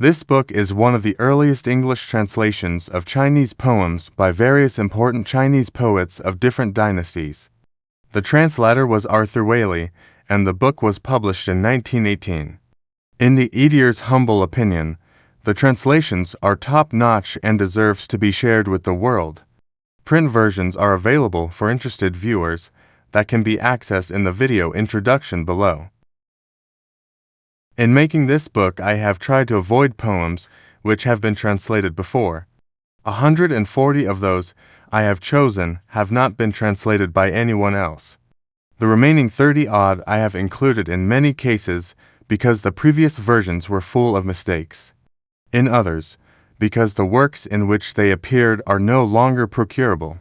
This book is one of the earliest English translations of Chinese poems by various important Chinese poets of different dynasties. The translator was Arthur Waley, and the book was published in 1918. In the editors' humble opinion, the translations are top-notch and deserves to be shared with the world. Print versions are available for interested viewers that can be accessed in the video introduction below. In making this book, I have tried to avoid poems which have been translated before. 140 of those I have chosen have not been translated by anyone else. The remaining 30-odd I have included in many cases because the previous versions were full of mistakes. In others, because the works in which they appeared are no longer procurable.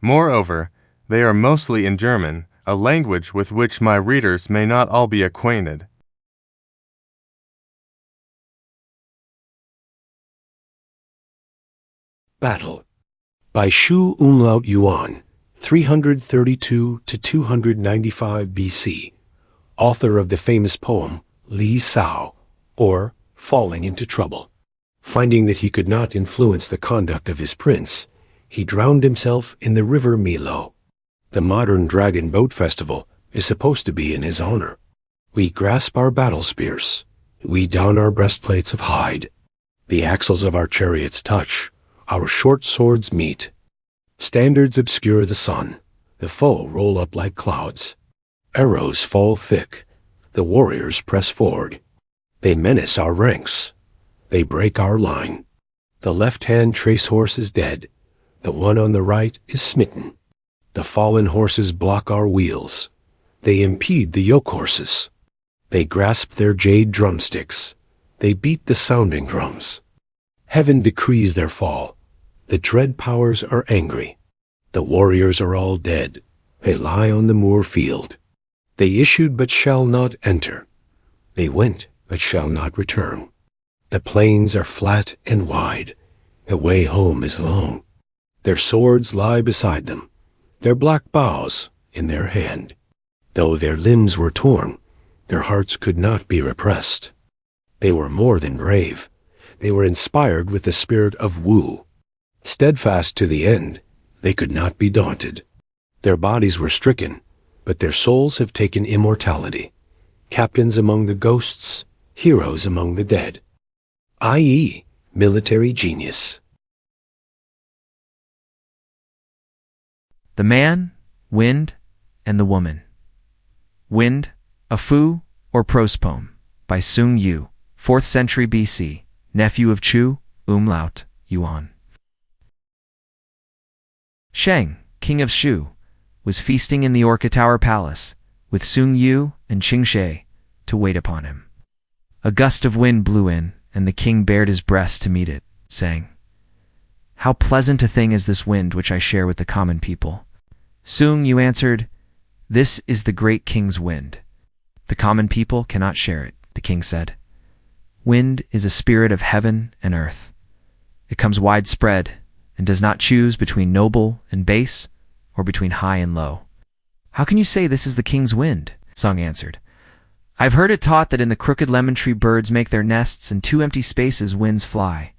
Moreover, they are mostly in German, a language with which my readers may not all be acquainted. Battle by Shu Yuan, 332 to 295 BC, author of the famous poem Li Sao, or Falling into Trouble. Finding that he could not influence the conduct of his prince, he drowned himself in the river Milo. The modern Dragon Boat Festival is supposed to be in his honor. We grasp our battle spears. We don our breastplates of hide. The axles of our chariots touch. Our short swords meet. Standards obscure the sun. The foe roll up like clouds. Arrows fall thick. The warriors press forward. They menace our ranks. They break our line. The left-hand trace horse is dead. The one on the right is smitten. The fallen horses block our wheels. They impede the yoke horses. They grasp their jade drumsticks. They beat the sounding drums. Heaven decrees their fall. The dread powers are angry. The warriors are all dead. They lie on the moor field. They issued but shall not enter. They went but shall not return. The plains are flat and wide. The way home is long. Their swords lie beside them. Their black bows in their hand. Though their limbs were torn, their hearts could not be repressed. They were more than brave. They were inspired with the spirit of Wu. Steadfast to the end, they could not be daunted. Their bodies were stricken, but their souls have taken immortality. Captains among the ghosts, heroes among the dead. I.e., military genius. The Man, Wind, and the Woman. Wind, a Fu, or prose poem, by Sung Yu, 4th century BC, nephew of Chu, Yuan. Sheng, king of Shu, was feasting in the Orca Tower Palace, with Sung Yu and Qing Shi to wait upon him. A gust of wind blew in, and the king bared his breast to meet it, saying, "How pleasant a thing is this wind which I share with the common people." Sung Yu answered, "This is the great king's wind. The common people cannot share it," the king said. "Wind is a spirit of heaven and earth. It comes widespread, and does not choose between noble and base, or between high and low." "How can you say this is the king's wind?" Sung answered. "I've heard it taught that in the crooked lemon tree birds make their nests, and 2 empty spaces winds fly.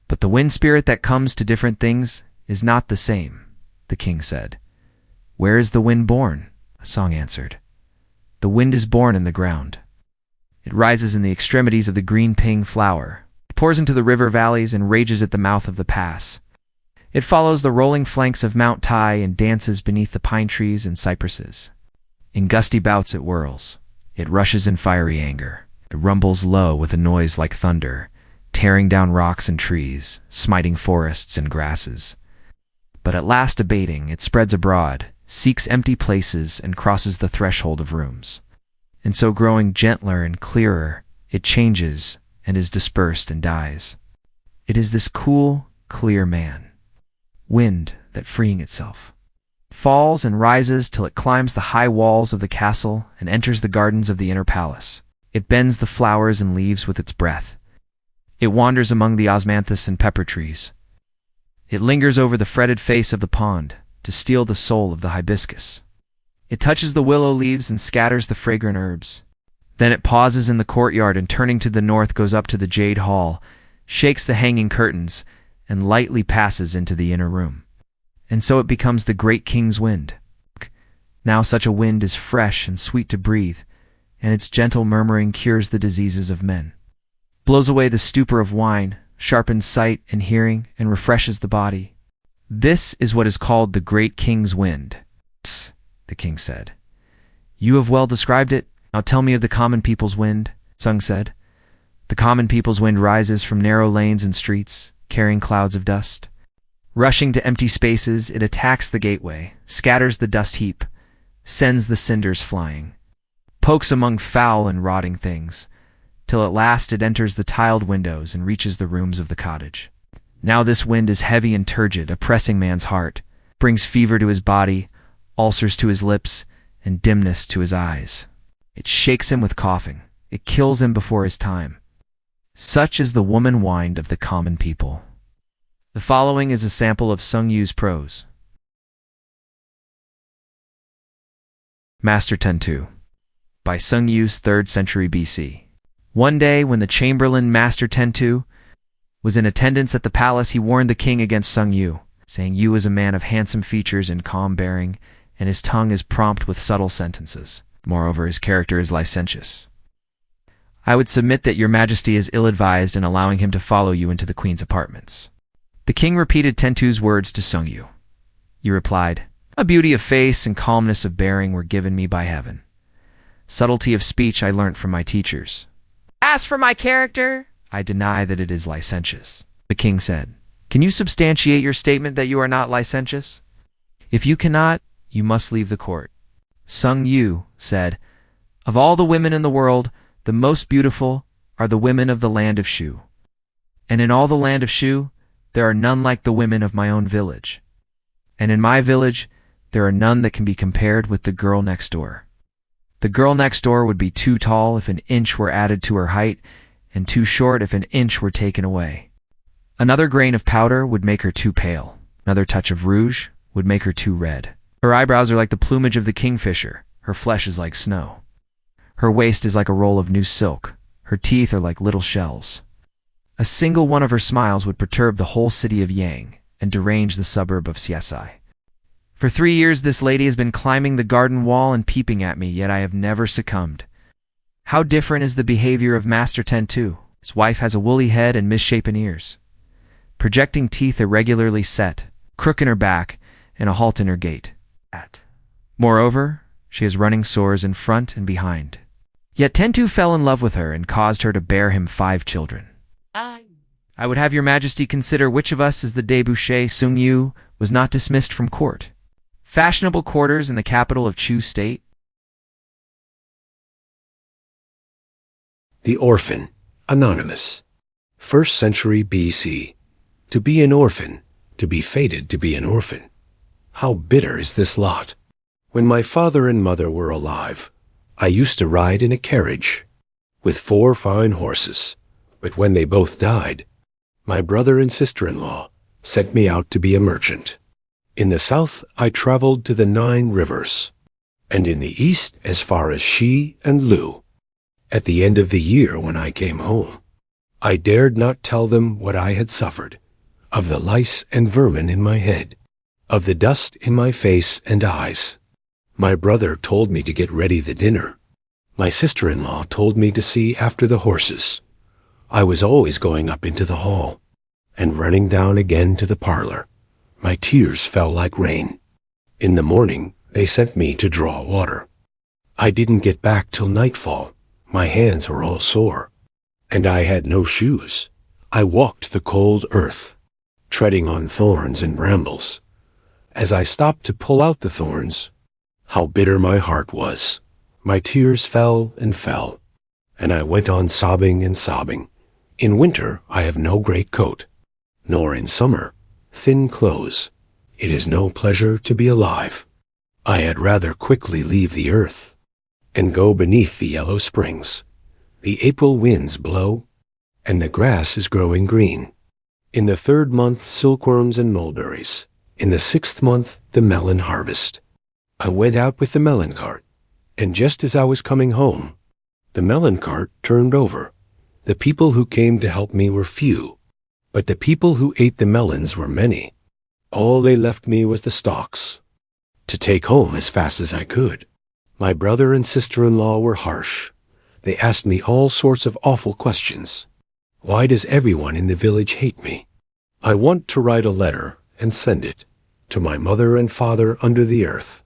But the wind spirit that comes to different things is not the same," the king said. "Where is the wind born?" Sung answered. "The wind is born in the ground. It rises in the extremities of the green ping flower. It pours into the river valleys and rages at the mouth of the pass. It follows the rolling flanks of Mount Tai and dances beneath the pine trees and cypresses. In gusty bouts it whirls. It rushes in fiery anger. It rumbles low with a noise like thunder, tearing down rocks and trees, smiting forests and grasses. But at last abating, it spreads abroad, seeks empty places, and crosses the threshold of rooms. And so growing gentler and clearer, it changes and is dispersed and dies. It is this cool, clear man, wind that freeing itself, falls and rises till it climbs the high walls of the castle and enters the gardens of the inner palace. It bends the flowers and leaves with its breath. It wanders among the osmanthus and pepper trees. It lingers over the fretted face of the pond to steal the soul of the hibiscus. It touches the willow leaves and scatters the fragrant herbs. Then it pauses in the courtyard and turning to the north goes up to the Jade Hall, shakes the hanging curtains, and lightly passes into the inner room. And so it becomes the great king's wind. Now such a wind is fresh and sweet to breathe, and its gentle murmuring cures the diseases of men. Blows away the stupor of wine, sharpens sight and hearing, and refreshes the body. This is what is called the great king's wind. The king said. You have well described it. Now tell me of the common people's wind, Sung said. The common people's wind rises from narrow lanes and streets, carrying clouds of dust. Rushing to empty spaces, it attacks the gateway, scatters the dust heap, sends the cinders flying, pokes among foul and rotting things, till at last it enters the tiled windows and reaches the rooms of the cottage. Now this wind is heavy and turgid, oppressing man's heart, brings fever to his body, ulcers to his lips, and dimness to his eyes. It shakes him with coughing. It kills him before his time. Such is the woman wind of the common people. The following is a sample of Sung Yu's prose. Master Tentu, by Sung Yu's 3rd century BC. One day, when the chamberlain Master Tentu was in attendance at the palace, he warned the king against Sung Yu, saying Yu is a man of handsome features and calm bearing, and his tongue is prompt with subtle sentences. Moreover, his character is licentious. I would submit that your majesty is ill-advised in allowing him to follow you into the queen's apartments. The king repeated Tentu's words to Sung Yu. Yu replied, A beauty of face and calmness of bearing were given me by heaven. Subtlety of speech I learnt from my teachers. As for my character, I deny that it is licentious. The king said, Can you substantiate your statement that you are not licentious? If you cannot, you must leave the court. Sung Yu said, Of all the women in the world, the most beautiful are the women of the land of Shu. And in all the land of Shu, there are none like the women of my own village. And in my village, there are none that can be compared with the girl next door. The girl next door would be too tall if an inch were added to her height, and too short if an inch were taken away. Another grain of powder would make her too pale. Another touch of rouge would make her too red. Her eyebrows are like the plumage of the kingfisher. Her flesh is like snow. Her waist is like a roll of new silk. Her teeth are like little shells. A single one of her smiles would perturb the whole city of Yang and derange the suburb of Siasai. For 3 years this lady has been climbing the garden wall and peeping at me, yet I have never succumbed. How different is the behavior of Master Tentu. His wife has a woolly head and misshapen ears, projecting teeth irregularly set, crook in her back, and a halt in her gait. Moreover, she has running sores in front and behind. Yet Tentu fell in love with her and caused her to bear him 5 children. I would have your majesty consider which of us is the debauchee. Sung Yu was not dismissed from court. Fashionable quarters in the capital of Chu State. The Orphan, Anonymous, 1st century BC. To be an orphan, to be fated to be an orphan. How bitter is this lot! When my father and mother were alive, I used to ride in a carriage with 4 fine horses, but when they both died, my brother and sister-in-law sent me out to be a merchant. In the south I traveled to the 9 rivers, and in the east as far as Shi and Lu. At the end of the year when I came home, I dared not tell them what I had suffered, of the lice and vermin in my head, of the dust in my face and eyes. My brother told me to get ready the dinner. My sister-in-law told me to see after the horses. I was always going up into the hall, and running down again to the parlor. My tears fell like rain. In the morning, they sent me to draw water. I didn't get back till nightfall. My hands were all sore, and I had no shoes. I walked the cold earth, treading on thorns and brambles. As I stopped to pull out the thorns, how bitter my heart was. My tears fell, and I went on sobbing and sobbing. In winter I have no great coat, nor in summer thin clothes. It is no pleasure to be alive. I had rather quickly leave the earth, and go beneath the yellow springs. The April winds blow, and the grass is growing green. In the 3rd month silkworms and mulberries. In the 6th month the melon harvest. I went out with the melon cart, and just as I was coming home, The melon cart turned over. The people who came to help me were few, but the people who ate the melons were many. All they left me was the stalks, to take home as fast as I could. My brother and sister-in-law were harsh. They asked me all sorts of awful questions. Why does everyone in the village hate me? I want to write a letter and send it to my mother and father under the earth,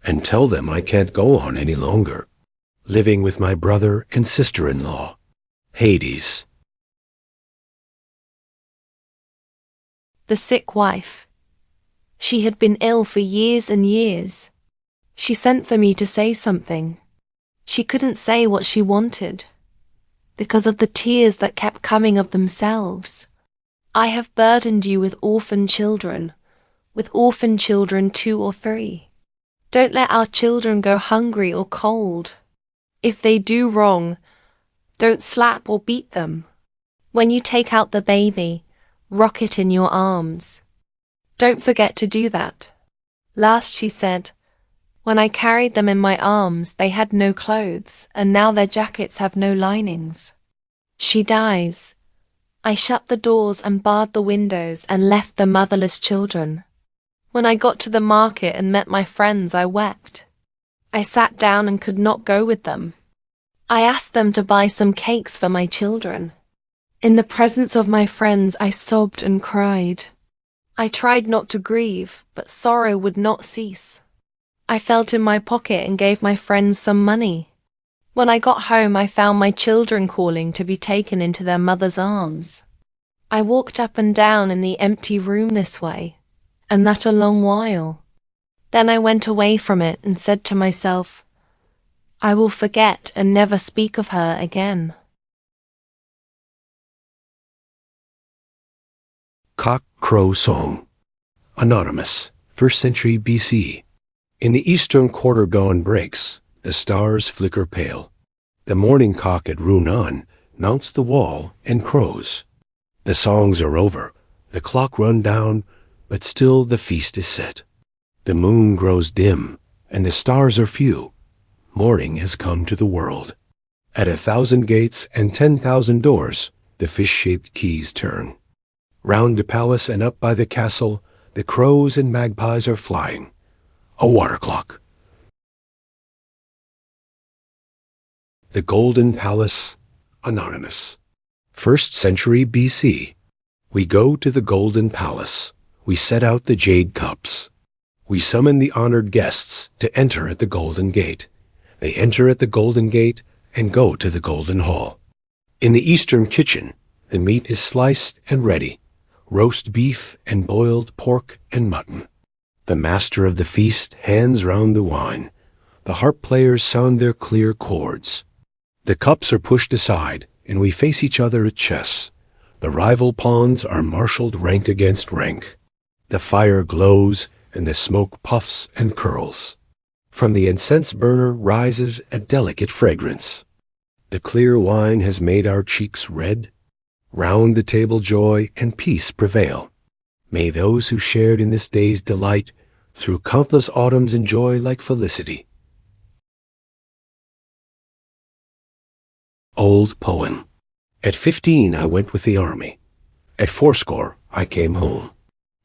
and tell them I can't go on any longer, living with my brother and sister-in-law. Hades. The sick wife. She had been ill for years and years. She sent for me to say something. She couldn't say what she wanted, because of the tears that kept coming of themselves. I have burdened you with orphan children 2 or 3. Don't let our children go hungry or cold. If they do wrong, don't slap or beat them. When you take out the baby, rock it in your arms. Don't forget to do that. Last she said, when I carried them in my arms, they had no clothes, and now their jackets have no linings. She dies. I shut the doors and barred the windows and left the motherless children. When I got to the market and met my friends, I wept. I sat down and could not go with them. I asked them to buy some cakes for my children. In the presence of my friends, I sobbed and cried. I tried not to grieve, but sorrow would not cease. I felt in my pocket and gave my friends some money. When I got home, I found my children calling to be taken into their mother's arms. I walked up and down in the empty room this way, and that a long while. Then I went away from it and said to myself, I will forget and never speak of her again. Cock-crow song. Anonymous, 1st century BC. In the eastern quarter dawn breaks, the stars flicker pale. The morning cock at Runan mounts the wall and crows. The songs are over, the clock run down, but still the feast is set. The moon grows dim, and the stars are few. Morning has come to the world. At 1,000 gates and 10,000 doors, the fish-shaped keys turn. Round the palace and up by the castle, the crows and magpies are flying. A water clock. The Golden Palace. Anonymous. 1st century BC. We go to the Golden Palace. We set out the jade cups. We summon the honored guests to enter at the Golden Gate. They enter at the Golden Gate and go to the Golden Hall. In the eastern kitchen, the meat is sliced and ready. Roast beef and boiled pork and mutton. The master of the feast hands round the wine. The harp players sound their clear chords. The cups are pushed aside, and we face each other at chess. The rival pawns are marshaled rank against rank. The fire glows, and the smoke puffs and curls. From the incense burner rises a delicate fragrance. The clear wine has made our cheeks red. Round the table joy and peace prevail. May those who shared in this day's delight through countless autumns enjoy like felicity. Old poem. At 15 I went with the army. At 80 I came home.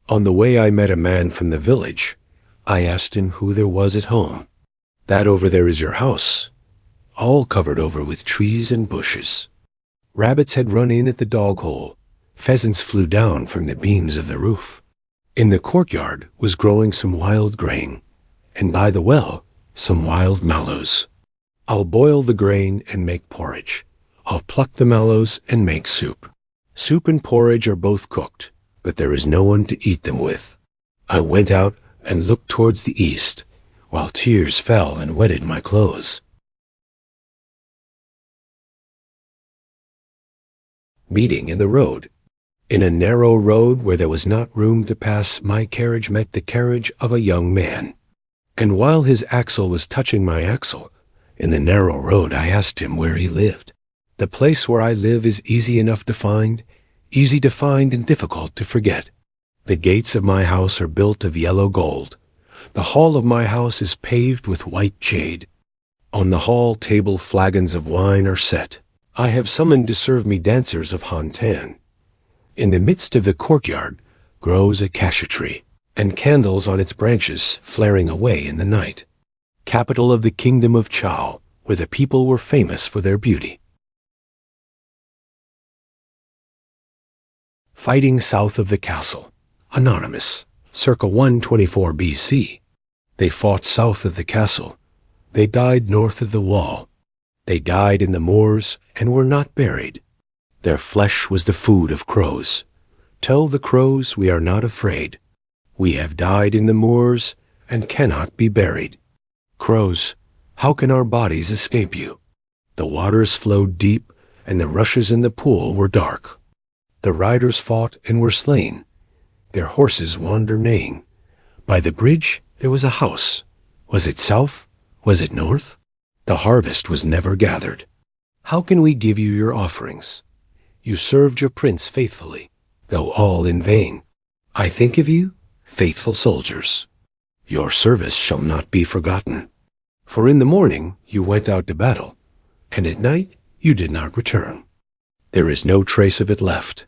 On the way I met a man from the village. I asked him who there was at home. That over there is your house, all covered over with trees and bushes. Rabbits had run in at the dog hole. Pheasants flew down from the beams of the roof. In the courtyard was growing some wild grain, and by the well some wild mallows. I'll boil the grain and make porridge. I'll pluck the mallows and make soup. Soup and porridge are both cooked, but there is no one to eat them with. I went out and looked towards the east, while tears fell and wetted my clothes. Meeting in the road. In a narrow road where there was not room to pass, my carriage met the carriage of a young man. And while his axle was touching my axle, in the narrow road I asked him where he lived. The place where I live is easy enough to find, and difficult to forget. The gates of my house are built of yellow gold. The hall of my house is paved with white jade. On the hall table flagons of wine are set. I have summoned to serve me dancers of Han Tan. In the midst of the courtyard grows a cassia tree, and candles on its branches flaring away in the night. Capital of the kingdom of Chao, where the people were famous for their beauty. Fighting south of the castle. Anonymous, circa 124 BC. They fought south of the castle. They died north of the wall. They died in the moors and were not buried. Their flesh was the food of crows. Tell the crows we are not afraid. We have died in the moors and cannot be buried. Crows, how can our bodies escape you? The waters flowed deep, and the rushes in the pool were dark. The riders fought and were slain. Their horses wander neighing. By the bridge there was a house. Was it south? Was it north? The harvest was never gathered. How can we give you your offerings? You served your prince faithfully, though all in vain. I think of you, faithful soldiers. Your service shall not be forgotten. For in the morning you went out to battle, and at night you did not return. There is no trace of it left.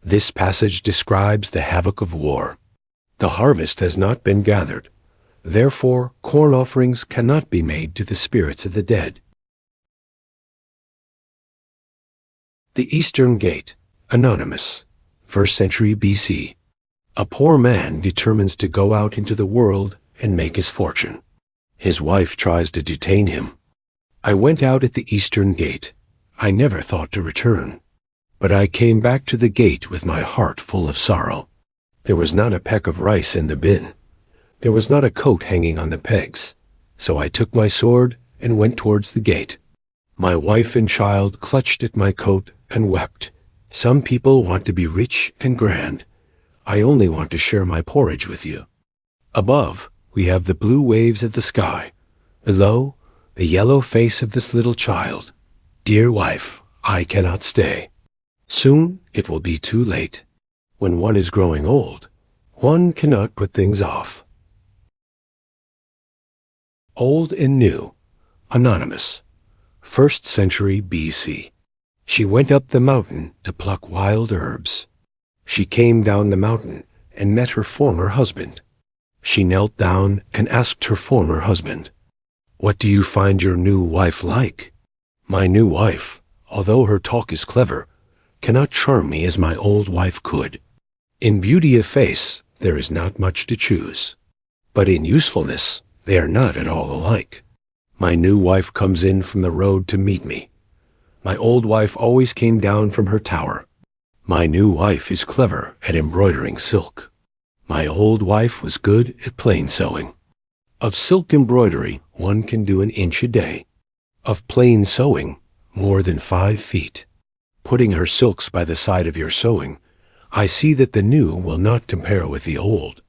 This passage describes the havoc of war. The harvest has not been gathered. Therefore, corn offerings cannot be made to the spirits of the dead. The Eastern Gate, Anonymous, 1st century BC. A poor man determines to go out into the world and make his fortune. His wife tries to detain him. I went out at the Eastern Gate. I never thought to return. But I came back to the gate with my heart full of sorrow. There was not a peck of rice in the bin. There was not a coat hanging on the pegs. So I took my sword and went towards the gate. My wife and child clutched at my coat and wept. Some people want to be rich and grand. I only want to share my porridge with you. Above, we have the blue waves of the sky. Below, the yellow face of this little child. Dear wife, I cannot stay. Soon it will be too late. When one is growing old, one cannot put things off. Old and New, Anonymous, 1st century BC. She went up the mountain to pluck wild herbs. She came down the mountain and met her former husband. She knelt down and asked her former husband, "What do you find your new wife like?" My new wife, although her talk is clever, cannot charm me as my old wife could. In beauty of face, there is not much to choose. But in usefulness, they are not at all alike. My new wife comes in from the road to meet me. My old wife always came down from her tower. My new wife is clever at embroidering silk. My old wife was good at plain sewing. Of silk embroidery, one can do an inch a day. Of plain sewing, more than 5 feet. Putting her silks by the side of your sewing, I see that the new will not compare with the old.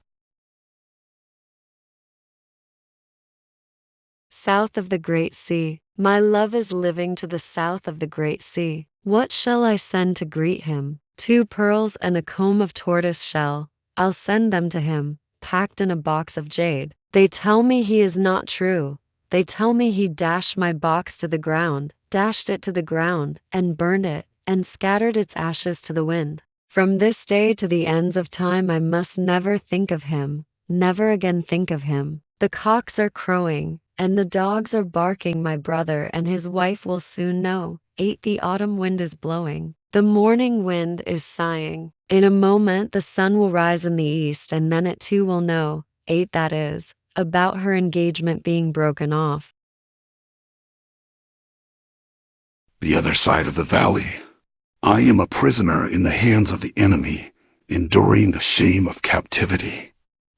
South of the Great Sea. My love is living to the south of the Great Sea. What shall I send to greet him? 2 pearls and a comb of tortoise shell. I'll send them to him, packed in a box of jade. They tell me he is not true. They tell me he dashed my box to the ground, dashed it to the ground, and burned it, and scattered its ashes to the wind. From this day to the ends of time I must never think of him, never again think of him. The cocks are crowing, and the dogs are barking. My brother and his wife will soon know. 8 The autumn wind is blowing. The morning wind is sighing. In a moment the sun will rise in the east, and then it too will know. 8 That is, about her engagement being broken off. The other side of the valley. I am a prisoner in the hands of the enemy, enduring the shame of captivity.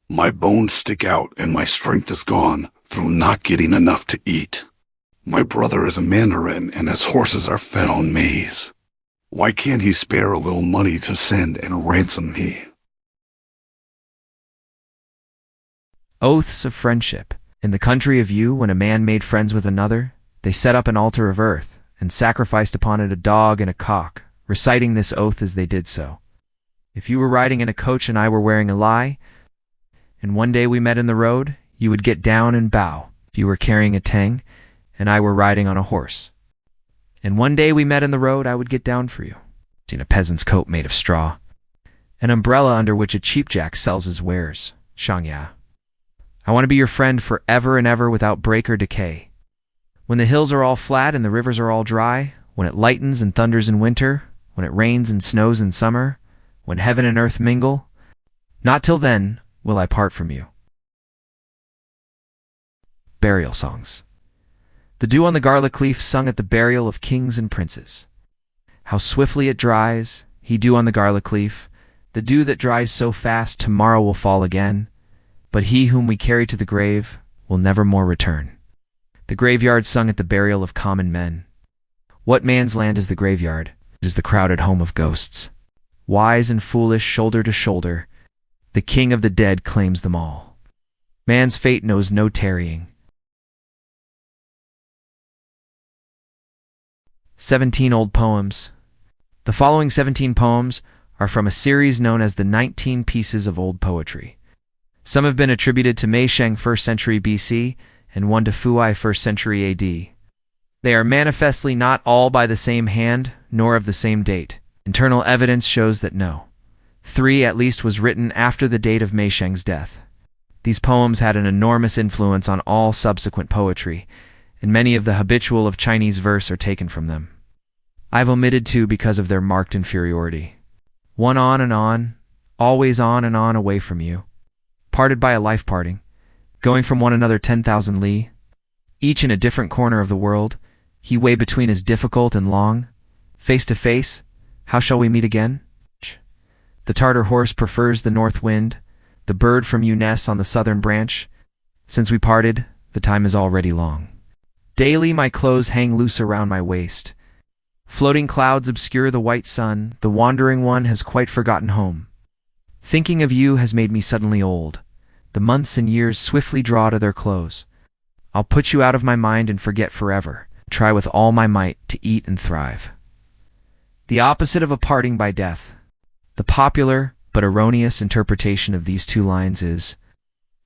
My bones stick out and my strength is gone through not getting enough to eat. My brother is a mandarin and his horses are fed on maize. Why can't he spare a little money to send and ransom me? Oaths of friendship. In the country of Yu, when a man made friends with another, they set up an altar of earth and sacrificed upon it a dog and a cock, reciting this oath as they did so. If you were riding in a coach and I were wearing a Li, and one day we met in the road, you would get down and bow. If you were carrying a tang, and I were riding on a horse. And one day we met in the road, I would get down for you. In a peasant's coat made of straw, an umbrella under which a cheapjack sells his wares, Shangya. I want to be your friend forever and ever without break or decay. When the hills are all flat and the rivers are all dry, when it lightens and thunders in winter, when it rains and snows in summer, when heaven and earth mingle, not till then will I part from you. Burial songs. The dew on the garlic leaf sung at the burial of kings and princes. How swiftly it dries, he dew on the garlic leaf, the dew that dries so fast tomorrow will fall again, but he whom we carry to the grave will never more return. The graveyard sung at the burial of common men. What man's land is the graveyard? It is the crowded home of ghosts. Wise and foolish, shoulder to shoulder, the king of the dead claims them all. Man's fate knows no tarrying. 17 Old Poems. The following 17 poems are from a series known as the 19 Pieces of Old Poetry. Some have been attributed to Mei Sheng 1st century BC and one to Fuai 1st century AD. They are manifestly not all by the same hand, nor of the same date. Internal evidence shows that no. 3 at least was written after the date of Mei Sheng's death. These poems had an enormous influence on all subsequent poetry, and many of the habitual of Chinese verse are taken from them. I've omitted 2 because of their marked inferiority. One on and on, always on and on away from you, parted by a life parting, going from one another 10,000 li, each in a different corner of the world, he way between is difficult and long, face to face, how shall we meet again? The Tartar horse prefers the north wind, the bird from Unes on the southern branch. Since we parted, the time is already long. Daily my clothes hang loose around my waist. Floating clouds obscure the white sun, the wandering one has quite forgotten home. Thinking of you has made me suddenly old. The months and years swiftly draw to their close. I'll put you out of my mind and forget forever, try with all my might to eat and thrive. The opposite of a parting by death. The popular, but erroneous interpretation of these 2 lines is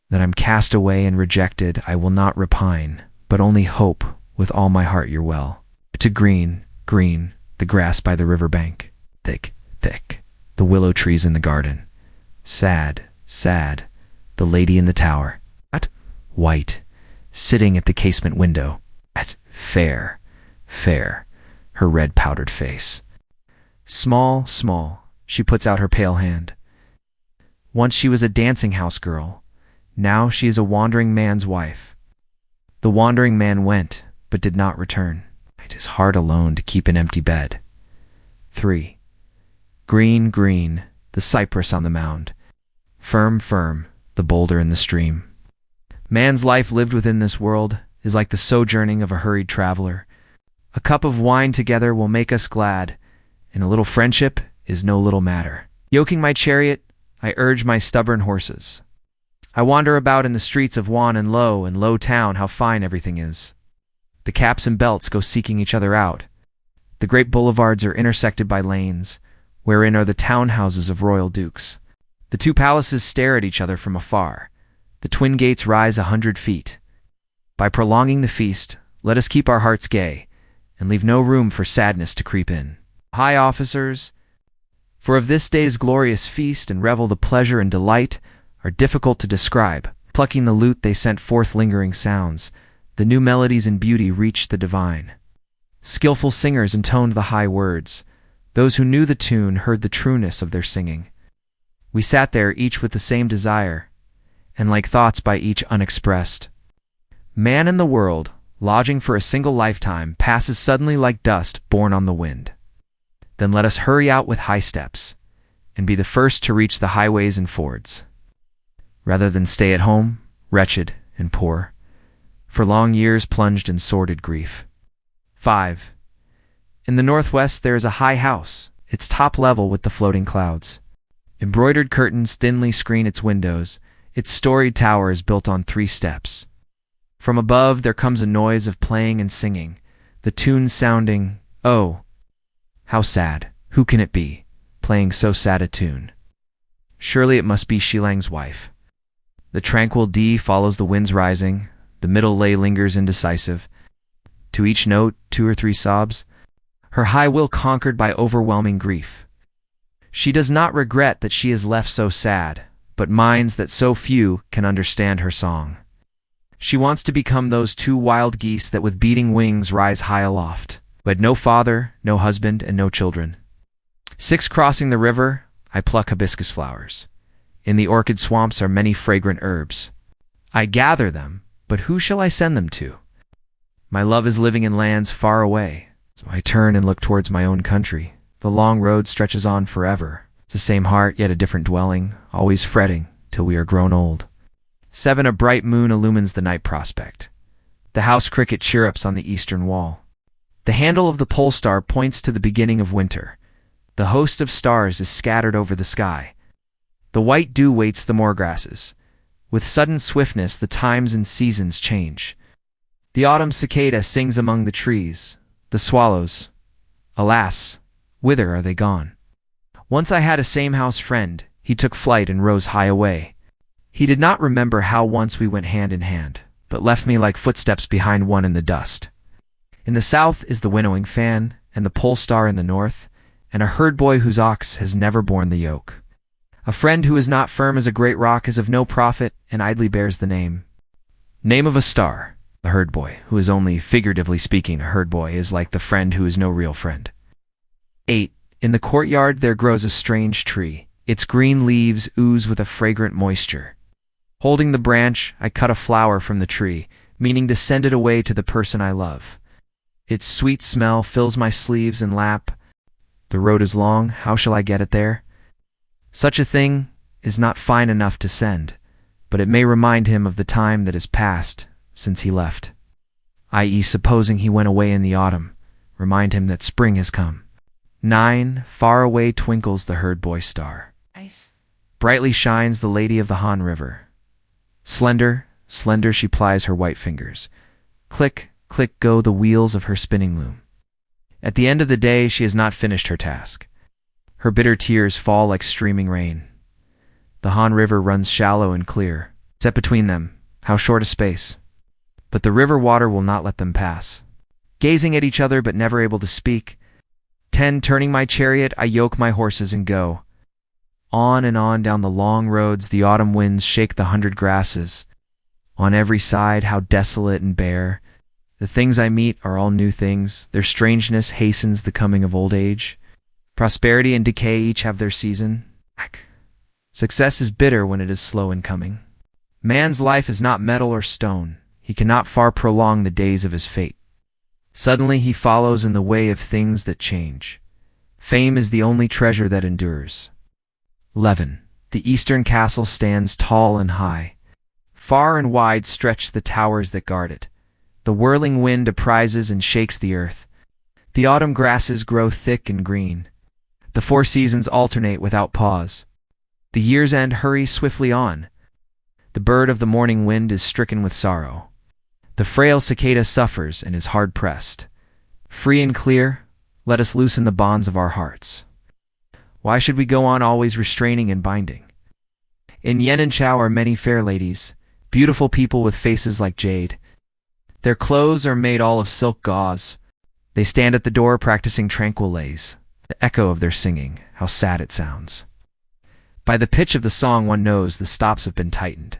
that I'm cast away and rejected, I will not repine, but only hope with all my heart you're well. To green, green, the grass by the river bank, thick, thick, the willow trees in the garden. Sad, sad, the lady in the tower, at white, sitting at the casement window, at fair, fair, her red powdered face. Small, small, she puts out her pale hand. Once she was a dancing house girl, now she is a wandering man's wife. The wandering man went, but did not return. It is hard alone to keep an empty bed. 3. Green, green, the cypress on the mound. Firm, firm, the boulder in the stream. Man's life lived within this world is like the sojourning of a hurried traveler. A cup of wine together will make us glad, and a little friendship is no little matter. Yoking my chariot, I urge my stubborn horses. I wander about in the streets of Wan and Lo town, how fine everything is. The caps and belts go seeking each other out. The great boulevards are intersected by lanes, wherein are the townhouses of royal dukes. The 2 palaces stare at each other from afar. The twin gates rise 100 feet. By prolonging the feast, let us keep our hearts gay, and leave no room for sadness to creep in. High officers, for of this day's glorious feast and revel the pleasure and delight are difficult to describe. Plucking the lute they sent forth lingering sounds. The new melodies and beauty reached the divine. Skillful singers intoned the high words. Those who knew the tune heard the trueness of their singing. We sat there each with the same desire, and like thoughts by each unexpressed. Man in the world, lodging for a single lifetime, passes suddenly like dust borne on the wind. Then let us hurry out with high steps, and be the first to reach the highways and fords, rather than stay at home, wretched and poor, for long years plunged in sordid grief. 5. In the northwest there is a high house, its top level with the floating clouds. Embroidered curtains thinly screen its windows, its storied tower is built on 3 steps. From above there comes a noise of playing and singing, the tune sounding, oh, how sad, who can it be, playing so sad a tune? Surely it must be Shilang's wife. The tranquil D follows the winds rising, the middle lay lingers indecisive. to each note 2 or 3 sobs, her high will conquered by overwhelming grief. She does not regret that she is left so sad, but minds that so few can understand her song. She wants to become those 2 wild geese that with beating wings rise high aloft, but no father, no husband, and no children. 6 Crossing the river, I pluck hibiscus flowers. In the orchid swamps are many fragrant herbs. I gather them, but who shall I send them to? My love is living in lands far away, so I turn and look towards my own country. The long road stretches on forever. It's the same heart, yet a different dwelling, always fretting till we are grown old. 7 A bright moon illumines the night prospect. The house cricket chirrups on the eastern wall. The handle of the pole star points to the beginning of winter. The host of stars is scattered over the sky. The white dew waits the moorgrasses. With sudden swiftness the times and seasons change. The autumn cicada sings among the trees. The swallows, alas, whither are they gone? Once I had a same-house friend. He took flight and rose high away. He did not remember how once we went hand in hand, but left me like footsteps behind one in the dust. In the south is the winnowing fan, and the pole star in the north, and a herd boy whose ox has never borne the yoke. A friend who is not firm as a great rock is of no profit, and idly bears the name. Name of a star. The herd boy, who is only figuratively speaking a herd boy, is like the friend who is no real friend. 8. In the courtyard there grows a strange tree. Its green leaves ooze with a fragrant moisture. Holding the branch, I cut a flower from the tree, meaning to send it away to the person I love. Its sweet smell fills my sleeves and lap. The road is long, how shall I get it there? Such a thing is not fine enough to send, but it may remind him of the time that has passed since he left, i.e. supposing he went away in the autumn, remind him that spring has come. 9. Far away twinkles the herd boy star. Nice. Brightly shines the lady of the Han River. Slender, slender she plies her white fingers. Click, click go the wheels of her spinning loom. At the end of the day she has not finished her task. Her bitter tears fall like streaming rain. The Han River runs shallow and clear. Set between them, how short a space. But the river water will not let them pass. Gazing at each other but never able to speak. 10. Turning my chariot, I yoke my horses and go. On and on down the long roads the autumn winds shake the 100 grasses. On every side how desolate and bare. The things I meet are all new things. Their strangeness hastens the coming of old age. Prosperity and decay each have their season. Success is bitter when it is slow in coming. Man's life is not metal or stone. He cannot far prolong the days of his fate. Suddenly he follows in the way of things that change. Fame is the only treasure that endures. 11. The eastern castle stands tall and high. Far and wide stretch the towers that guard it. The whirling wind apprises and shakes the earth. The autumn grasses grow thick and green. The 4 seasons alternate without pause. The year's end hurries swiftly on. The bird of the morning wind is stricken with sorrow. The frail cicada suffers and is hard pressed. Free and clear, let us loosen the bonds of our hearts. Why should we go on always restraining and binding? In Yen and Chao are many fair ladies, beautiful people with faces like jade. Their clothes are made all of silk gauze. They stand at the door practicing tranquil lays. The echo of their singing, how sad it sounds. By the pitch of the song one knows the stops have been tightened.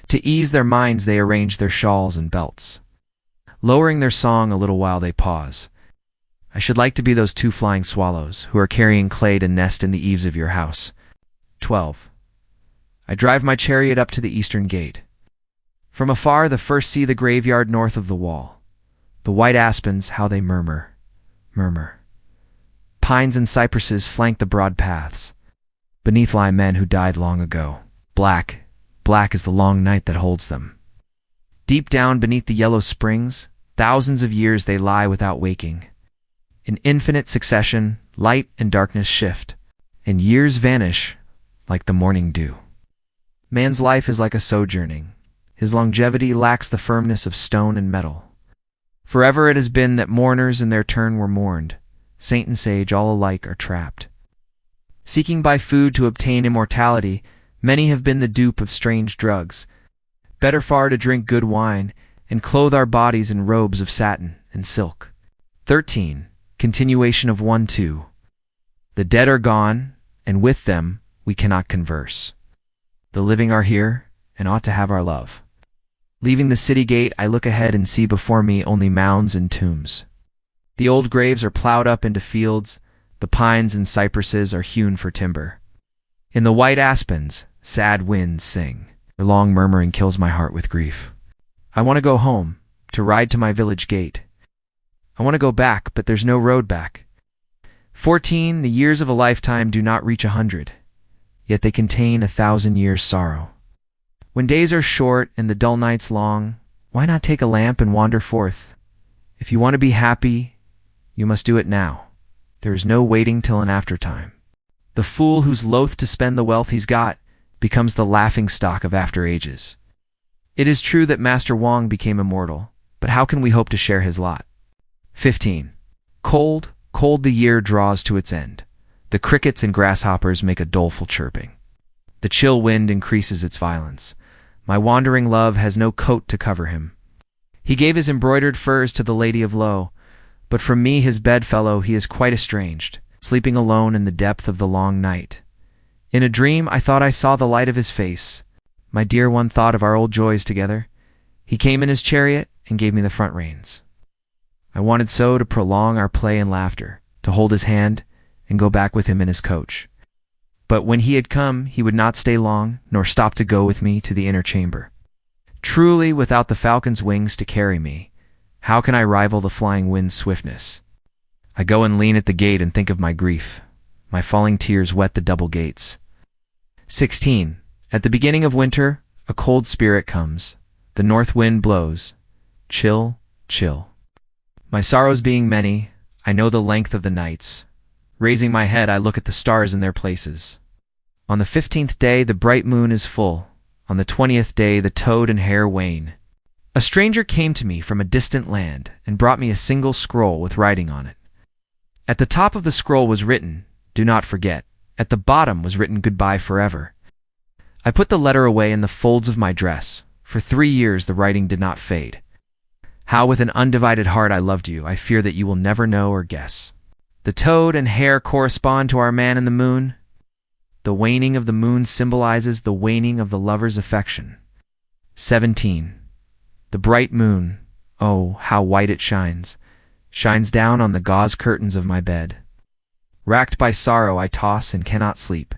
To ease their minds they arrange their shawls and belts. Lowering their song a little while they pause. I should like to be those 2 flying swallows who are carrying clay to nest in the eaves of your house. 12. I drive my chariot up to the eastern gate. From afar the first see the graveyard north of the wall. The white aspens, how they murmur, murmur. Pines and cypresses flank the broad paths. Beneath lie men who died long ago. Black, black is the long night that holds them. Deep down beneath the yellow springs, thousands of years they lie without waking. In infinite succession, light and darkness shift, and years vanish like the morning dew. Man's life is like a sojourning. His longevity lacks the firmness of stone and metal. Forever it has been that mourners in their turn were mourned. Saint and sage all alike are trapped. Seeking by food to obtain immortality, many have been the dupe of strange drugs. Better far to drink good wine, and clothe our bodies in robes of satin, and silk. 13. Continuation of 1-2. The dead are gone, and with them we cannot converse. The living are here, and ought to have our love. Leaving the city gate, I look ahead and see before me only mounds and tombs. The old graves are plowed up into fields, the pines and cypresses are hewn for timber. In the white aspens, sad winds sing. Their long murmuring kills my heart with grief. I want to go home, to ride to my village gate. I want to go back, but there's no road back. 14. The years of a lifetime do not reach 100, yet they contain 1,000 years' sorrow. When days are short and the dull nights long, why not take a lamp and wander forth? If you want to be happy, you must do it now. There is no waiting till an aftertime. The fool who's loath to spend the wealth he's got becomes the laughing-stock of after ages. It is true that Master Wang became immortal, but how can we hope to share his lot? 15. Cold, cold the year draws to its end. The crickets and grasshoppers make a doleful chirping. The chill wind increases its violence. My wandering love has no coat to cover him. He gave his embroidered furs to the Lady of Lo, but from me, his bedfellow, he is quite estranged, sleeping alone in the depth of the long night. In a dream, I thought I saw the light of his face. My dear one thought of our old joys together. He came in his chariot and gave me the front reins. I wanted so to prolong our play and laughter, to hold his hand and go back with him in his coach. But when he had come, he would not stay long, nor stop to go with me to the inner chamber. Truly, without the falcon's wings to carry me, how can I rival the flying wind's swiftness? I go and lean at the gate and think of my grief. My falling tears wet the double gates. 16. At the beginning of winter, a cold spirit comes. The north wind blows. Chill, chill. My sorrows being many, I know the length of the nights. Raising my head, I look at the stars in their places. On the 15th day, the bright moon is full. On the 20th day, the toad and hare wane. A stranger came to me from a distant land and brought me a single scroll with writing on it. At the top of the scroll was written, "Do not forget." At the bottom was written, "Goodbye forever." I put the letter away in the folds of my dress. For 3 years the writing did not fade. How with an undivided heart I loved you, I fear that you will never know or guess. The toad and hare correspond to our man in the moon. The waning of the moon symbolizes the waning of the lover's affection. 17. The bright moon, oh, how white it shines down on the gauze curtains of my bed. Racked by sorrow, I toss and cannot sleep.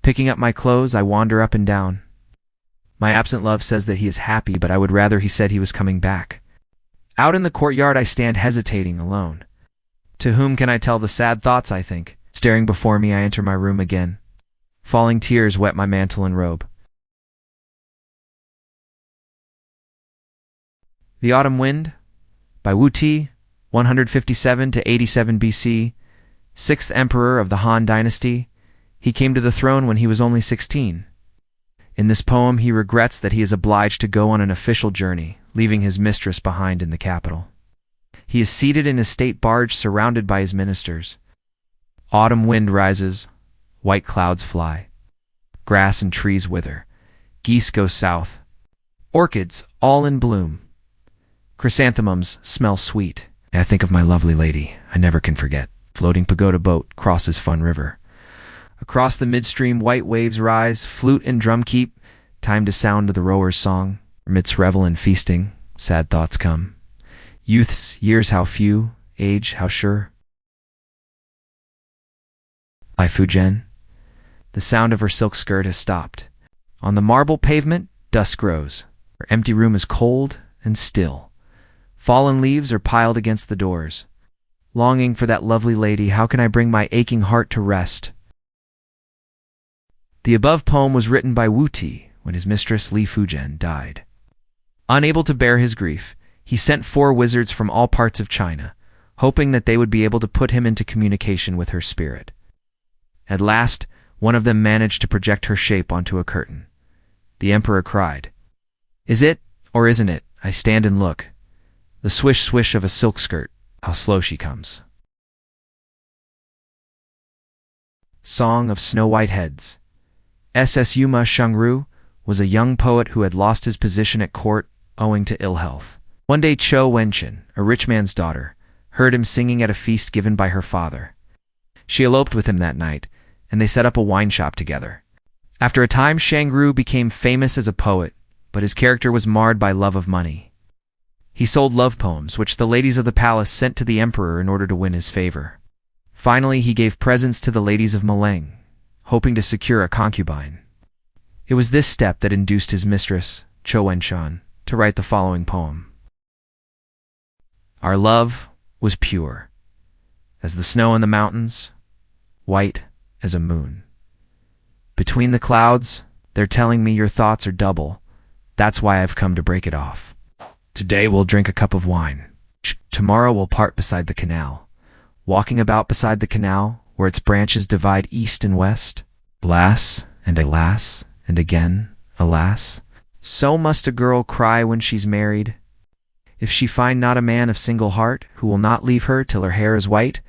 Picking up my clothes, I wander up and down. My absent love says that he is happy, but I would rather he said he was coming back. Out in the courtyard, I stand hesitating alone. To whom can I tell the sad thoughts I think? Staring before me, I enter my room again. Falling tears wet my mantle and robe. The Autumn Wind, by Wu Ti, 157 to 87 BC, 6th emperor of the Han Dynasty. He came to the throne when he was only 16. In this poem, he regrets that he is obliged to go on an official journey, leaving his mistress behind in the capital. He is seated in his state barge surrounded by his ministers. Autumn wind rises, white clouds fly. Grass and trees wither. Geese go south. Orchids, all in bloom. Chrysanthemums smell sweet. I think of my lovely lady, I never can forget. Floating pagoda boat crosses Fun River. Across the midstream white waves rise, flute and drum keep, time to sound the rower's song. Amidst revel and feasting, sad thoughts come. Youth's years how few, age how sure. Li Fujian. The sound of her silk skirt has stopped. On the marble pavement, dusk grows. Her empty room is cold and still. Fallen leaves are piled against the doors. Longing for that lovely lady, how can I bring my aching heart to rest? The above poem was written by Wu Ti when his mistress Li Fujian died. Unable to bear his grief, he sent 4 wizards from all parts of China, hoping that they would be able to put him into communication with her spirit. At last, one of them managed to project her shape onto a curtain. The emperor cried, "Is it, or isn't it?" I stand and look. The swish-swish of a silk skirt, how slow she comes. Song of Snow-White Heads. Yuma Shengru was a young poet who had lost his position at court owing to ill health. One day Cho Wenchen, a rich man's daughter, heard him singing at a feast given by her father. She eloped with him that night, and they set up a wine shop together. After a time, Shangru became famous as a poet, but his character was marred by love of money. He sold love poems, which the ladies of the palace sent to the emperor in order to win his favor. Finally, he gave presents to the ladies of Meleng, hoping to secure a concubine. It was this step that induced his mistress, Cho Wenshan, to write the following poem. Our love was pure, as the snow on the mountains, white as a moon. Between the clouds, they're telling me your thoughts are double. That's why I've come to break it off. Today we'll drink a cup of wine. Tomorrow we'll part beside the canal, walking about beside the canal where its branches divide east and west. Alas, and again, alas. So must a girl cry when she's married, if she find not a man of single heart who will not leave her till her hair is white.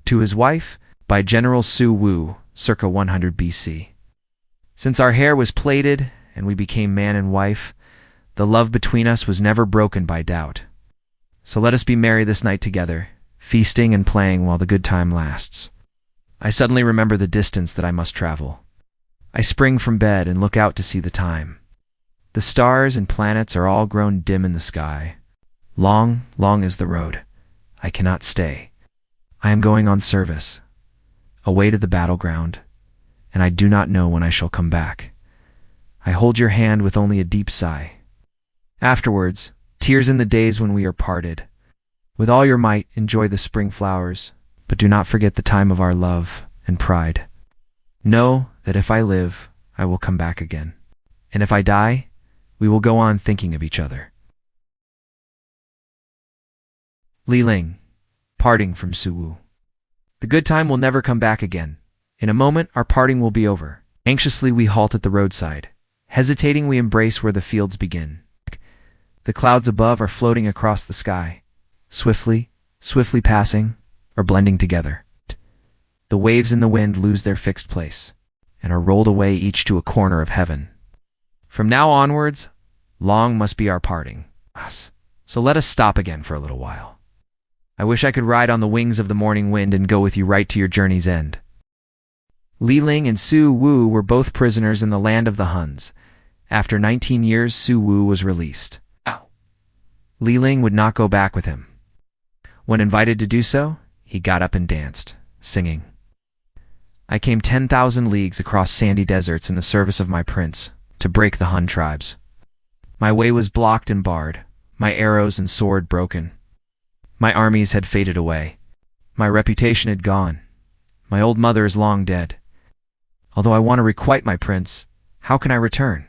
To his wife, by General Su Wu, circa 100 BC. Since our hair was plaited and we became man and wife, the love between us was never broken by doubt. So let us be merry this night together, feasting and playing while the good time lasts. I suddenly remember the distance that I must travel. I spring from bed and look out to see the time. The stars and planets are all grown dim in the sky. Long, long is the road. I cannot stay. I am going on service, away to the battleground, and I do not know when I shall come back. I hold your hand with only a deep sigh. Afterwards, tears in the days when we are parted. With all your might, enjoy the spring flowers, but do not forget the time of our love and pride. Know that if I live, I will come back again. And if I die, we will go on thinking of each other. Li Ling, parting from Su Wu. The good time will never come back again. In a moment, our parting will be over. Anxiously, we halt at the roadside. Hesitating, we embrace where the fields begin. The clouds above are floating across the sky, swiftly passing, or blending together. The waves in the wind lose their fixed place, and are rolled away each to a corner of heaven. From now onwards, long must be our parting. So let us stop again for a little while. I wish I could ride on the wings of the morning wind and go with you right to your journey's end. Li Ling and Su Wu were both prisoners in the land of the Huns. After 19 years, Su Wu was released. Li Ling would not go back with him. When invited to do so, he got up and danced, singing, I came 10,000 leagues across sandy deserts in the service of my prince, to break the Hun tribes. My way was blocked and barred, my arrows and sword broken. My armies had faded away. My reputation had gone. My old mother is long dead. Although I want to requite my prince, how can I return?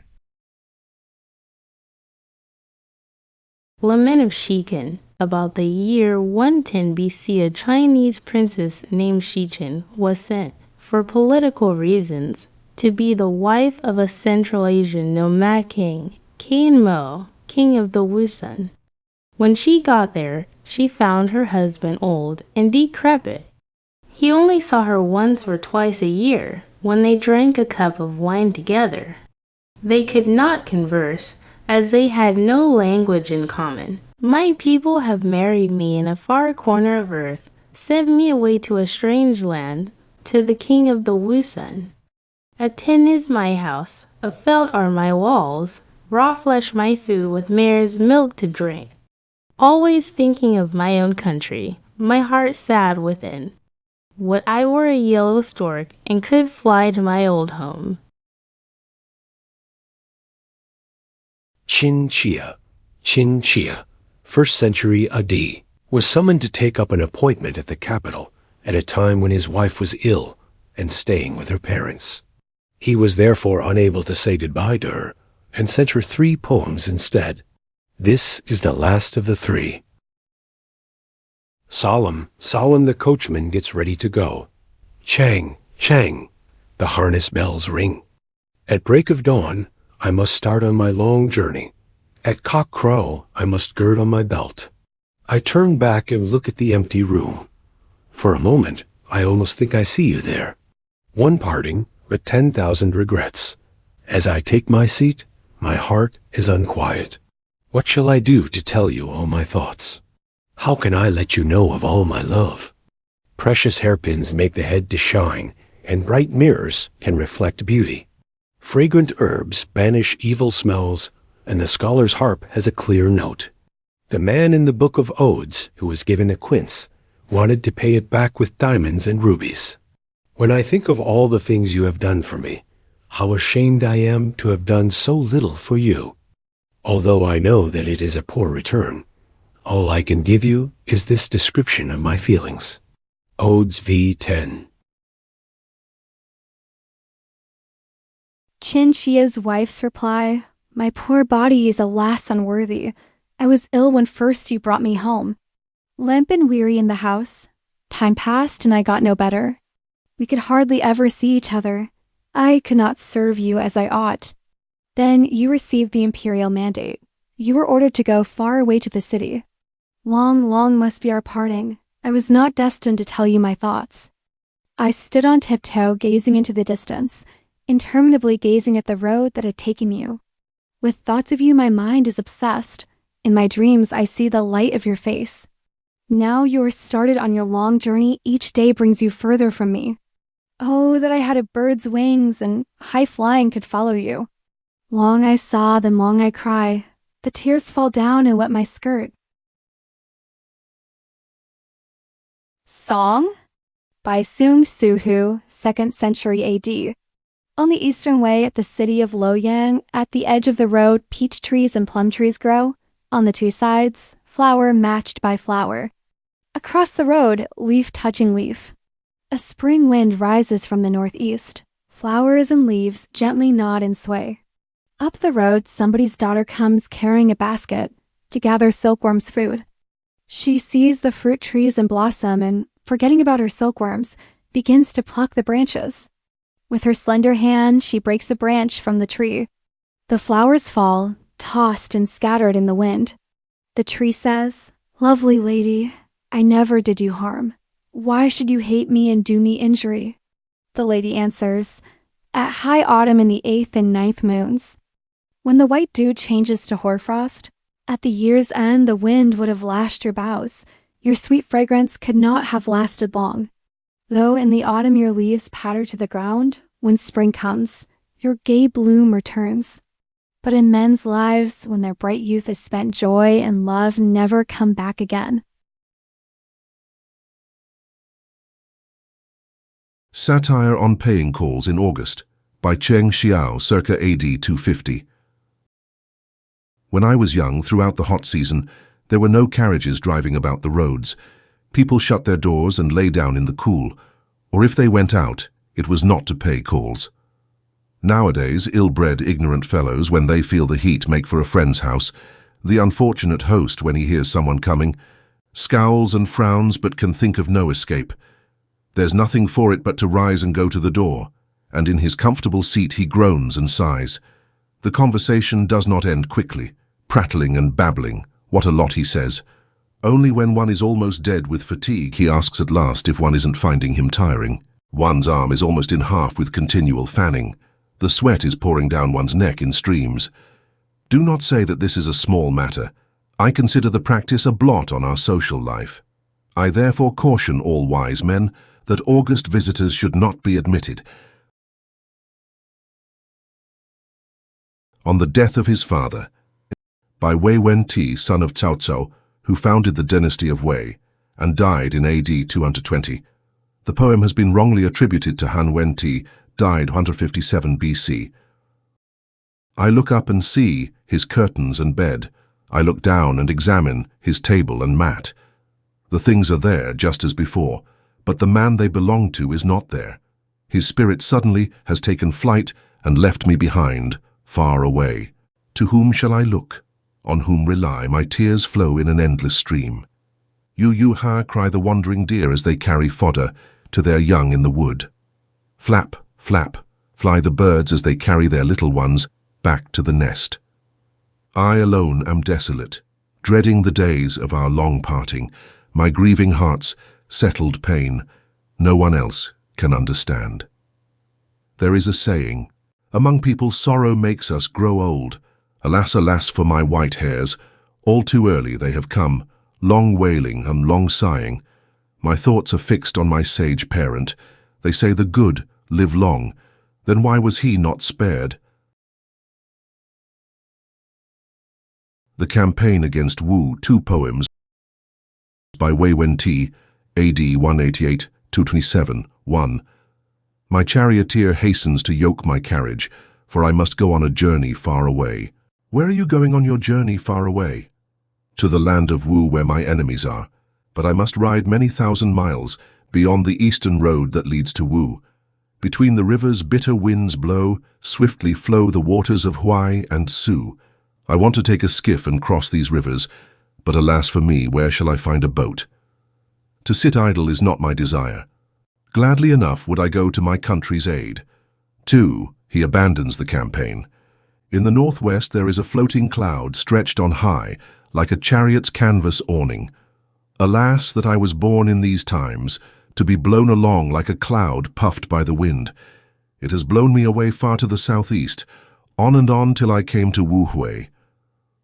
Lament of Shichen. About the year 110 BC, a Chinese princess named Shichen was sent, for political reasons, to be the wife of a Central Asian nomad king, King Mo, king of the Wusun. When she got there, she found her husband old and decrepit. He only saw her once or twice a year, when they drank a cup of wine together. They could not converse, as they had no language in common. My people have married me in a far corner of earth, sent me away to a strange land, to the king of the Wusun. A tin is my house, of felt are my walls, raw flesh my food with mare's milk to drink. Always thinking of my own country, my heart sad within. Would I were a yellow stork and could fly to my old home. Qin Xia, 1st century AD, was summoned to take up an appointment at the capital at a time when his wife was ill and staying with her parents. He was therefore unable to say goodbye to her and sent her 3 poems instead. This is the last of the 3. Solemn the coachman gets ready to go. Chang, the harness bells ring. At break of dawn, I must start on my long journey. At cock crow, I must gird on my belt. I turn back and look at the empty room. For a moment, I almost think I see you there. One parting, but 10,000 regrets. As I take my seat, My heart is unquiet. What shall I do to tell you all my thoughts? How can I let you know of all my love? Precious hairpins make the head to shine, and bright mirrors can reflect beauty. Fragrant herbs banish evil smells, and the scholar's harp has a clear note. The man in the book of Odes, who was given a quince, wanted to pay it back with diamonds and rubies. When I think of all the things you have done for me, how ashamed I am to have done so little for you. Although I know that it is a poor return, all I can give you is this description of my feelings. Odes v. 10. Qin Shi's wife's reply, "My poor body is alas unworthy. I was ill when first you brought me home. Limp and weary in the house. Time passed and I got no better. We could hardly ever see each other. I could not serve you as I ought. Then you received the imperial mandate. You were ordered to go far away to the city. Long, long must be our parting. I was not destined to tell you my thoughts. I stood on tiptoe gazing into the distance, interminably gazing at the road that had taken you. With thoughts of you my mind is obsessed. In my dreams I see the light of your face. Now you are started on your long journey, each day brings you further from me. Oh, that I had a bird's wings and high flying could follow you. Long I sob and long I cry. The tears fall down and wet my skirt." Song by Sung Suhu, 2nd century AD. On the eastern way at the city of Luoyang, at the edge of the road, peach trees and plum trees grow. On the two sides, flower matched by flower. Across the road, leaf touching leaf. A spring wind rises from the northeast. Flowers and leaves gently nod and sway. Up the road, somebody's daughter comes carrying a basket to gather silkworm's food. She sees the fruit trees in blossom and, forgetting about her silkworms, begins to pluck the branches. With her slender hand, she breaks a branch from the tree. The flowers fall, tossed and scattered in the wind. The tree says, "Lovely lady, I never did you harm. Why should you hate me and do me injury?" The lady answers, "At high autumn in the 8th and 9th moons, when the white dew changes to hoarfrost, at the year's end the wind would have lashed your boughs. Your sweet fragrance could not have lasted long. Though in the autumn your leaves patter to the ground, when spring comes, your gay bloom returns. But in men's lives, when their bright youth is spent, joy and love never come back again." Satire on Paying Calls in August by Cheng Xiao, circa AD 250. When I was young, throughout the hot season, there were no carriages driving about the roads. People shut their doors and lay down in the cool, or if they went out, it was not to pay calls. Nowadays, ill-bred, ignorant fellows, when they feel the heat, make for a friend's house. The unfortunate host, when he hears someone coming, scowls and frowns but can think of no escape. There's nothing for it but to rise and go to the door, and in his comfortable seat he groans and sighs. The conversation does not end quickly, prattling and babbling. What a lot he says. Only when one is almost dead with fatigue he asks at last if one isn't finding him tiring. One's arm is almost in half with continual fanning. The sweat is pouring down one's neck in streams. Do not say that this is a small matter. I consider the practice a blot on our social life. I therefore caution all wise men that August visitors should not be admitted. On the death of his father, by Wei Wen-ti, son of Cao Cao, who founded the dynasty of Wei and died in AD 220. The poem has been wrongly attributed to Han Wen-ti, died 157 BC. I look up and see his curtains and bed. I look down and examine his table and mat. The things are there just as before, but the man they belong to is not there. His spirit suddenly has taken flight and left me behind, far away. To whom shall I look? On whom rely? My tears flow in an endless stream. Yu-yu-ha, cry the wandering deer as they carry fodder to their young in the wood. Flap, flap, fly the birds as they carry their little ones back to the nest. I alone am desolate, dreading the days of our long parting, my grieving heart's settled pain no one else can understand. There is a saying, among people sorrow makes us grow old, Alas, alas for my white hairs, all too early they have come, long wailing and long sighing. My thoughts are fixed on my sage parent. They say the good live long. Then why was he not spared? The Campaign Against Wu, 2 poems by Wei Wen-ti, AD 188-227, 1. My charioteer hastens to yoke my carriage, for I must go on a journey far away. Where are you going on your journey far away? To the land of Wu, where my enemies are. But I must ride many thousand miles beyond the eastern road that leads to Wu. Between the rivers bitter winds blow, swiftly flow the waters of Huai and Su. I want to take a skiff and cross these rivers, but alas for me, where shall I find a boat? To sit idle is not my desire. Gladly enough would I go to my country's aid. 2. He abandons the campaign. In the northwest there is a floating cloud stretched on high, like a chariot's canvas awning. Alas that I was born in these times, to be blown along like a cloud puffed by the wind. It has blown me away far to the southeast, on and on till I came to Wu Hui.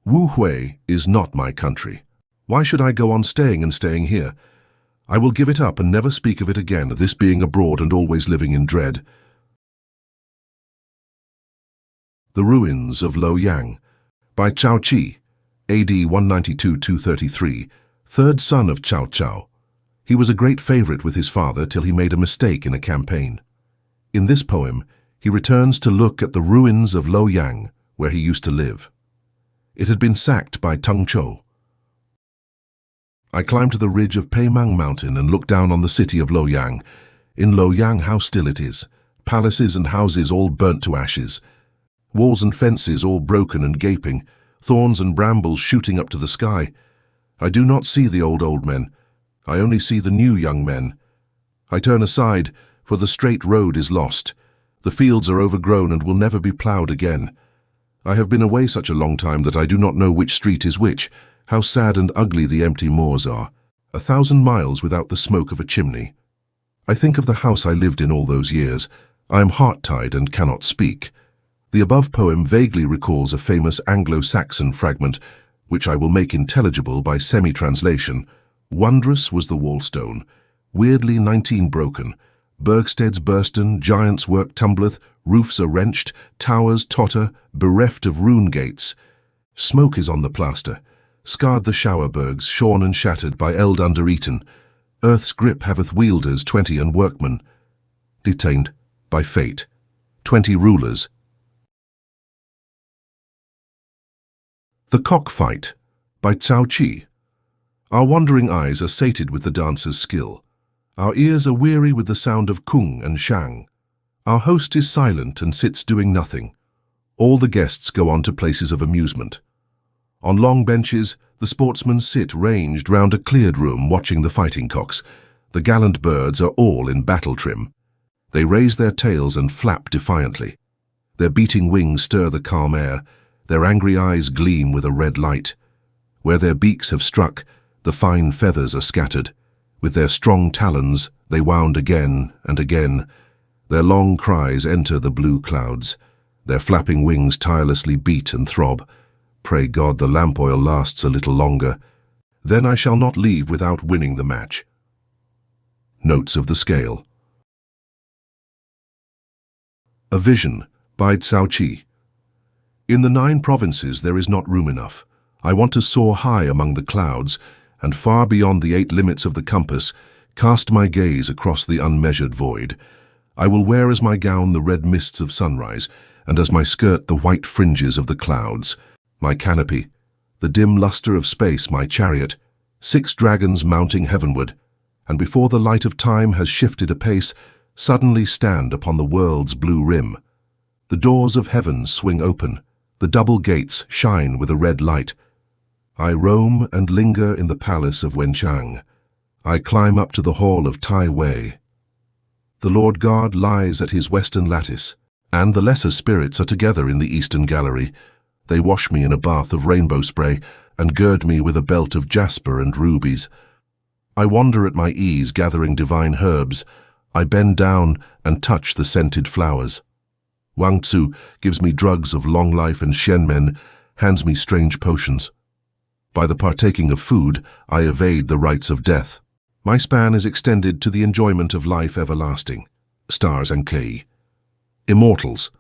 Wu Hui is not my country. Why should I go on staying here? I will give it up and never speak of it again, this being abroad and always living in dread. The Ruins of Luoyang by Cao Qi, AD 192-233, third son of Cao Cao. He was a great favorite with his father till he made a mistake in a campaign. In this poem, he returns to look at the ruins of Luoyang, where he used to live. It had been sacked by Tung Chou. I climbed to the ridge of Peimang Mountain and looked down on the city of Luoyang. In Luoyang, how still it is. Palaces and houses all burnt to ashes. Walls and fences all broken and gaping. Thorns and brambles shooting up to the sky. I do not see the old men. I only see the new young men. I turn aside, for the straight road is lost. The fields are overgrown and will never be ploughed again. I have been away such a long time that I do not know which street is which. How sad and ugly the empty moors are. 1,000 miles without the smoke of a chimney. I think of the house I lived in all those years. I am heart-tied and cannot speak. The above poem vaguely recalls a famous Anglo-Saxon fragment, which I will make intelligible by semi-translation. Wondrous was the wallstone, weirdly 19 broken. Bergsteads bursten, giants' work tumbleth, roofs are wrenched, towers totter, bereft of rune gates. Smoke is on the plaster, scarred the showerbergs, shorn and shattered by eld under-eaten. Earth's grip haveth wielders 20 and workmen, detained by fate, 20 rulers. The Cockfight by Cao Qi. Our wandering eyes are sated with the dancer's skill. Our ears are weary with the sound of kung and shang. Our host is silent and sits doing nothing. All the guests go on to places of amusement. On long benches, the sportsmen sit ranged round a cleared room watching the fighting cocks. The gallant birds are all in battle trim. They raise their tails and flap defiantly. Their beating wings stir the calm air. Their angry eyes gleam with a red light. Where their beaks have struck, the fine feathers are scattered. With their strong talons, they wound again and again. Their long cries enter the blue clouds. Their flapping wings tirelessly beat and throb. Pray God the lamp oil lasts a little longer. Then I shall not leave without winning the match. Notes of the Scale. A Vision by Cao Qi. In the 9 provinces there is not room enough. I want to soar high among the clouds, and far beyond the 8 limits of the compass, cast my gaze across the unmeasured void. I will wear as my gown the red mists of sunrise, and as my skirt the white fringes of the clouds. My canopy, the dim luster of space my chariot, 6 dragons mounting heavenward, and before the light of time has shifted apace, suddenly stand upon the world's blue rim. The doors of heaven swing open, the double gates shine with a red light. I roam and linger in the palace of Wenchang. I climb up to the hall of Tai Wei. The Lord God lies at his western lattice, and the lesser spirits are together in the eastern gallery. They wash me in a bath of rainbow spray and gird me with a belt of jasper and rubies. I wander at my ease gathering divine herbs. I bend down and touch the scented flowers. Wang Tzu gives me drugs of long life and shenmen, hands me strange potions. By the partaking of food, I evade the rites of death. My span is extended to the enjoyment of life everlasting. Stars and Kei. Immortals.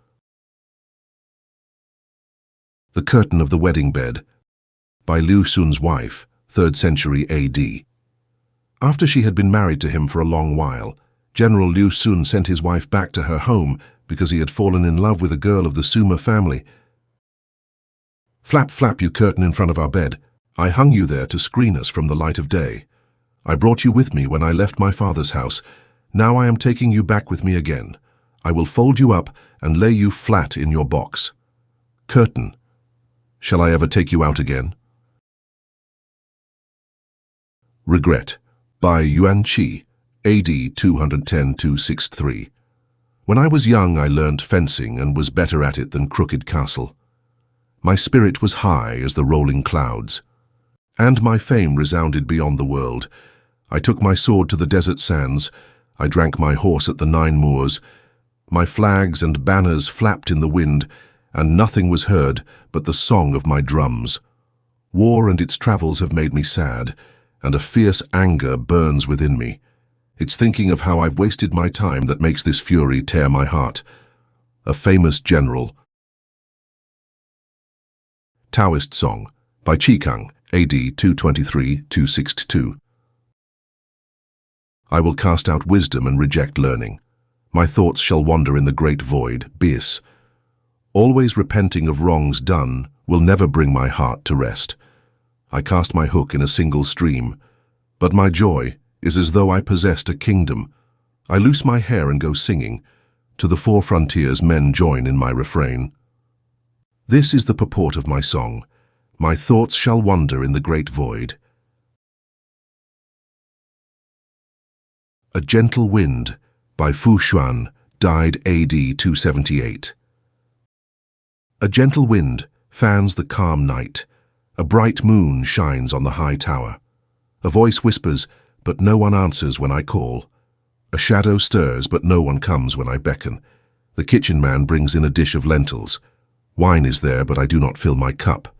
The Curtain of the Wedding Bed, by Liu Sun's wife, 3rd century AD. After she had been married to him for a long while, General Liu Sun sent his wife back to her home because he had fallen in love with a girl of the Suma family. Flap, flap, you curtain in front of our bed. I hung you there to screen us from the light of day. I brought you with me when I left my father's house. Now I am taking you back with me again. I will fold you up and lay you flat in your box. Curtain. Shall I ever take you out again? Regret, by Yuan Qi, AD 210-263. When I was young, I learned fencing and was better at it than crooked castle. My spirit was high as the rolling clouds, and my fame resounded beyond the world. I took my sword to the desert sands. I drank my horse at the 9 moors. My flags and banners flapped in the wind, and nothing was heard but the song of my drums. War and its travels have made me sad, and a fierce anger burns within me. It's thinking of how I've wasted my time that makes this fury tear my heart. A famous general. Taoist Song, by Qikang, AD 223-262. I will cast out wisdom and reject learning. My thoughts shall wander in the great void, bis. Always repenting of wrongs done will never bring my heart to rest. I cast my hook in a single stream, but my joy is as though I possessed a kingdom. I loose my hair and go singing. To the 4 frontiers men join in my refrain. This is the purport of my song. My thoughts shall wander in the great void. A Gentle Wind, by Fu Xuan, died AD 278. A gentle wind fans the calm night. A bright moon shines on the high tower. A voice whispers, but no one answers when I call. A shadow stirs, but no one comes when I beckon. The kitchen man brings in a dish of lentils. Wine is there, but I do not fill my cup.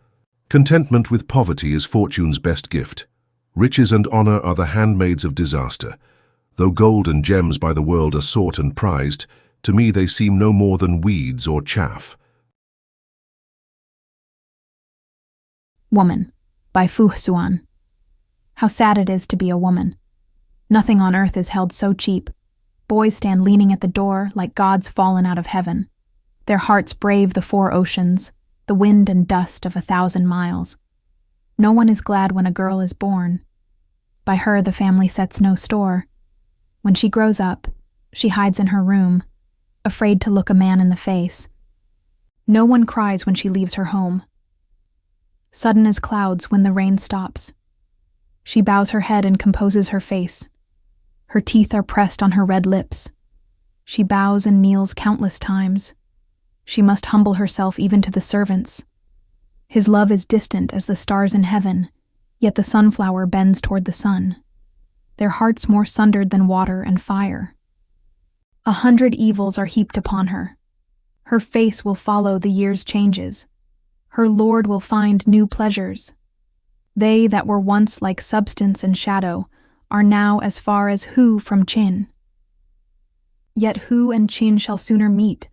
Contentment with poverty is fortune's best gift. Riches and honor are the handmaids of disaster. Though gold and gems by the world are sought and prized, to me they seem no more than weeds or chaff. Woman, by Fu Xuan. How sad it is to be a woman. Nothing on earth is held so cheap. Boys stand leaning at the door like gods fallen out of heaven. Their hearts brave the 4 oceans, the wind and dust of 1,000 miles. No one is glad when a girl is born. By her the family sets no store. When she grows up, she hides in her room, afraid to look a man in the face. No one cries when she leaves her home. Sudden as clouds when the rain stops. She bows her head and composes her face. Her teeth are pressed on her red lips. She bows and kneels countless times. She must humble herself even to the servants. His love is distant as the stars in heaven, yet the sunflower bends toward the sun. Their hearts more sundered than water and fire. 100 evils are heaped upon her. Her face will follow the year's changes. Her lord will find new pleasures. They that were once like substance and shadow are now as far as Hu from Qin. Yet Hu and Qin shall sooner meet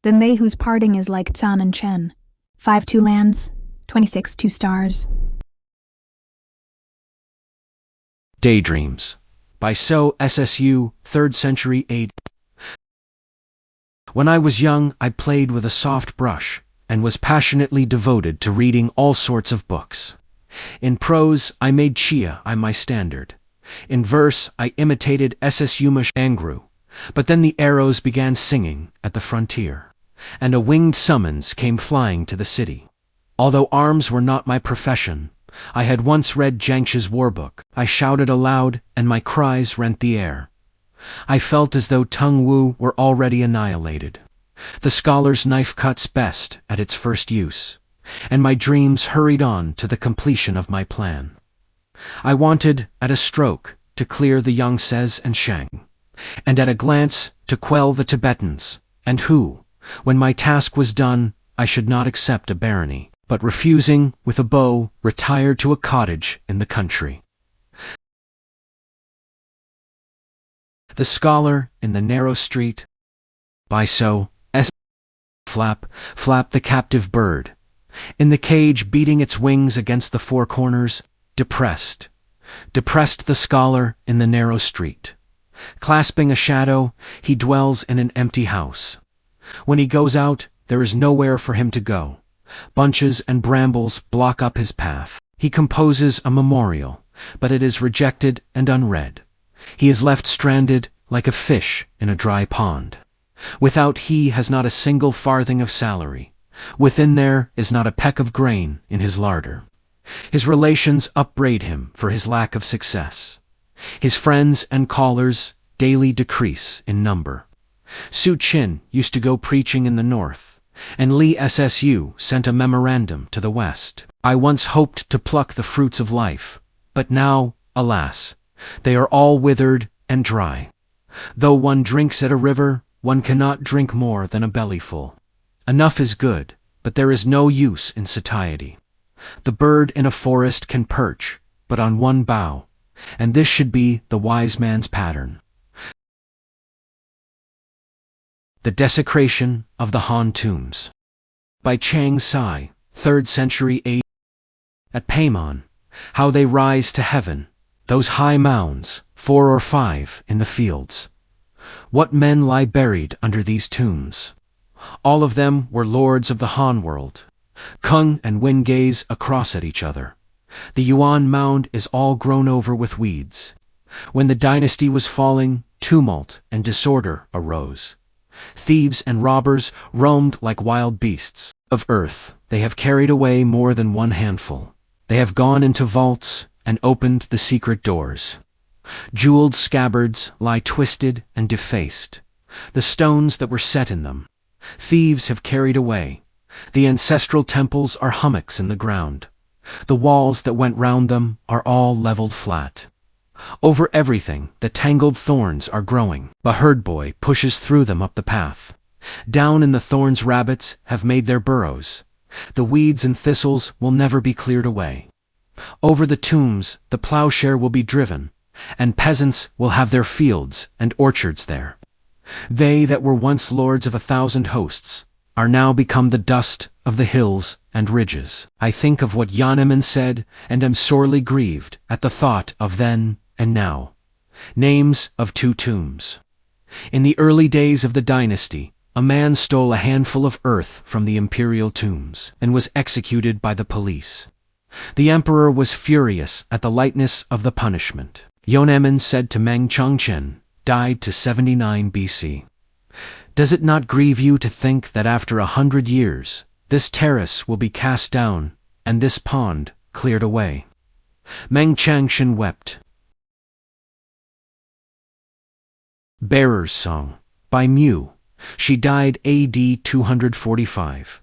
than they whose parting is like Zan and Chen. 5 2 lands, 26 2 stars. Daydreams, by So Ssu, 3rd century AD. When I was young, I played with a soft brush and was passionately devoted to reading all sorts of books. In prose, I made Chia my standard. In verse, I imitated Ssu Angru. But then the arrows began singing at the frontier, and a winged summons came flying to the city. Although arms were not my profession, I had once read Jiangxi's war book. I shouted aloud, and my cries rent the air. I felt as though Tung Wu were already annihilated. The scholar's knife cuts best at its first use, and my dreams hurried on to the completion of my plan. I wanted, at a stroke, to clear the Yangtzes and Shang, and at a glance to quell the Tibetans, and who, when my task was done, I should not accept a barony. but refusing, with a bow, retired to a cottage in the country. The scholar in the narrow street, by so, flap, flap the captive bird, in the cage beating its wings against the four corners, depressed, depressed the scholar in the narrow street. Clasping a shadow, he dwells in an empty house. When he goes out, there is nowhere for him to go. Bunches and brambles block up his path. He composes a memorial, but it is rejected and unread. He is left stranded like a fish in a dry pond. Without he has not a single farthing of salary. Within there is not a peck of grain in his larder. His relations upbraid him for his lack of success. His friends and callers daily decrease in number. Su Qin used to go preaching in the north, and Li Ssu sent a memorandum to the west. I once hoped to pluck the fruits of life, but now, alas, they are all withered and dry. Though one drinks at a river, one cannot drink more than a bellyful. Enough is good, but there is no use in satiety. The bird in a forest can perch, but on one bough, and this should be the wise man's pattern. The Desecration of the Han Tombs, by Chang Sai, 3rd century AD. At Paimon, how they rise to heaven, those high mounds, 4 or 5 in the fields. What men lie buried under these tombs? All of them were lords of the Han world. Kung and Wen gaze across at each other. The Yuan mound is all grown over with weeds. When the dynasty was falling, tumult and disorder arose. Thieves and robbers roamed like wild beasts. Of earth, they have carried away more than one handful. They have gone into vaults and opened the secret doors. Jeweled scabbards lie twisted and defaced. The stones that were set in them, thieves have carried away. The ancestral temples are hummocks in the ground. The walls that went round them are all leveled flat. Over everything, the tangled thorns are growing. A herd boy pushes through them up the path. Down in the thorns rabbits have made their burrows. The weeds and thistles will never be cleared away. Over the tombs, the plowshare will be driven, and peasants will have their fields and orchards there. They that were once lords of 1,000 hosts are now become the dust of the hills and ridges. I think of what Yaneman said, and am sorely grieved at the thought of then and now. Names of 2 tombs. In the early days of the dynasty, a man stole a handful of earth from the imperial tombs, and was executed by the police. The emperor was furious at the lightness of the punishment. Yaneman said to Meng Chongchen, died to 79 BC. Does it not grieve you to think that after 100 years, this terrace will be cast down, and this pond cleared away? Meng Changshan wept. Bearer's Song, by Mu. She died AD 245.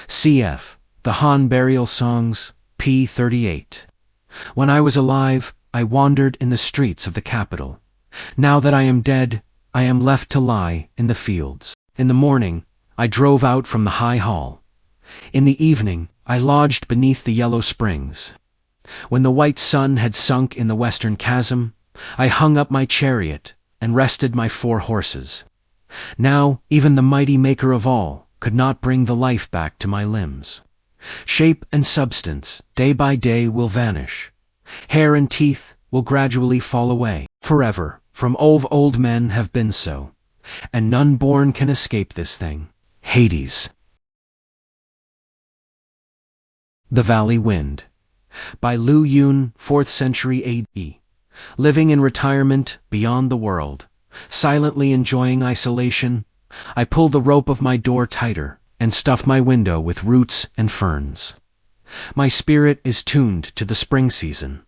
Cf. The Han Burial Songs, p. 38. When I was alive, I wandered in the streets of the capital. Now that I am dead, I am left to lie in the fields. In the morning, I drove out from the high hall. In the evening, I lodged beneath the yellow springs. When the white sun had sunk in the western chasm, I hung up my chariot and rested my 4 horses. Now, even the mighty maker of all could not bring the life back to my limbs. Shape and substance, day by day, will vanish. Hair and teeth will gradually fall away. Forever, from old men have been so, and none born can escape this thing. Hades. The Valley Wind, by Liu Yun, 4th century AD. Living in retirement beyond the world, silently enjoying isolation, I pull the rope of my door tighter and stuff my window with roots and ferns. My spirit is tuned to the spring season.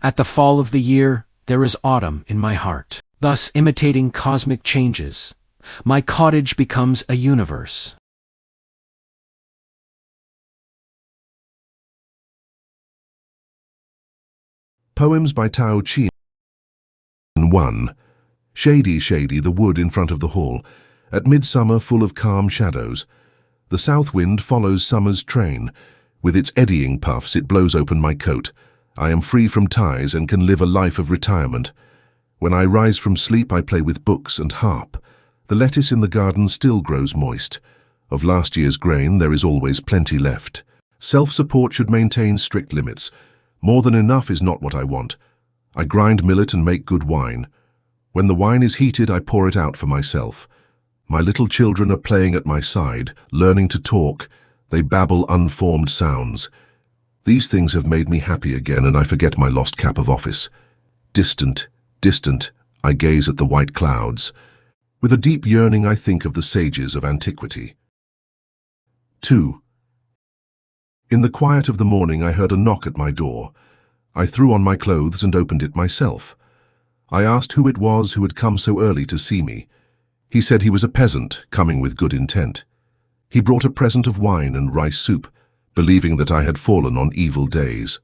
At the fall of the year, there is autumn in my heart. Thus, imitating cosmic changes, my cottage becomes a universe. Poems by Tao Qin. 1. Shady, shady, the wood in front of the hall, at midsummer full of calm shadows. The south wind follows summer's train. With its eddying puffs, it blows open my coat. I am free from ties and can live a life of retirement. When I rise from sleep, I play with books and harp. The lettuce in the garden still grows moist. Of last year's grain, there is always plenty left. Self-support should maintain strict limits. More than enough is not what I want. I grind millet and make good wine. When the wine is heated, I pour it out for myself. My little children are playing at my side, learning to talk. They babble unformed sounds. These things have made me happy again, and I forget my lost cap of office. Distant, distant, I gaze at the white clouds. With a deep yearning, I think of the sages of antiquity. 2. In the quiet of the morning, I heard a knock at my door. I threw on my clothes and opened it myself. I asked who it was who had come so early to see me. He said he was a peasant, coming with good intent. He brought a present of wine and rice soup, believing that I had fallen on evil days.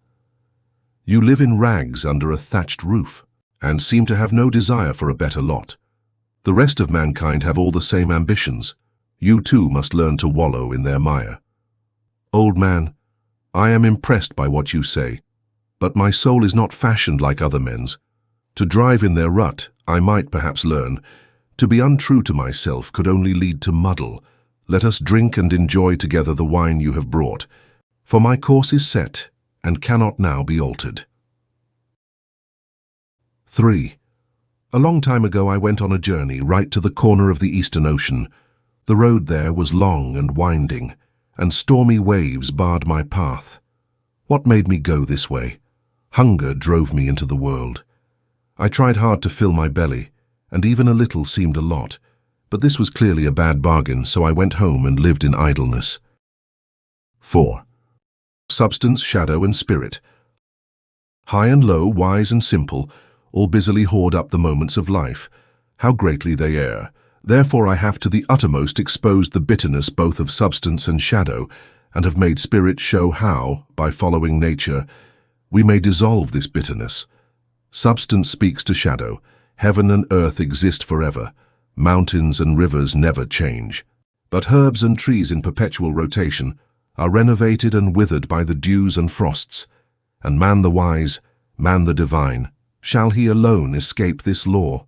You live in rags under a thatched roof, and seem to have no desire for a better lot. The rest of mankind have all the same ambitions. You too must learn to wallow in their mire. Old man, I am impressed by what you say, but my soul is not fashioned like other men's. To drive in their rut, I might perhaps learn. To be untrue to myself could only lead to muddle. Let us drink and enjoy together the wine you have brought, for my course is set and cannot now be altered. 3. A long time ago I went on a journey right to the corner of the Eastern Ocean. The road there was long and winding, and stormy waves barred my path. What made me go this way? Hunger drove me into the world. I tried hard to fill my belly, and even a little seemed a lot. But this was clearly a bad bargain, so I went home and lived in idleness. 4. Substance, shadow, and spirit. High and low, wise and simple, all busily hoard up the moments of life. How greatly they err! Therefore I have to the uttermost exposed the bitterness both of substance and shadow, and have made spirit show how, by following nature, we may dissolve this bitterness. Substance speaks to shadow. Heaven and earth exist forever. Mountains and rivers never change. But herbs and trees in perpetual rotation are renovated and withered by the dews and frosts. And man the wise, man the divine, shall he alone escape this law?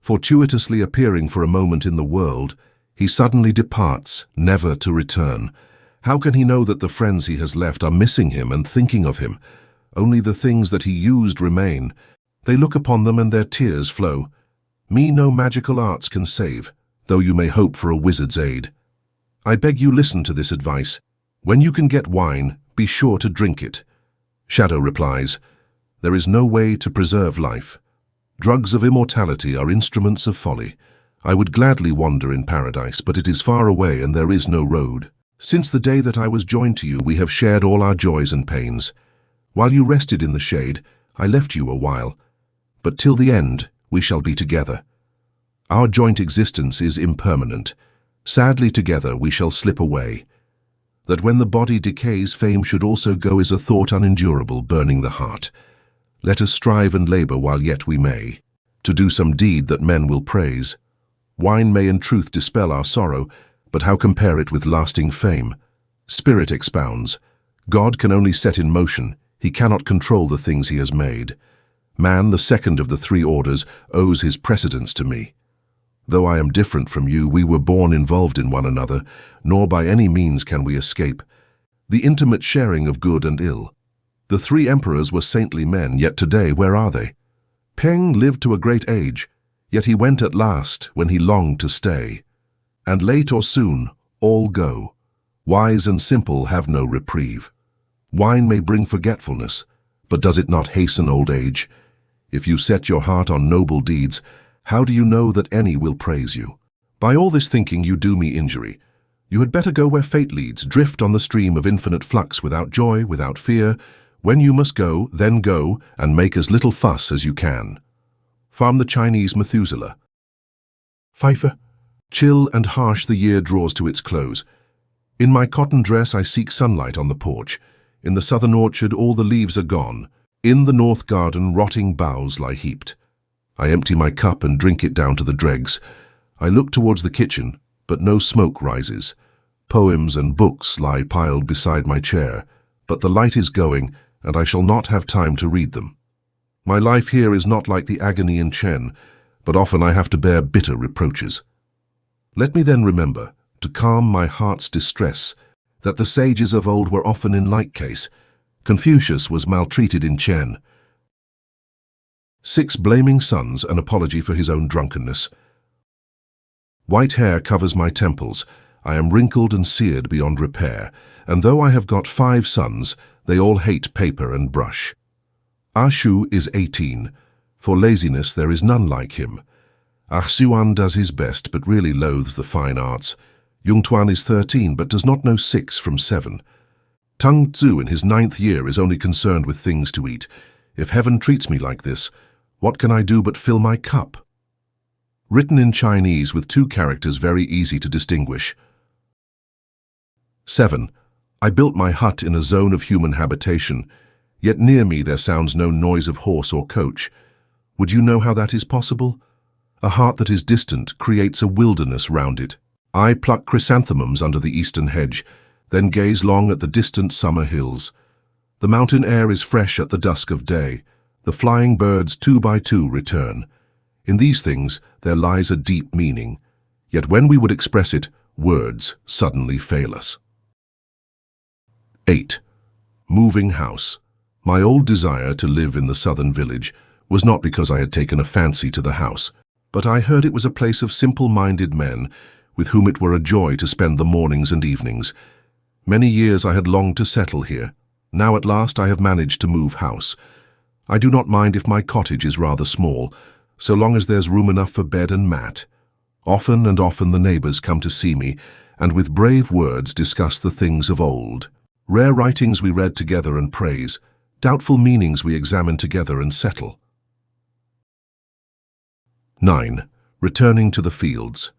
Fortuitously appearing for a moment in the world, he suddenly departs, never to return. How can he know that the friends he has left are missing him and thinking of him? Only the things that he used remain. They look upon them and their tears flow. Me no magical arts can save, though you may hope for a wizard's aid. I beg you listen to this advice. When you can get wine, be sure to drink it. Shadow replies, there is no way to preserve life. Drugs of immortality are instruments of folly. I would gladly wander in paradise, but it is far away and there is no road. Since the day that I was joined to you, we have shared all our joys and pains. While you rested in the shade, I left you a while. But till the end, we shall be together. Our joint existence is impermanent. Sadly together we shall slip away. That when the body decays, fame should also go is a thought unendurable, burning the heart. Let us strive and labor while yet we may, to do some deed that men will praise. Wine may in truth dispel our sorrow, but how compare it with lasting fame? Spirit expounds, God can only set in motion, he cannot control the things he has made. Man, the second of the three orders, owes his precedence to me. Though I am different from you, we were born involved in one another, nor by any means can we escape. The intimate sharing of good and ill. The three emperors were saintly men, yet today where are they? Peng lived to a great age, yet he went at last when he longed to stay. And late or soon, all go. Wise and simple have no reprieve. Wine may bring forgetfulness, but does it not hasten old age? If you set your heart on noble deeds, how do you know that any will praise you? By all this thinking you do me injury. You had better go where fate leads, drift on the stream of infinite flux without joy, without fear. When you must go, then go, and make as little fuss as you can. Farm the Chinese Methuselah. Pfeiffer. Chill and harsh the year draws to its close. In my cotton dress I seek sunlight on the porch. In the southern orchard all the leaves are gone. In the north garden rotting boughs lie heaped. I empty my cup and drink it down to the dregs. I look towards the kitchen, but no smoke rises. Poems and books lie piled beside my chair. but the light is going, and I shall not have time to read them. My life here is not like the agony in Chen, but often I have to bear bitter reproaches. Let me then remember, to calm my heart's distress, that the sages of old were often in like case. Confucius was maltreated in Chen. 6 blaming sons, an apology for his own drunkenness. White hair covers my temples. I am wrinkled and seared beyond repair, and though I have got 5 sons, they all hate paper and brush. Ah Shu is 18. For laziness there is none like him. Ah Xuan does his best, but really loathes the fine arts. Yung Tuan is 13, but does not know 6 from 7. Tung Tzu in his 9th year is only concerned with things to eat. If heaven treats me like this, what can I do but fill my cup? Written in Chinese with 2 characters very easy to distinguish. 7. I built my hut in a zone of human habitation, yet near me there sounds no noise of horse or coach. Would you know how that is possible? A heart that is distant creates a wilderness round it. I pluck chrysanthemums under the eastern hedge, then gaze long at the distant summer hills. The mountain air is fresh at the dusk of day. The flying birds 2 by 2 return. In these things there lies a deep meaning, yet when we would express it, words suddenly fail us. 8. Moving house. My old desire to live in the southern village was not because I had taken a fancy to the house, but I heard it was a place of simple-minded men with whom it were a joy to spend the mornings and evenings. Many years I had longed to settle here. Now at last I have managed to move house. I do not mind if my cottage is rather small, so long as there's room enough for bed and mat. Often and often the neighbors come to see me, and with brave words discuss the things of old. Rare writings we read together and praise. Doubtful meanings we examine together and settle. 9. Returning to the fields.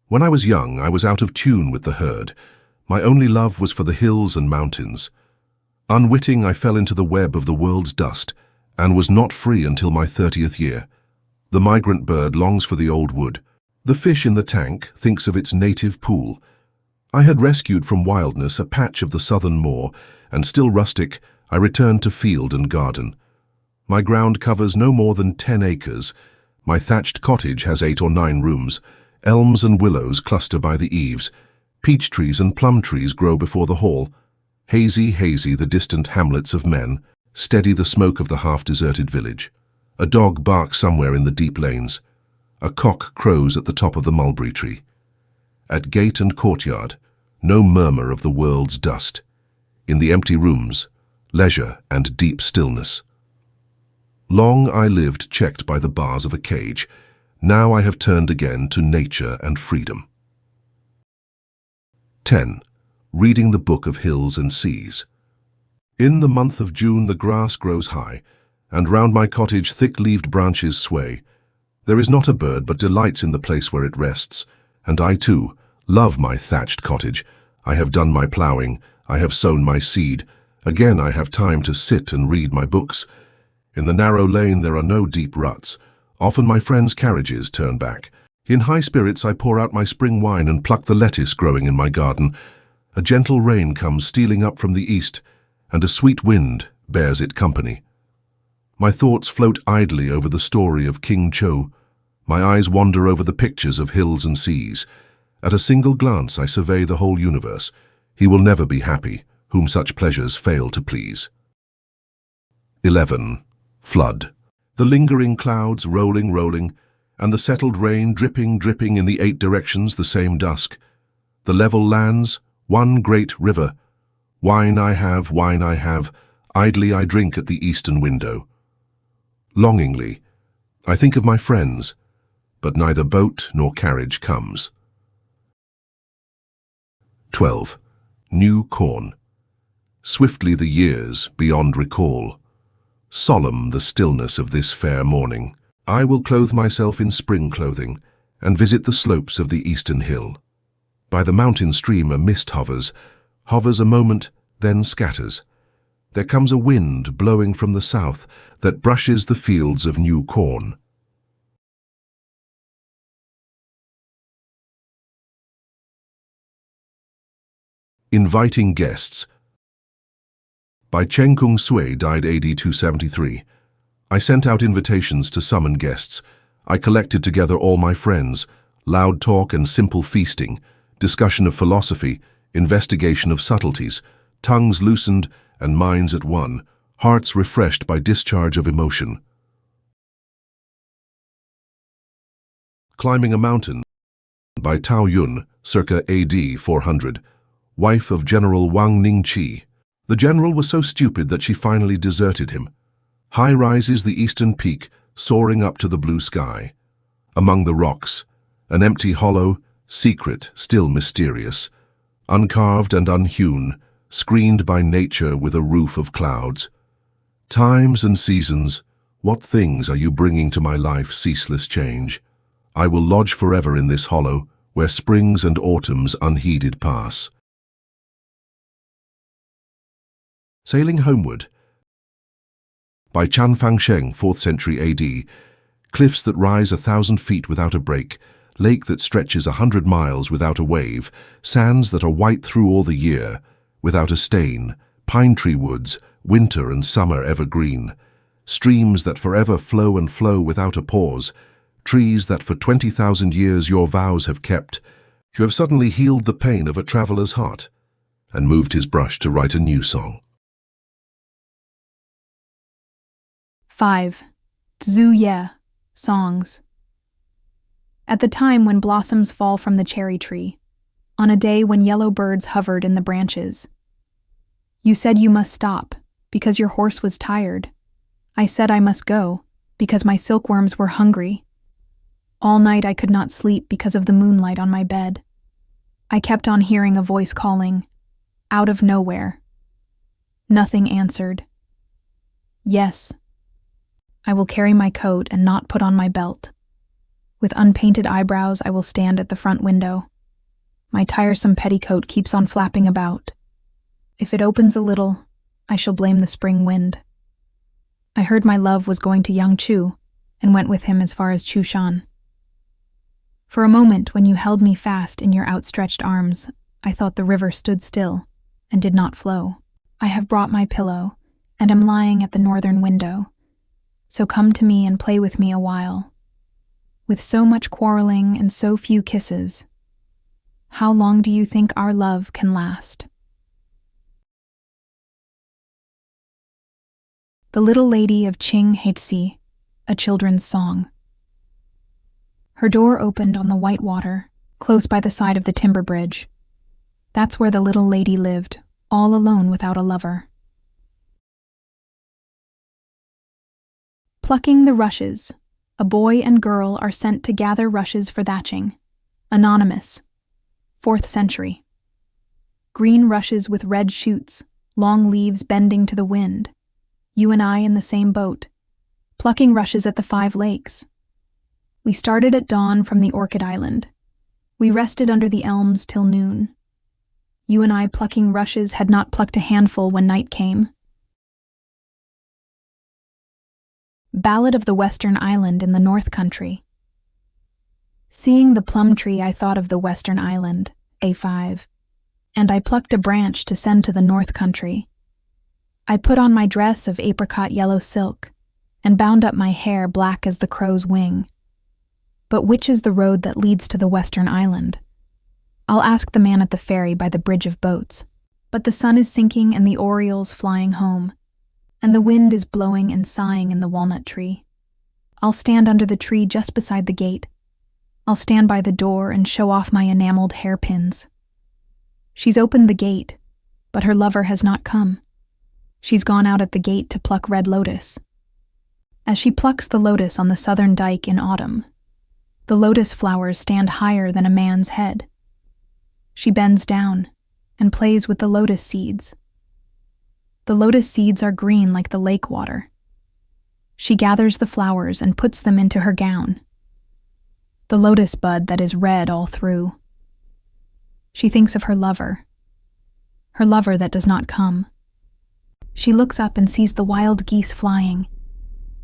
When I was young, I was out of tune with the herd. My only love was for the hills and mountains. Unwitting, I fell into the web of the world's dust, and was not free until my 30th year. The migrant bird longs for the old wood. The fish in the tank thinks of its native pool. I had rescued from wildness a patch of the southern moor, and still rustic, I returned to field and garden. My ground covers no more than 10 acres. My thatched cottage has 8 or 9 rooms. Elms and willows cluster by the eaves. Peach trees and plum trees grow before the hall. Hazy, hazy the distant hamlets of men. Steady the smoke of the half-deserted village. A dog barks somewhere in the deep lanes. A cock crows at the top of the mulberry tree. At gate and courtyard, no murmur of the world's dust. In the empty rooms, leisure and deep stillness. Long I lived checked by the bars of a cage. Now I have turned again to nature and freedom. 10. Reading the Book of Hills and Seas. In the month of June the grass grows high, and round my cottage thick-leaved branches sway. There is not a bird but delights in the place where it rests, and I too love my thatched cottage. I have done my ploughing, I have sown my seed. Again I have time to sit and read my books. In the narrow lane there are no deep ruts. Often my friends' carriages turn back. In high spirits I pour out my spring wine and pluck the lettuce growing in my garden. A gentle rain comes stealing up from the east, and a sweet wind bears it company. My thoughts float idly over the story of King Chou. My eyes wander over the pictures of hills and seas. At a single glance I survey the whole universe. He will never be happy, whom such pleasures fail to please. 11. Flood. The lingering clouds rolling, rolling, and the settled rain dripping, dripping in the 8 directions the same dusk. The level lands, one great river. Wine I have, idly I drink at the eastern window. Longingly, I think of my friends, but neither boat nor carriage comes. 12. New corn. Swiftly the years, beyond recall. Solemn the stillness of this fair morning. I will clothe myself in spring clothing, and visit the slopes of the eastern hill. By the mountain stream a mist hovers a moment, then scatters. There comes a wind blowing from the south that brushes the fields of new corn. Inviting guests. By Cheng Kung Sui, died AD 273. I sent out invitations to summon guests. I collected together all my friends, loud talk and simple feasting, discussion of philosophy, investigation of subtleties, tongues loosened and minds at one, hearts refreshed by discharge of emotion. Climbing a Mountain, by Tao Yun, circa AD 400, wife of General Wang Ningqi. The general was so stupid that she finally deserted him. High rises the eastern peak, soaring up to the blue sky. Among the rocks, an empty hollow, secret, still mysterious, uncarved and unhewn, screened by nature with a roof of clouds. Times and seasons, what things are you bringing to my life, ceaseless change? I will lodge forever in this hollow, where springs and autumns unheeded pass. Sailing Homeward, by Chan Fangsheng, 4th century AD, cliffs that rise 1,000 feet without a break, lake that stretches 100 miles without a wave, sands that are white through all the year, without a stain, pine tree woods, winter and summer evergreen, streams that forever flow and flow without a pause, trees that for 20,000 years your vows have kept. You have suddenly healed the pain of a traveler's heart, and moved his brush to write a new song. 5. Zhu Ye, Songs. At the time when blossoms fall from the cherry tree, on a day when yellow birds hovered in the branches. You said you must stop, because your horse was tired. I said I must go, because my silkworms were hungry. All night I could not sleep because of the moonlight on my bed. I kept on hearing a voice calling, out of nowhere. Nothing answered. Yes, I will carry my coat and not put on my belt. With unpainted eyebrows, I will stand at the front window. My tiresome petticoat keeps on flapping about. If it opens a little, I shall blame the spring wind. I heard my love was going to Yangchu, and went with him as far as Chushan. For a moment, when you held me fast in your outstretched arms, I thought the river stood still and did not flow. I have brought my pillow, and am lying at the northern window. So come to me and play with me a while. With so much quarreling and so few kisses, how long do you think our love can last? The Little Lady of Qing Heizhi, a children's song. Her door opened on the white water, close by the side of the timber bridge. That's where the little lady lived, all alone without a lover. Plucking the rushes. A boy and girl are sent to gather rushes for thatching. Anonymous. 4th century. Green rushes with red shoots, long leaves bending to the wind. You and I in the same boat, plucking rushes at the 5 lakes. We started at dawn from the Orchid Island. We rested under the elms till noon. You and I plucking rushes had not plucked a handful when night came. Ballad of the Western Island in the North Country. Seeing the plum tree, I thought of the Western Island, A5, and I plucked a branch to send to the North Country. I put on my dress of apricot yellow silk, and bound up my hair black as the crow's wing. But which is the road that leads to the Western Island? I'll ask the man at the ferry by the bridge of boats. But the sun is sinking and the orioles flying home, and the wind is blowing and sighing in the walnut tree. I'll stand under the tree just beside the gate. I'll stand by the door and show off my enameled hairpins. She's opened the gate, but her lover has not come. She's gone out at the gate to pluck red lotus. As she plucks the lotus on the southern dike in autumn, the lotus flowers stand higher than a man's head. She bends down and plays with the lotus seeds. The lotus seeds are green like the lake water. She gathers the flowers and puts them into her gown. The lotus bud that is red all through. She thinks of her lover that does not come. She looks up and sees the wild geese flying.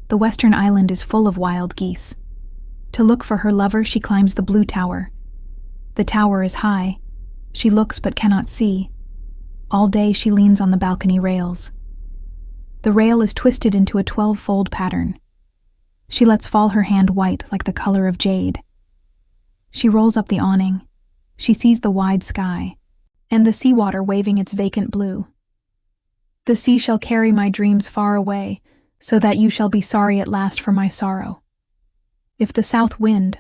The Western Island is full of wild geese. To look for her lover, she climbs the blue tower. The tower is high. She looks but cannot see. All day she leans on the balcony rails. The rail is twisted into a 12-fold pattern. She lets fall her hand white like the color of jade. She rolls up the awning. She sees the wide sky, and the seawater waving its vacant blue. The sea shall carry my dreams far away, so that you shall be sorry at last for my sorrow. If the south wind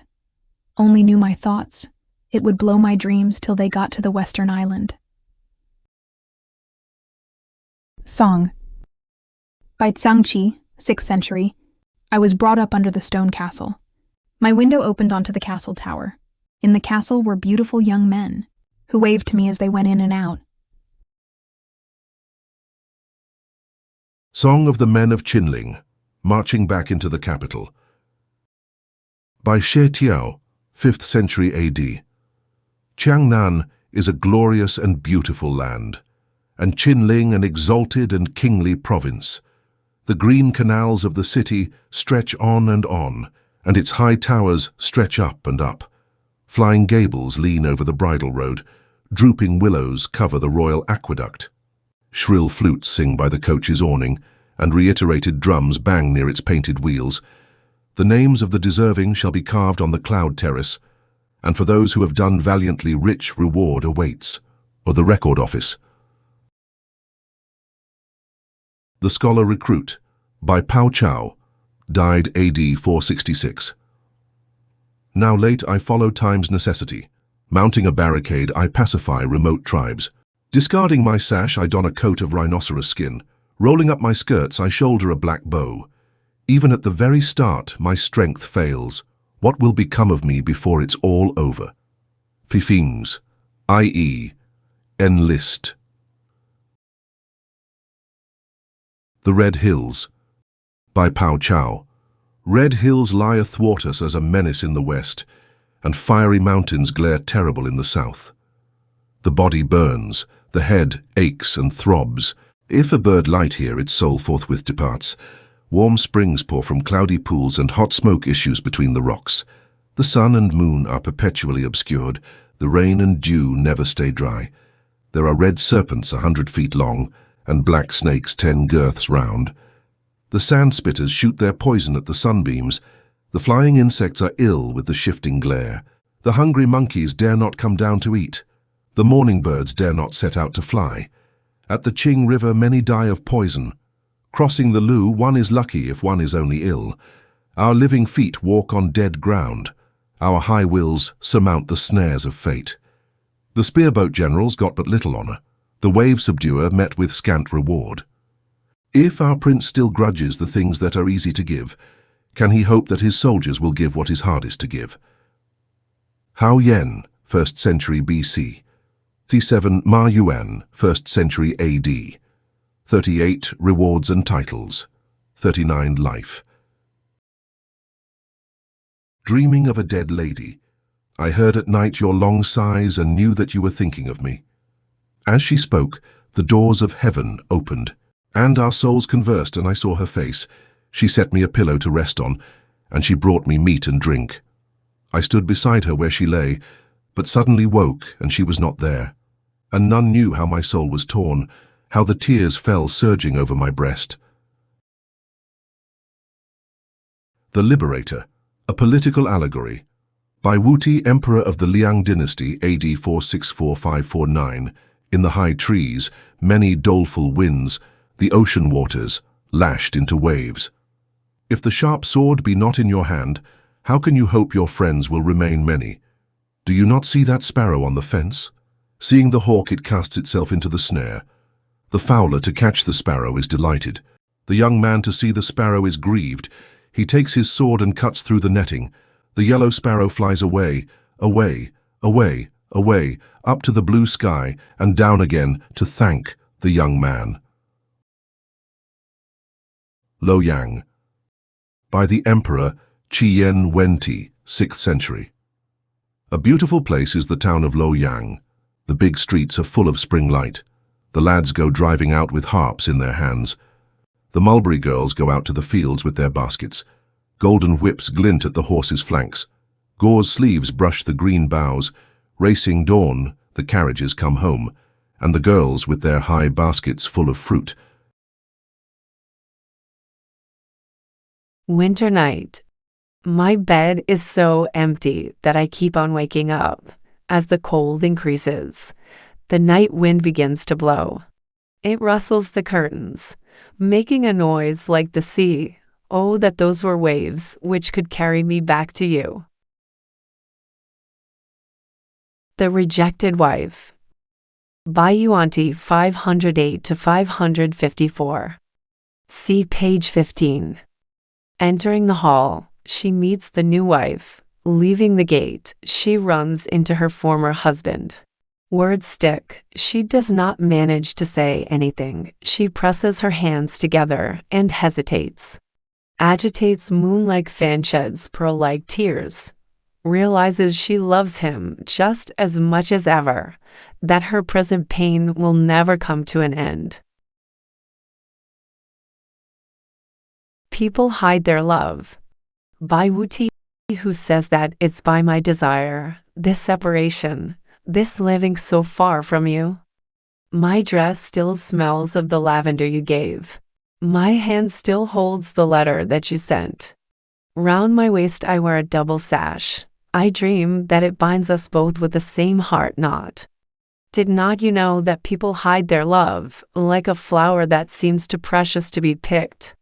only knew my thoughts, it would blow my dreams till they got to the western island. Song by Zhangqi, 6th century. I was brought up under the stone castle. My window opened onto the castle tower. In the castle were beautiful young men, who waved to me as they went in and out. Song of the Men of Qinling, Marching Back into the Capital. By Xie Tiao, 5th century AD. Jiangnan is a glorious and beautiful land, and Qinling an exalted and kingly province. The green canals of the city stretch on, and its high towers stretch up and up. Flying gables lean over the bridle road, drooping willows cover the royal aqueduct. Shrill flutes sing by the coach's awning, and reiterated drums bang near its painted wheels. The names of the deserving shall be carved on the cloud terrace, and for those who have done valiantly rich reward awaits, or the record office. The Scholar Recruit, by Pao Chao, died AD 466. Now late I follow time's necessity. Mounting a barricade, I pacify remote tribes. Discarding my sash, I don a coat of rhinoceros skin. Rolling up my skirts, I shoulder a black bow. Even at the very start, my strength fails. What will become of me before it's all over? Fifings, i.e., enlist. The Red Hills, by Pao Chao. Red hills lie athwart us as a menace in the west, and fiery mountains glare terrible in the south. The body burns, the head aches and throbs. If a bird light here, its soul forthwith departs. Warm springs pour from cloudy pools, and hot smoke issues between the rocks. The sun and moon are perpetually obscured. The rain and dew never stay dry. There are red serpents 100 feet long, and black snakes 10 girths round. The sand-spitters shoot their poison at the sunbeams. The flying insects are ill with the shifting glare. The hungry monkeys dare not come down to eat. The morning birds dare not set out to fly. At the Qing River many die of poison. Crossing the Lu, one is lucky if one is only ill. Our living feet walk on dead ground. Our high wills surmount the snares of fate. The spearboat generals got but little honor. The wave subduer met with scant reward. If our prince still grudges the things that are easy to give, can he hope that his soldiers will give what is hardest to give? Hao Yan, 1st century BC. 37 Ma Yuan, 1st century AD. 38 Rewards and Titles. 39 Life. Dreaming of a dead lady, I heard at night your long sighs and knew that you were thinking of me. As she spoke, the doors of heaven opened, and our souls conversed, and I saw her face. She set me a pillow to rest on, and she brought me meat and drink. I stood beside her where she lay, but suddenly woke, and she was not there. And none knew how my soul was torn, how the tears fell surging over my breast. The Liberator, a political allegory, by Wuti, Emperor of the Liang Dynasty, AD 464-549. In the high trees, many doleful winds, the ocean waters, lashed into waves. If the sharp sword be not in your hand, how can you hope your friends will remain many? Do you not see that sparrow on the fence? Seeing the hawk, it casts itself into the snare. The fowler to catch the sparrow is delighted. The young man to see the sparrow is grieved. He takes his sword and cuts through the netting. The yellow sparrow flies away, away, away, away, up to the blue sky, and down again to thank the young man. Loyang, by the Emperor Qian Wenti, 6th century. A beautiful place is the town of Loyang. The big streets are full of spring light. The lads go driving out with harps in their hands. The mulberry girls go out to the fields with their baskets. Golden whips glint at the horses' flanks. Gauze sleeves brush the green boughs. Racing dawn, the carriages come home, and the girls with their high baskets full of fruit. Winter night. My bed is so empty that I keep on waking up. As the cold increases, the night wind begins to blow. It rustles the curtains, making a noise like the sea. Oh, that those were waves which could carry me back to you. The Rejected Wife. Bai Juyi 508 to 554. See page 15. Entering the hall, she meets the new wife. Leaving the gate, she runs into her former husband. Words stick. She does not manage to say anything. She presses her hands together and hesitates. Agitates moon-like fan sheds pearl-like tears. Realizes she loves him just as much as ever, that her present pain will never come to an end. People hide their love. Bai Juyi, who says that it's by my desire, this separation, this living so far from you. My dress still smells of the lavender you gave. My hand still holds the letter that you sent. Round my waist I wear a double sash. I dream that it binds us both with the same heart knot. Did not you know that people hide their love, like a flower that seems too precious to be picked?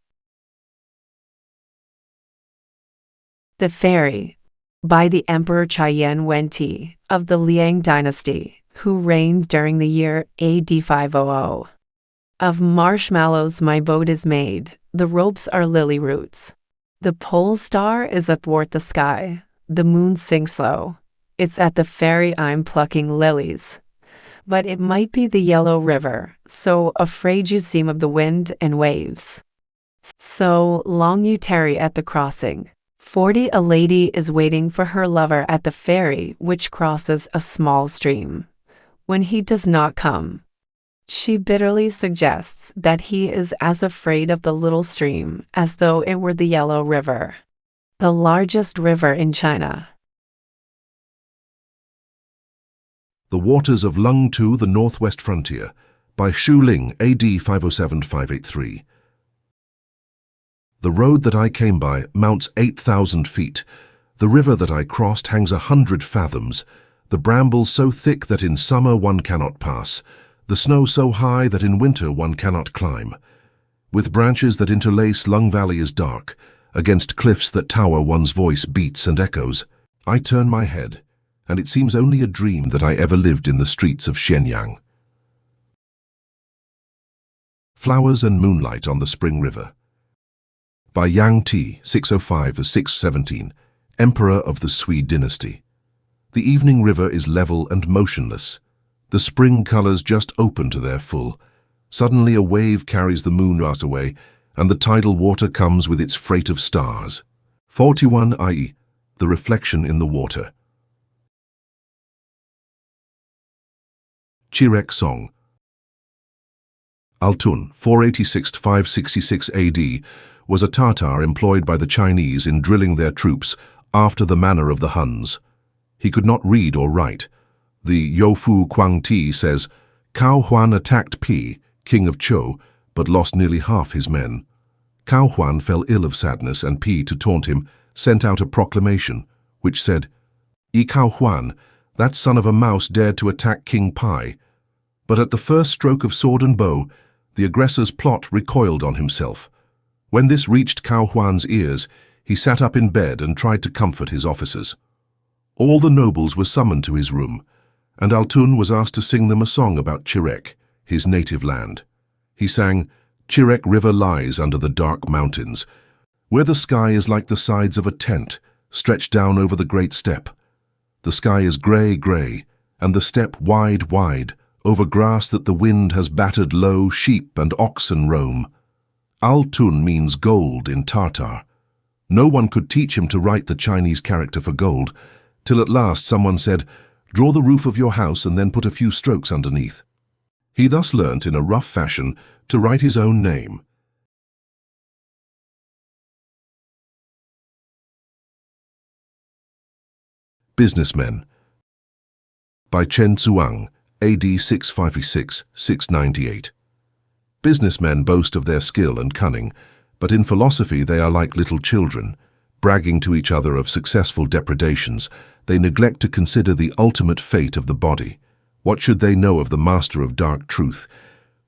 The Fairy, by the Emperor Chaiyan Wenti of the Liang dynasty, who reigned during the year AD 500. Of marshmallows my boat is made, the ropes are lily roots. The pole star is athwart the sky, the moon sinks low. It's at the ferry I'm plucking lilies. But it might be the yellow river, so afraid you seem of the wind and waves. So long you tarry at the crossing. 40 A lady is waiting for her lover at the ferry which crosses a small stream. When he does not come, she bitterly suggests that he is as afraid of the little stream as though it were the Yellow River, the largest river in China. The Waters of Lung Tu, the Northwest Frontier, by Xu Ling, AD 507-583. The road that I came by mounts 8,000 feet. The river that I crossed hangs 100 fathoms. The brambles so thick that in summer one cannot pass. The snow so high that in winter one cannot climb. With branches that interlace, Lung Valley is dark. Against cliffs that tower one's voice beats and echoes. I turn my head, and it seems only a dream that I ever lived in the streets of Shenyang. Flowers and Moonlight on the Spring River, by Yang Ti, 605-617, Emperor of the Sui dynasty. The evening river is level and motionless. The spring colors just open to their full. Suddenly a wave carries the moonlight away, and the tidal water comes with its freight of stars. 41 i.e., the reflection in the water. Chirek Song. Altun, 486-566 AD, was a Tatar employed by the Chinese in drilling their troops after the manner of the Huns. He could not read or write. The Youfu Guangti says, Cao Huan attacked Pi, king of Zhou, but lost nearly half his men. Cao Huan fell ill of sadness, and Pi, to taunt him, sent out a proclamation, which said, Yi Cao Huan, that son of a mouse dared to attack King Pai. But at the first stroke of sword and bow, the aggressor's plot recoiled on himself. When this reached Cao Huan's ears, he sat up in bed and tried to comfort his officers. All the nobles were summoned to his room, and Altun was asked to sing them a song about Chirek, his native land. He sang, Chirek River lies under the dark mountains, where the sky is like the sides of a tent, stretched down over the great steppe. The sky is grey, and the steppe wide, over grass that the wind has battered low, sheep and oxen roam. Altun means gold in Tartar. No one could teach him to write the Chinese character for gold, till at last someone said, draw the roof of your house and then put a few strokes underneath. He thus learnt in a rough fashion to write his own name. Businessmen, by Chen Zhuang, AD 656-698. Businessmen boast of their skill and cunning, But in philosophy they are like little children, bragging to each other of successful depredations. They neglect to consider the ultimate fate of the body. What should they know of the master of dark truth,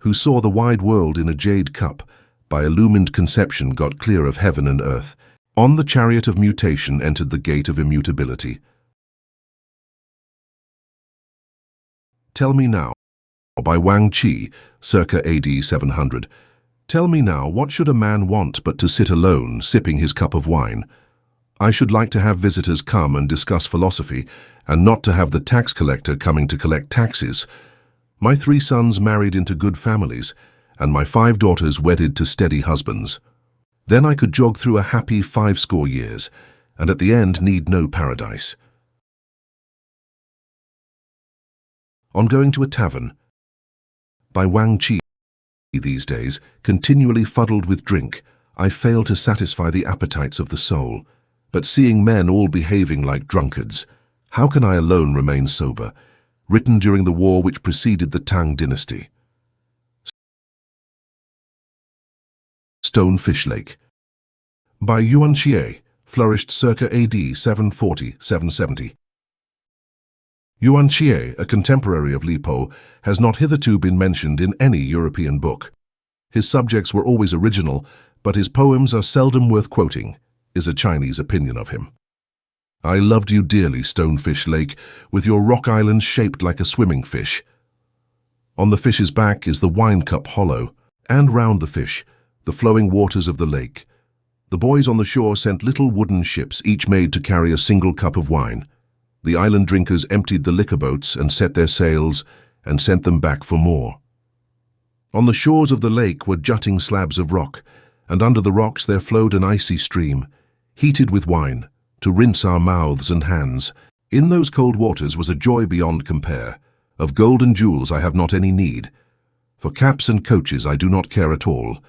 who saw the wide world in a jade cup, by illumined conception got clear of heaven and earth, on the chariot of mutation entered the gate of immutability. Tell Me Now, by Wang Qi, circa AD 700. Tell me now, what should a man want but to sit alone, sipping his cup of wine? I should like to have visitors come and discuss philosophy, and not to have the tax collector coming to collect taxes. My 3 sons married into good families, and my 5 daughters wedded to steady husbands. Then I could jog through a happy 50 years, and at the end need no paradise. On Going to a Tavern, by Wang Qi. These days, continually fuddled with drink, I fail to satisfy the appetites of the soul. But seeing men all behaving like drunkards, how can I alone remain sober? Written during the war which preceded the Tang dynasty. Stonefish Lake, by Yuan Xie, flourished circa AD 740-770. Yuan Xie, a contemporary of Li Bai, has not hitherto been mentioned in any European book. His subjects were always original, but his poems are seldom worth quoting, is a Chinese opinion of him. I loved you dearly, Stonefish Lake, with your rock island shaped like a swimming fish. On the fish's back is the wine cup hollow, and round the fish, the flowing waters of the lake. The boys on the shore sent little wooden ships, each made to carry a single cup of wine. The island drinkers emptied the liquor boats and set their sails and sent them back for more. On the shores of the lake were jutting slabs of rock, and under the rocks there flowed an icy stream, heated with wine, to rinse our mouths and hands. In those cold waters was a joy beyond compare. Of gold and jewels I have not any need. For caps and coaches I do not care at all.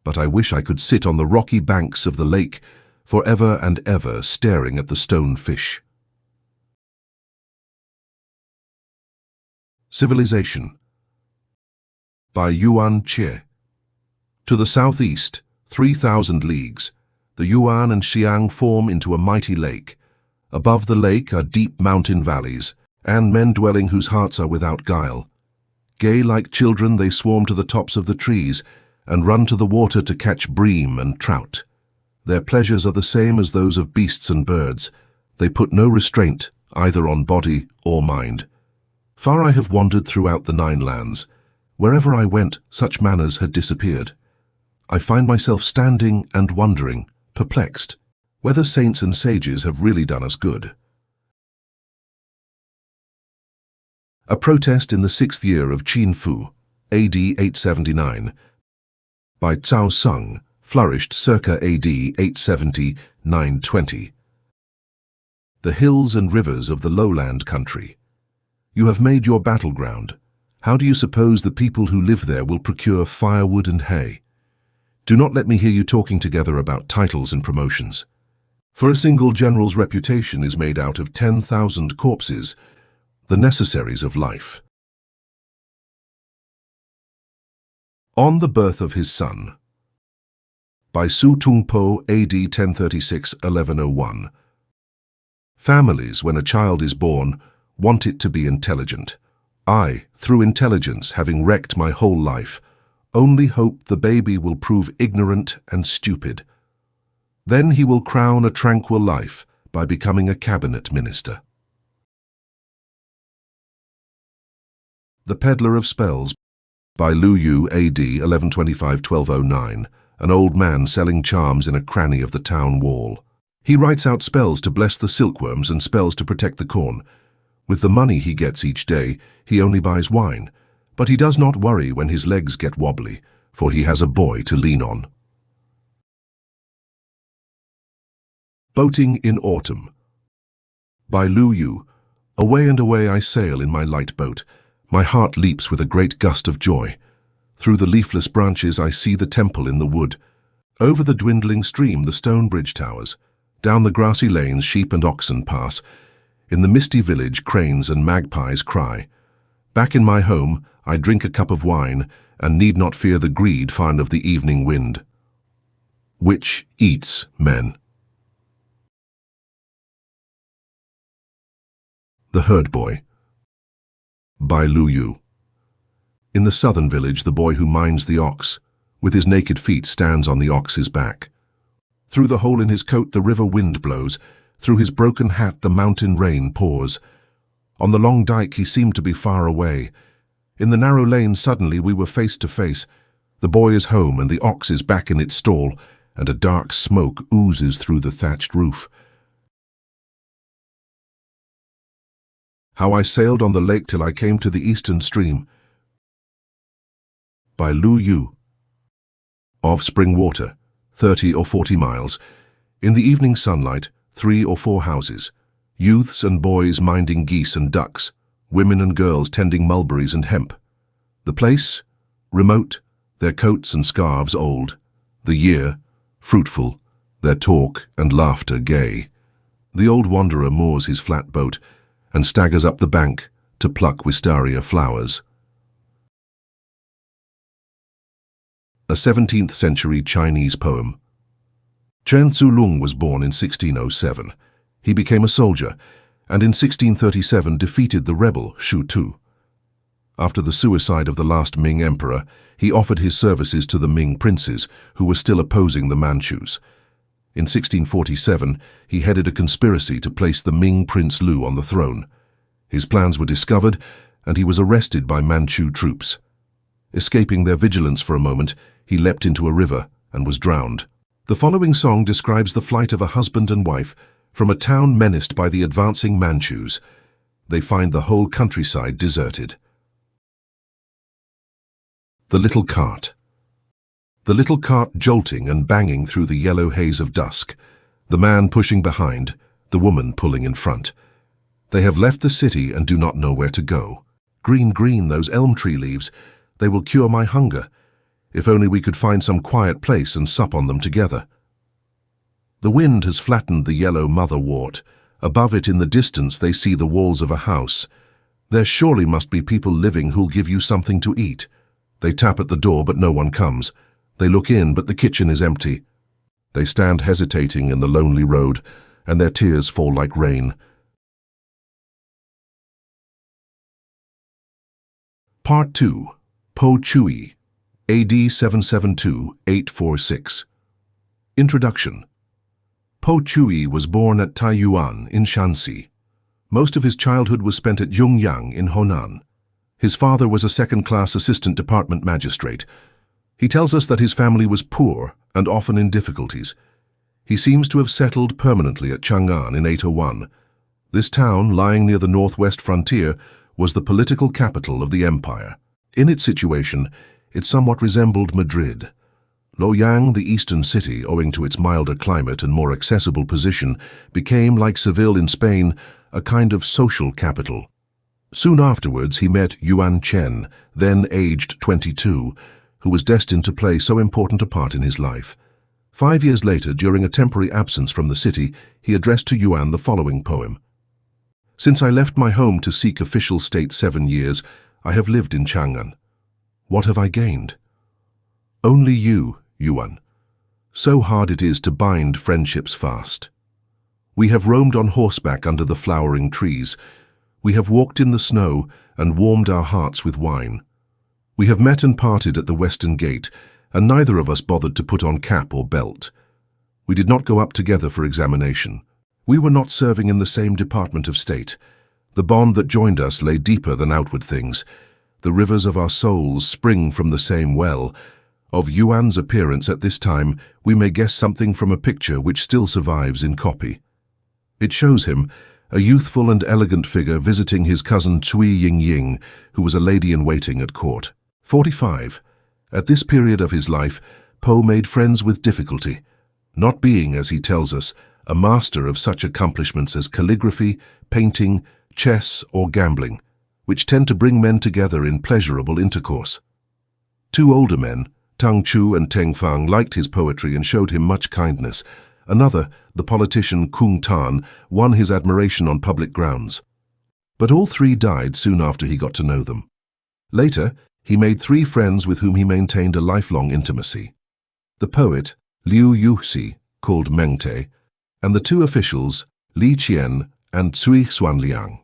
But I wish I could sit on the rocky banks of the lake for ever and ever, staring at the stone fish. Civilization, by Yuan Xie. To the southeast, 3,000 leagues, the Yuan and Xiang form into a mighty lake. Above the lake are deep mountain valleys, and men dwelling whose hearts are without guile. Gay like children they swarm to the tops of the trees, and run to the water to catch bream and trout. Their pleasures are the same as those of beasts and birds. They put no restraint, either on body or mind. Far I have wandered throughout the 9 lands. Wherever I went, such manners had disappeared. I find myself standing and wondering, perplexed, whether saints and sages have really done us good. A protest in the 6th year of Qin Fu, AD 879, by Cao Sung, flourished circa AD 870-920. The hills and rivers of the lowland country. You have made your battleground. How do you suppose the people who live there will procure firewood and hay? Do not let me hear you talking together about titles and promotions. For a single general's reputation is made out of 10,000 corpses, the necessaries of life. On the Birth of His Son, by Su Tungpo, AD 1036-1101. Families, when a child is born, want it to be intelligent. I, through intelligence, having wrecked my whole life, only hope the baby will prove ignorant and stupid. Then he will crown a tranquil life by becoming a cabinet minister. The Peddler of Spells, by Lu Yu, AD 1125-1209, an old man selling charms in a cranny of the town wall. He writes out spells to bless the silkworms and spells to protect the corn. With the money he gets each day, he only buys wine, but he does not worry when his legs get wobbly, for he has a boy to lean on. Boating in Autumn, by Lu Yu. Away and away I sail in my light boat. My heart leaps with a great gust of joy. Through the leafless branches I see the temple in the wood. Over the dwindling stream the stone bridge towers. Down the grassy lanes sheep and oxen pass. In the misty village cranes and magpies cry. Back in my home I drink a cup of wine and need not fear the greed found of the evening wind. which eats men. The Herd Boy, by Lu Yu. In the southern village, the boy who minds the ox, with his naked feet, stands on the ox's back. Through the hole in his coat the river wind blows, through his broken hat the mountain rain pours. On the long dike he seemed to be far away. In the narrow lane suddenly we were face to face. The boy is home and the ox is back in its stall, and a dark smoke oozes through the thatched roof. How I sailed on the lake till I came to the eastern stream, by Lu Yu. Of spring water, 30 or 40 miles. In the evening sunlight, 3 or 4 houses. Youths and boys minding geese and ducks. Women and girls tending mulberries and hemp. The place? Remote, their coats and scarves old. The year? Fruitful, their talk and laughter gay. The old wanderer moors his flat boat and staggers up the bank to pluck wistaria flowers. A 17th century Chinese poem. Chen Tsulung was born in 1607. He became a soldier, and in 1637 defeated the rebel Shu Tu. After the suicide of the last Ming emperor, he offered his services to the Ming princes, who were still opposing the Manchus. In 1647, he headed a conspiracy to place the Ming Prince Lu on the throne. His plans were discovered, and he was arrested by Manchu troops. Escaping their vigilance for a moment, he leapt into a river and was drowned. The following song describes the flight of a husband and wife from a town menaced by the advancing Manchus. They find the whole countryside deserted. The Little Cart. The little cart jolting and banging through the yellow haze of dusk, the man pushing behind, the woman pulling in front. They have left the city and do not know where to go. Green, green, those elm tree leaves, they will cure my hunger. If only we could find some quiet place and sup on them together. The wind has flattened the yellow motherwort. Above it in the distance they see the walls of a house. There surely must be people living who'll give you something to eat. They tap at the door but no one comes. They look in but the kitchen is empty. They stand hesitating in the lonely road, and their tears fall like rain. Part 2. Bai Juyi, AD 772-846. Introduction. Bai Juyi was born at Taiyuan in Shanxi. Most of his childhood was spent at Yongyang in Honan. His father was a second-class assistant department magistrate. He tells us that his family was poor and often in difficulties. He seems to have settled permanently at Chang'an in 801. This town, lying near the northwest frontier, was the political capital of the empire. In its situation, it somewhat resembled Madrid. Luoyang, the eastern city, owing to its milder climate and more accessible position, became, like Seville in Spain, a kind of social capital. Soon afterwards he met Yuan Chen, then aged 22, who was destined to play so important a part in his life. 5 years later, during a temporary absence from the city, he addressed to Yuan the following poem. Since I left my home to seek official state 7 years, I have lived in Chang'an. What have I gained? Only you, Yuan. So hard it is to bind friendships fast. We have roamed on horseback under the flowering trees. We have walked in the snow and warmed our hearts with wine. We have met and parted at the western gate, and neither of us bothered to put on cap or belt. We did not go up together for examination. We were not serving in the same department of state. The bond that joined us lay deeper than outward things. The rivers of our souls spring from the same well. Of Yuan's appearance at this time, we may guess something from a picture which still survives in copy. It shows him, a youthful and elegant figure visiting his cousin Cui Yingying, who was a lady-in-waiting at court. 45. At this period of his life, Poe made friends with difficulty, not being, as he tells us, a master of such accomplishments as calligraphy, painting, chess, or gambling, which tend to bring men together in pleasurable intercourse. 2 older men, Tang Chu and Teng Fang, liked his poetry and showed him much kindness. Another, the politician Kung Tan, won his admiration on public grounds. But all 3 died soon after he got to know them. Later, he made 3 friends with whom he maintained a lifelong intimacy. The poet, Liu Yuxi, called Mengte, and the two officials, Li Qian and Cui Xuanliang.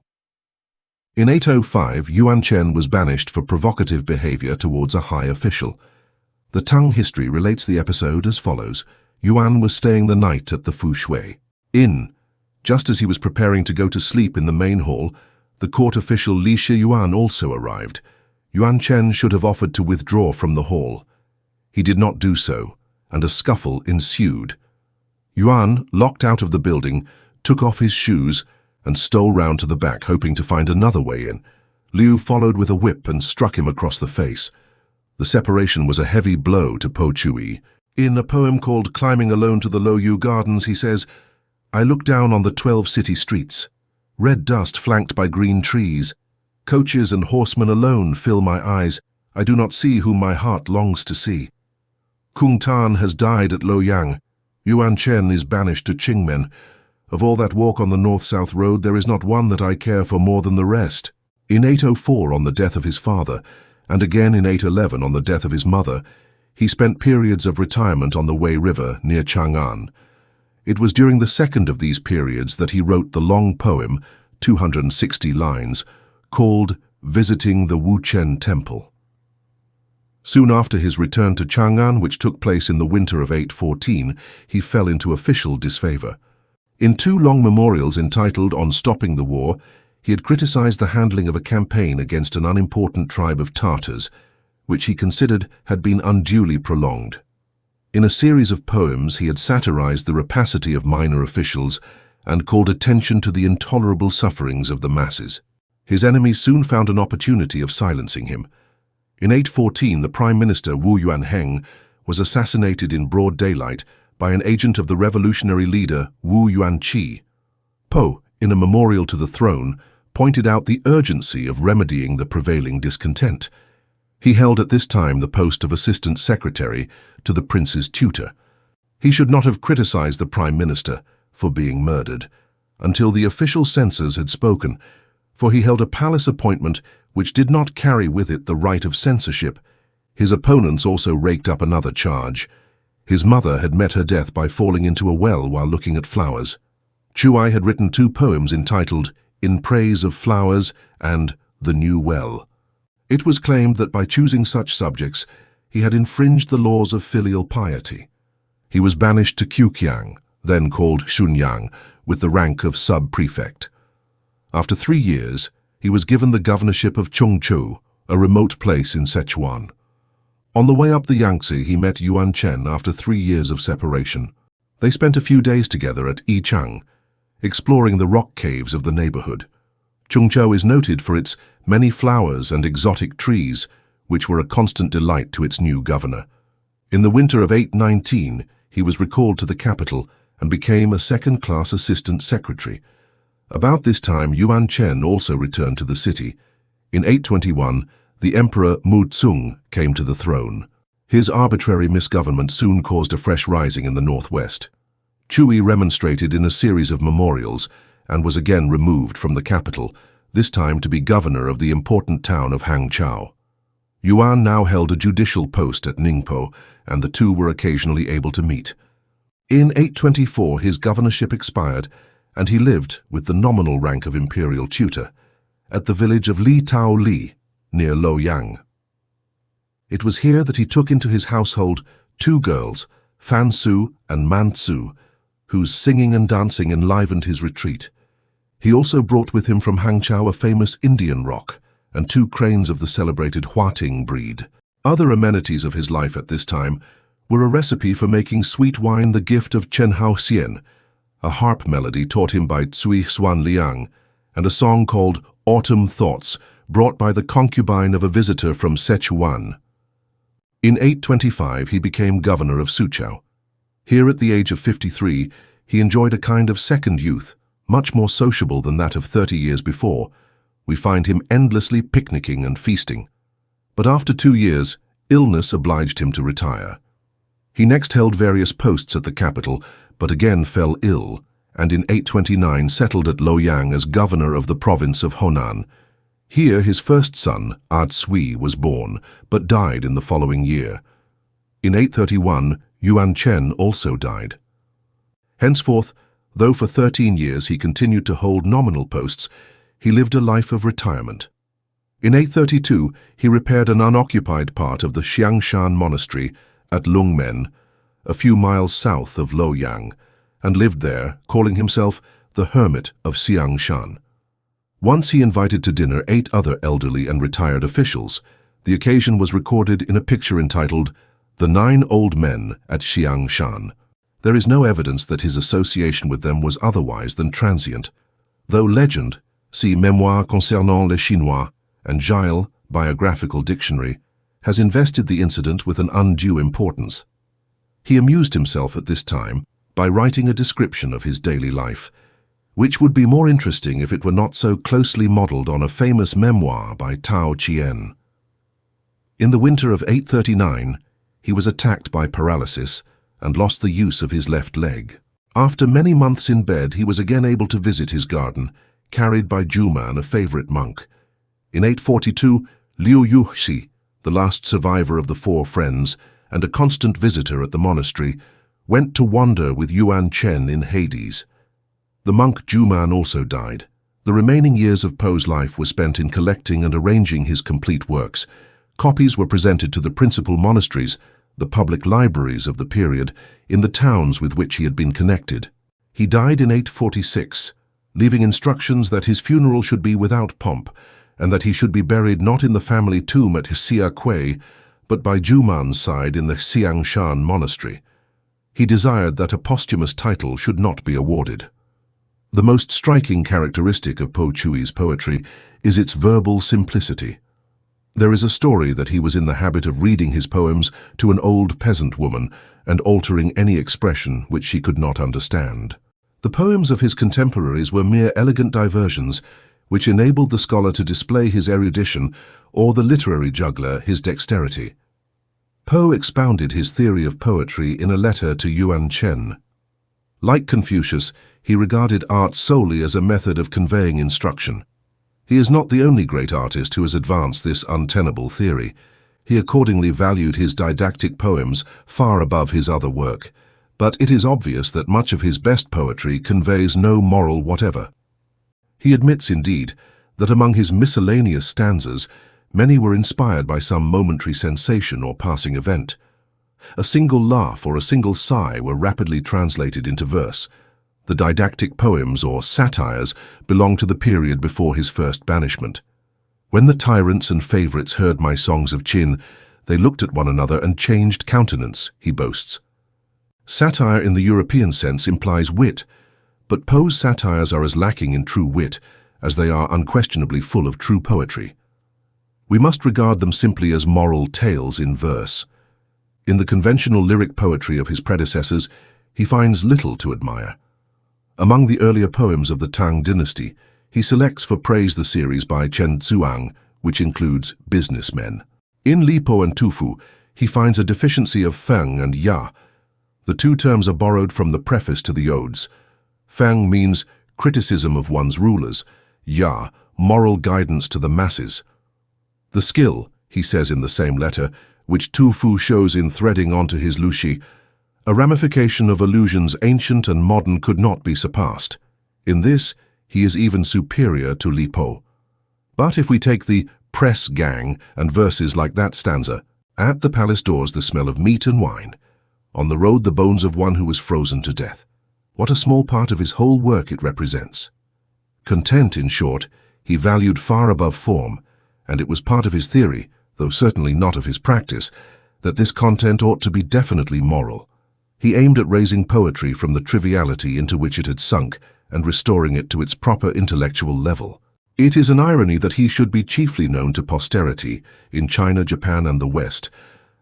In 805, Yuan Chen was banished for provocative behavior towards a high official. The Tang history relates the episode as follows. Yuan was staying the night at the Fu Shui Inn. Just as he was preparing to go to sleep in the main hall, the court official Li Shiyuan also arrived. Yuan Chen should have offered to withdraw from the hall. He did not do so, and a scuffle ensued. Yuan, locked out of the building, took off his shoes and stole round to the back, hoping to find another way in. Liu followed with a whip and struck him across the face. The separation was a heavy blow to Po Juyi. In a poem called Climbing Alone to the Loyu Gardens, he says, "I look down on the 12 city streets. Red dust flanked by green trees. Coaches and horsemen alone fill my eyes. I do not see whom my heart longs to see. Kung Tan has died at Loyang. Yuan Chen is banished to Qingmen. Of all that walk on the north-south road, there is not one that I care for more than the rest." In 804, on the death of his father, and again in 811 on the death of his mother, he spent periods of retirement on the Wei River near Chang'an. It was during the second of these periods that he wrote the long poem, 260 lines, called Visiting the Wuchen Temple. Soon after his return to Chang'an, which took place in the winter of 814, he fell into official disfavor. In two long memorials entitled On Stopping the War, he had criticized the handling of a campaign against an unimportant tribe of Tartars, which he considered had been unduly prolonged. In a series of poems, he had satirized the rapacity of minor officials and called attention to the intolerable sufferings of the masses. His enemies soon found an opportunity of silencing him. In 814, the Prime Minister Wu Yuanheng was assassinated in broad daylight by an agent of the revolutionary leader Wu Yuanqi. Po, in a memorial to the throne, pointed out the urgency of remedying the prevailing discontent. He held at this time the post of assistant secretary to the prince's tutor. He should not have criticized the prime minister for being murdered until the official censors had spoken, for he held a palace appointment which did not carry with it the right of censorship. His opponents also raked up another charge. His mother had met her death by falling into a well while looking at flowers. Chuai had written two poems entitled In Praise of Flowers and The New Well. It was claimed that by choosing such subjects, he had infringed the laws of filial piety. He was banished to Qiuqiang, then called Xunyang, with the rank of sub-prefect. After 3 years, he was given the governorship of Chongzhou, a remote place in Sichuan. On the way up the Yangtze, he met Yuan Chen after 3 years of separation. They spent a few days together at Yichang, exploring the rock caves of the neighborhood. Chongzhou is noted for its many flowers and exotic trees, which were a constant delight to its new governor. In the winter of 819, he was recalled to the capital and became a second-class assistant secretary. About this time, Yuan Chen also returned to the city. In 821, the Emperor Mu Tsung came to the throne. His arbitrary misgovernment soon caused a fresh rising in the northwest. Chui remonstrated in a series of memorials and was again removed from the capital, this time to be governor of the important town of Hangzhou. Yuan now held a judicial post at Ningpo, and the two were occasionally able to meet. In 824, his governorship expired, and he lived, with the nominal rank of imperial tutor, at the village of Li Tao Li, near Loyang. It was here that he took into his household 2 girls, Fan Su and Man Tzu, whose singing and dancing enlivened his retreat. He also brought with him from Hangzhou a famous Indian rock and 2 cranes of the celebrated Huating breed. Other amenities of his life at this time were a recipe for making sweet wine the gift of Chen Hao Xian, a harp melody taught him by Cui Xuanliang, and a song called Autumn Thoughts, brought by the concubine of a visitor from Sichuan. In 825, he became governor of Suqiao. Here, at the age of 53, he enjoyed a kind of second youth, much more sociable than that of 30 years before. We find him endlessly picnicking and feasting. But after 2 years, illness obliged him to retire. He next held various posts at the capital, but again fell ill, and in 829 settled at Loyang as governor of the province of Honan. Here his first son, Cui, was born, but died in the following year. In 831, Yuan Chen also died. Henceforth, though for 13 years he continued to hold nominal posts, he lived a life of retirement. In 832, he repaired an unoccupied part of the Xiangshan monastery at Lungmen, a few miles south of Luoyang, and lived there, calling himself the Hermit of Xiangshan. Once he invited to dinner 8 other elderly and retired officials. The occasion was recorded in a picture entitled The 9 Old Men at Xiangshan. There is no evidence that his association with them was otherwise than transient, though legend, see Mémoires concernant les Chinois and Gilles, Biographical Dictionary, has invested the incident with an undue importance. He amused himself at this time by writing a description of his daily life, which would be more interesting if it were not so closely modeled on a famous memoir by Tao Chien. In the winter of 839, he was attacked by paralysis and lost the use of his left leg. After many months in bed, he was again able to visit his garden, carried by Juman, a favorite monk. In 842, Liu Yuxi, the last survivor of the 4 friends and a constant visitor at the monastery, went to wander with Yuan Chen in Hades. The monk Juman also died. The remaining years of Poe's life were spent in collecting and arranging his complete works. Copies were presented to the principal monasteries, the public libraries of the period, in the towns with which he had been connected. He died in 846, leaving instructions that his funeral should be without pomp, and that he should be buried not in the family tomb at Xiaquei, but by Juman's side in the Xiangshan monastery. He desired that a posthumous title should not be awarded. The most striking characteristic of Bai Juyi's poetry is its verbal simplicity. There is a story that he was in the habit of reading his poems to an old peasant woman and altering any expression which she could not understand. The poems of his contemporaries were mere elegant diversions which enabled the scholar to display his erudition or the literary juggler his dexterity. Poe expounded his theory of poetry in a letter to Yuan Chen. Like Confucius, he regarded art solely as a method of conveying instruction. He is not the only great artist who has advanced this untenable theory. He accordingly valued his didactic poems far above his other work, but it is obvious that much of his best poetry conveys no moral whatever. He admits, indeed, that among his miscellaneous stanzas, many were inspired by some momentary sensation or passing event. A single laugh or a single sigh were rapidly translated into verse. The didactic poems, or satires, belong to the period before his first banishment. When the tyrants and favorites heard my songs of Qin, they looked at one another and changed countenance, he boasts. Satire in the European sense implies wit, but Poe's satires are as lacking in true wit as they are unquestionably full of true poetry. We must regard them simply as moral tales in verse. In the conventional lyric poetry of his predecessors, he finds little to admire. Among the earlier poems of the Tang dynasty, he selects for praise the series by Chen Zuang, which includes businessmen. In Li Po and Tufu, he finds a deficiency of feng and ya. The two terms are borrowed from the preface to the odes. Feng means criticism of one's rulers, ya, moral guidance to the masses. The skill, he says in the same letter, which Tufu shows in threading onto his lushi, a ramification of allusions ancient and modern, could not be surpassed. In this, he is even superior to Li Po. But if we take the press gang and verses like that stanza, at the palace doors the smell of meat and wine, on the road the bones of one who was frozen to death, what a small part of his whole work it represents. Content, in short, he valued far above form, and it was part of his theory, though certainly not of his practice, that this content ought to be definitely moral. He aimed at raising poetry from the triviality into which it had sunk and restoring it to its proper intellectual level. It is an irony that he should be chiefly known to posterity in China, Japan, and the West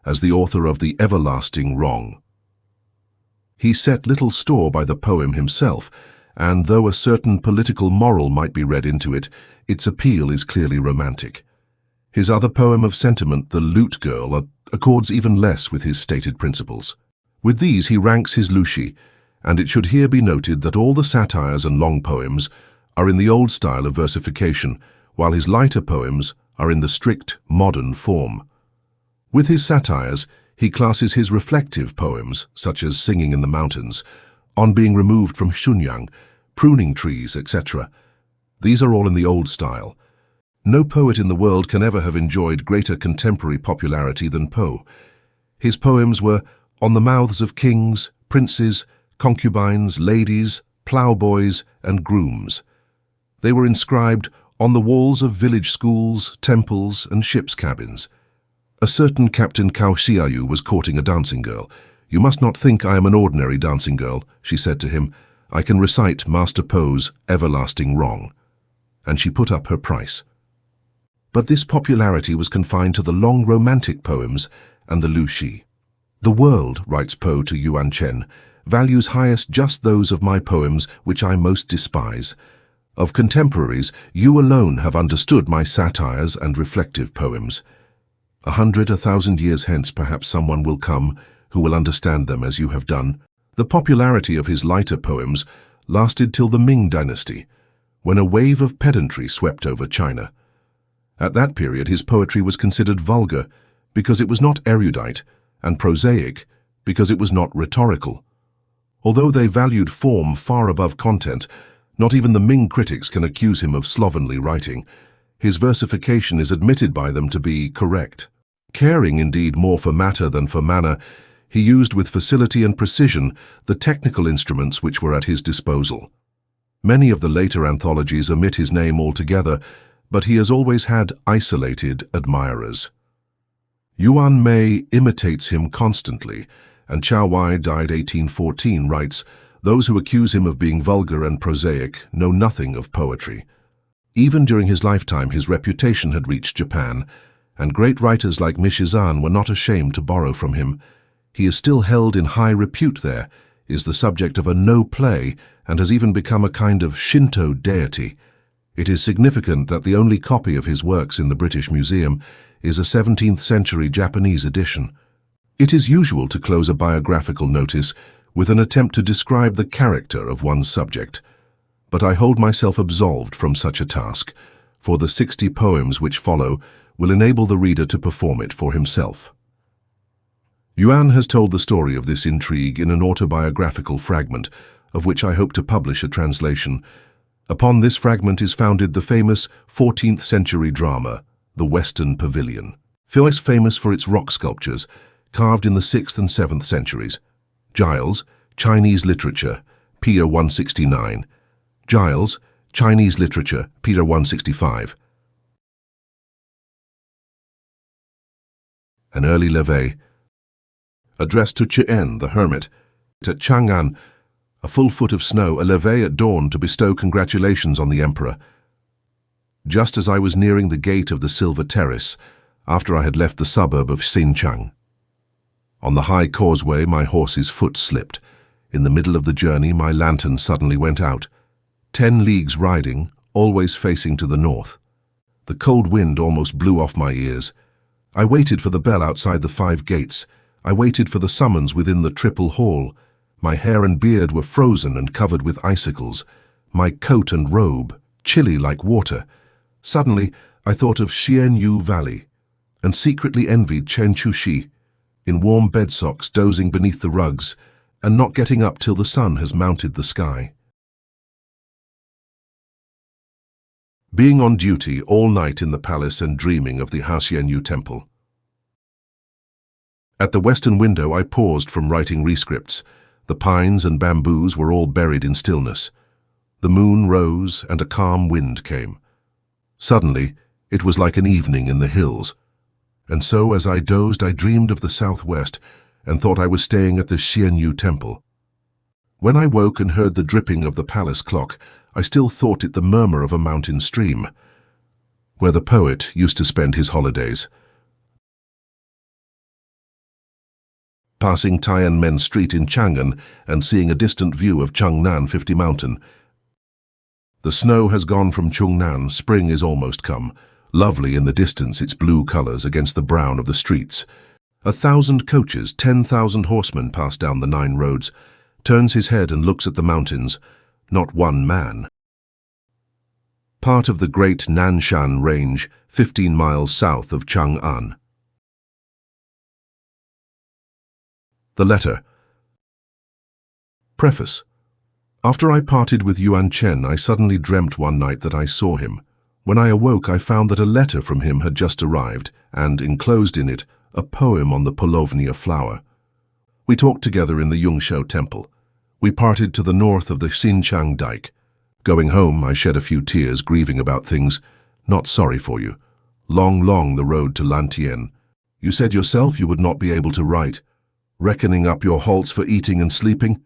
as the author of The Everlasting Wrong. He set little store by the poem himself, and though a certain political moral might be read into it, its appeal is clearly romantic. His other poem of sentiment, The Lute Girl, accords even less with his stated principles. With these he ranks his lushi, and it should here be noted that all the satires and long poems are in the old style of versification, while his lighter poems are in the strict modern form. With his satires, he classes his reflective poems, such as Singing in the Mountains, On Being Removed from Xunyang, Pruning Trees, etc. These are all in the old style. No poet in the world can ever have enjoyed greater contemporary popularity than Poe. His poems were on the mouths of kings, princes, concubines, ladies, ploughboys, and grooms. They were inscribed on the walls of village schools, temples, and ships' cabins. A certain Captain Cao Xiaoyu was courting a dancing girl. "You must not think I am an ordinary dancing girl," she said to him. "I can recite Master Poe's Everlasting Wrong." And she put up her price. But this popularity was confined to the long romantic poems and the Lu Xi. "The world," writes Poe to Yuan Chen, "values highest just those of my poems which I most despise. Of contemporaries, you alone have understood my satires and reflective poems. 100, 1,000 years hence perhaps someone will come who will understand them as you have done." The popularity of his lighter poems lasted till the Ming Dynasty, when a wave of pedantry swept over China. At that period his poetry was considered vulgar because it was not erudite, and prosaic because it was not rhetorical. Although they valued form far above content, not even the Ming critics can accuse him of slovenly writing. His versification is admitted by them to be correct. Caring indeed more for matter than for manner, he used with facility and precision the technical instruments which were at his disposal. Many of the later anthologies omit his name altogether, but he has always had isolated admirers. Yuan Mei imitates him constantly, and Chao Wai, died 1814, writes, "Those who accuse him of being vulgar and prosaic know nothing of poetry." Even during his lifetime his reputation had reached Japan, and great writers like Mishizan were not ashamed to borrow from him. He is still held in high repute there, is the subject of a no play, and has even become a kind of Shinto deity. It is significant that the only copy of his works in the British Museum is a 17th century Japanese edition. It is usual to close a biographical notice with an attempt to describe the character of one's subject, but I hold myself absolved from such a task, for the 60 poems which follow will enable the reader to perform it for himself. Yuan has told the story of this intrigue in an autobiographical fragment, of which I hope to publish a translation. Upon this fragment is founded the famous 14th century drama, The Western Pavilion. Phyllis famous for its rock sculptures, carved in the 6th and 7th centuries. Giles, Chinese Literature, Pier 169. Giles, Chinese Literature, Pier 165. An early levee, addressed to Chien, the hermit. At Chang'an, a full foot of snow, a levee at dawn to bestow congratulations on the emperor. Just as I was nearing the gate of the Silver Terrace, after I had left the suburb of Xinchang. On the high causeway my horse's foot slipped. In the middle of the journey my lantern suddenly went out. 10 leagues riding, always facing to the north. The cold wind almost blew off my ears. I waited for the bell outside the 5 gates. I waited for the summons within the triple hall. My hair and beard were frozen and covered with icicles. My coat and robe, chilly like water. Suddenly, I thought of Xianyu Valley, and secretly envied Chen Chuxi, in warm bed socks dozing beneath the rugs, and not getting up till the sun has mounted the sky. Being on duty all night in the palace and dreaming of the Haxianyu temple. At the western window I paused from writing rescripts. The pines and bamboos were all buried in stillness. The moon rose and a calm wind came. Suddenly, it was like an evening in the hills. And so as I dozed I dreamed of the southwest and thought I was staying at the Xianyu temple. When I woke and heard the dripping of the palace clock, I still thought it the murmur of a mountain stream, where the poet used to spend his holidays. Passing Tianmen Street in Chang'an and seeing a distant view of Chengnan 50 Mountain. The snow has gone from Chungnan, spring is almost come. Lovely in the distance its blue colors against the brown of the streets. 1,000 coaches, 10,000 horsemen pass down the 9 roads. Turns his head and looks at the mountains. Not one man. Part of the great Nanshan Range, 15 miles south of Chang'an. The letter. Preface. After I parted with Yuan Chen, I suddenly dreamt one night that I saw him. When I awoke, I found that a letter from him had just arrived, and enclosed in it, a poem on the Polovnia flower. We talked together in the Yungshou temple. We parted to the north of the Xinjiang dike. Going home, I shed a few tears, grieving about things. Not sorry for you. Long the road to Lantien. You said yourself you would not be able to write. Reckoning up your halts for eating and sleeping.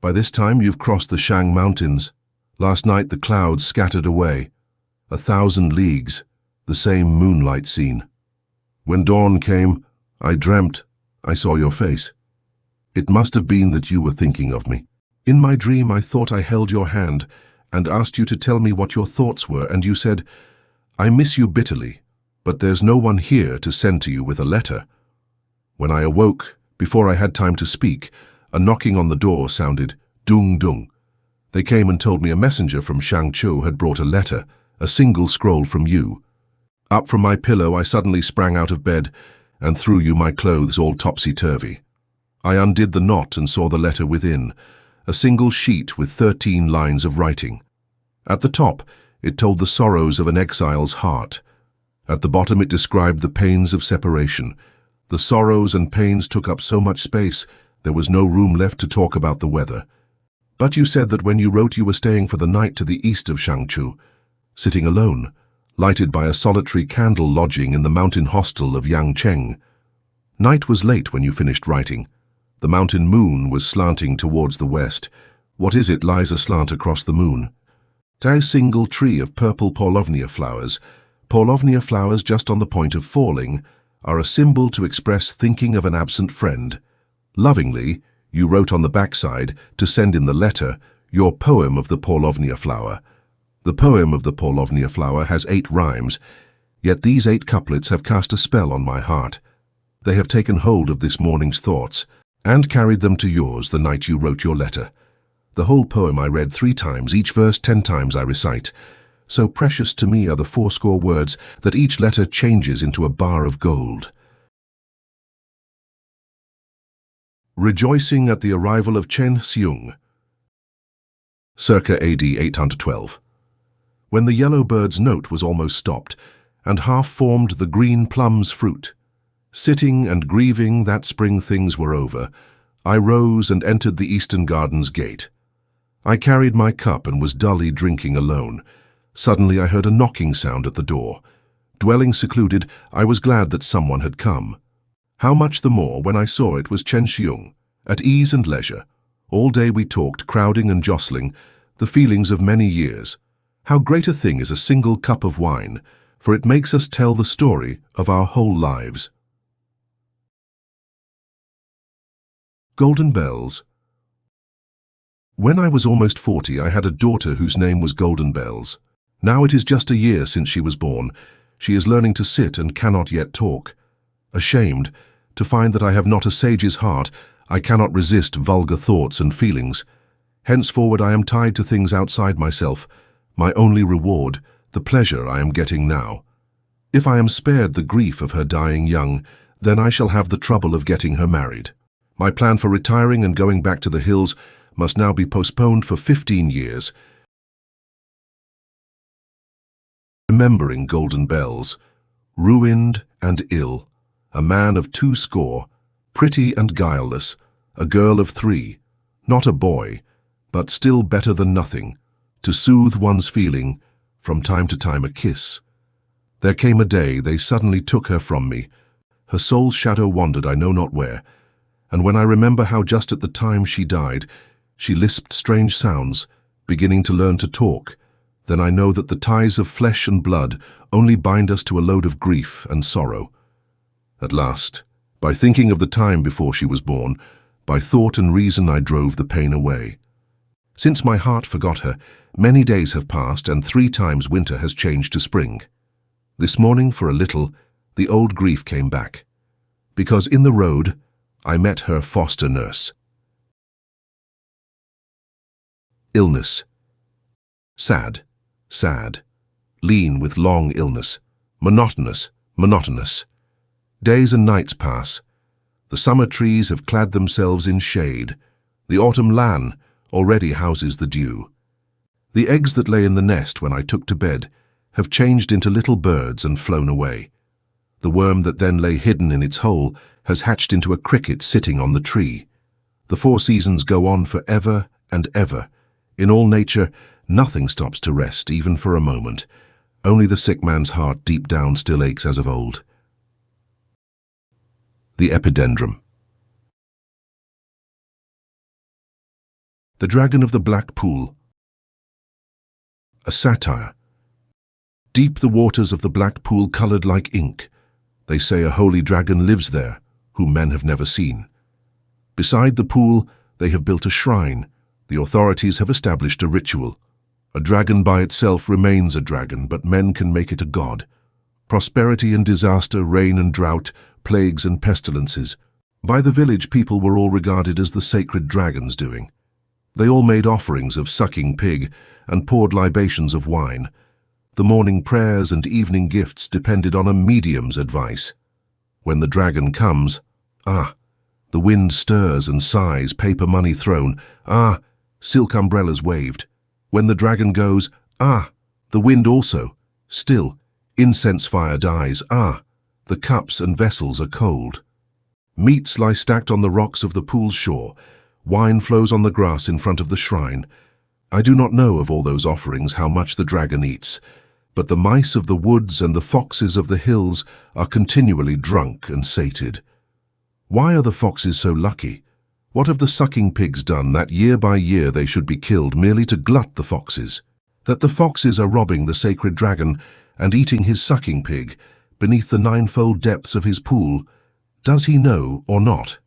By this time you've crossed the Shang Mountains. Last night the clouds scattered away. 1,000 leagues, the same moonlight scene. When dawn came, I dreamt I saw your face. It must have been that you were thinking of me. In my dream I thought I held your hand and asked you to tell me what your thoughts were, and you said, I miss you bitterly, but there's no one here to send to you with a letter. When I awoke, before I had time to speak, a knocking on the door sounded, dung dung. They came and told me a messenger from Shangqiu had brought a letter, a single scroll from you. Up from my pillow I suddenly sprang out of bed and threw you my clothes all topsy-turvy. I undid the knot and saw the letter within, a single sheet with 13 lines of writing. At the top, it told the sorrows of an exile's heart. At the bottom it described the pains of separation. The sorrows and pains took up so much space, there was no room left to talk about the weather. But you said that when you wrote you were staying for the night to the east of Shangqiu, sitting alone, lighted by a solitary candle lodging in the mountain hostel of Yangcheng. Night was late when you finished writing. The mountain moon was slanting towards the west. What is it lies aslant across the moon? A single tree of purple Polovnia flowers just on the point of falling, are a symbol to express thinking of an absent friend. Lovingly, you wrote on the backside, to send in the letter, your poem of the Polovnia flower. The poem of the Polovnia flower has 8 rhymes, yet these 8 couplets have cast a spell on my heart. They have taken hold of this morning's thoughts, and carried them to yours the night you wrote your letter. The whole poem I read 3 times, each verse 10 times I recite. So precious to me are the 80 words that each letter changes into a bar of gold. Rejoicing at the arrival of Chen Xiong. Circa AD 812. When the yellow bird's note was almost stopped, and half formed the green plum's fruit, sitting and grieving that spring things were over, I rose and entered the eastern garden's gate. I carried my cup and was dully drinking alone. Suddenly I heard a knocking sound at the door. Dwelling secluded, I was glad that someone had come. How much the more when I saw it was Chen Xiong, at ease and leisure. All day we talked, crowding and jostling, the feelings of many years. How great a thing is a single cup of wine, for it makes us tell the story of our whole lives. Golden Bells. When I was almost 40, I had a daughter whose name was Golden Bells. Now it is just a year since she was born. She is learning to sit and cannot yet talk. Ashamed to find that I have not a sage's heart, I cannot resist vulgar thoughts and feelings. Henceforward I am tied to things outside myself, my only reward, the pleasure I am getting now. If I am spared the grief of her dying young, then I shall have the trouble of getting her married. My plan for retiring and going back to the hills must now be postponed for 15 years. Remembering Golden Bells, ruined and ill, a man of 20, pretty and guileless, a girl of 3, not a boy, but still better than nothing, to soothe one's feeling, from time to time a kiss. There came a day they suddenly took her from me. Her soul's shadow wandered I know not where, and when I remember how just at the time she died, she lisped strange sounds, beginning to learn to talk, then I know that the ties of flesh and blood only bind us to a load of grief and sorrow. At last, by thinking of the time before she was born, by thought and reason I drove the pain away. Since my heart forgot her, many days have passed and 3 times winter has changed to spring. This morning, for a little, the old grief came back, because in the road I met her foster nurse. Illness. Sad, sad, lean with long illness, monotonous. Days and nights pass. The summer trees have clad themselves in shade. The autumn lan already houses the dew. The eggs that lay in the nest when I took to bed have changed into little birds and flown away. The worm that then lay hidden in its hole has hatched into a cricket sitting on the tree. The 4 seasons go on for ever and ever. In all nature, nothing stops to rest, even for a moment. Only the sick man's heart deep down still aches as of old. The Epidendrum. The Dragon of the Black Pool. A satire. Deep the waters of the Black Pool coloured like ink. They say a holy dragon lives there, whom men have never seen. Beside the pool, they have built a shrine. The authorities have established a ritual. A dragon by itself remains a dragon, but men can make it a god. Prosperity and disaster, rain and drought, plagues and pestilences. By the village, people were all regarded as the sacred dragon's doing. They all made offerings of sucking pig and poured libations of wine. The morning prayers and evening gifts depended on a medium's advice. When the dragon comes, the wind stirs and sighs, paper money thrown, silk umbrellas waved. When the dragon goes, the wind also, still, incense fire dies, the cups and vessels are cold. Meats lie stacked on the rocks of the pool's shore. Wine flows on the grass in front of the shrine. I do not know of all those offerings how much the dragon eats, but the mice of the woods and the foxes of the hills are continually drunk and sated. Why are the foxes so lucky? What have the sucking pigs done that year by year they should be killed merely to glut the foxes? That the foxes are robbing the sacred dragon and eating his sucking pig beneath the ninefold depths of his pool, does he know or not?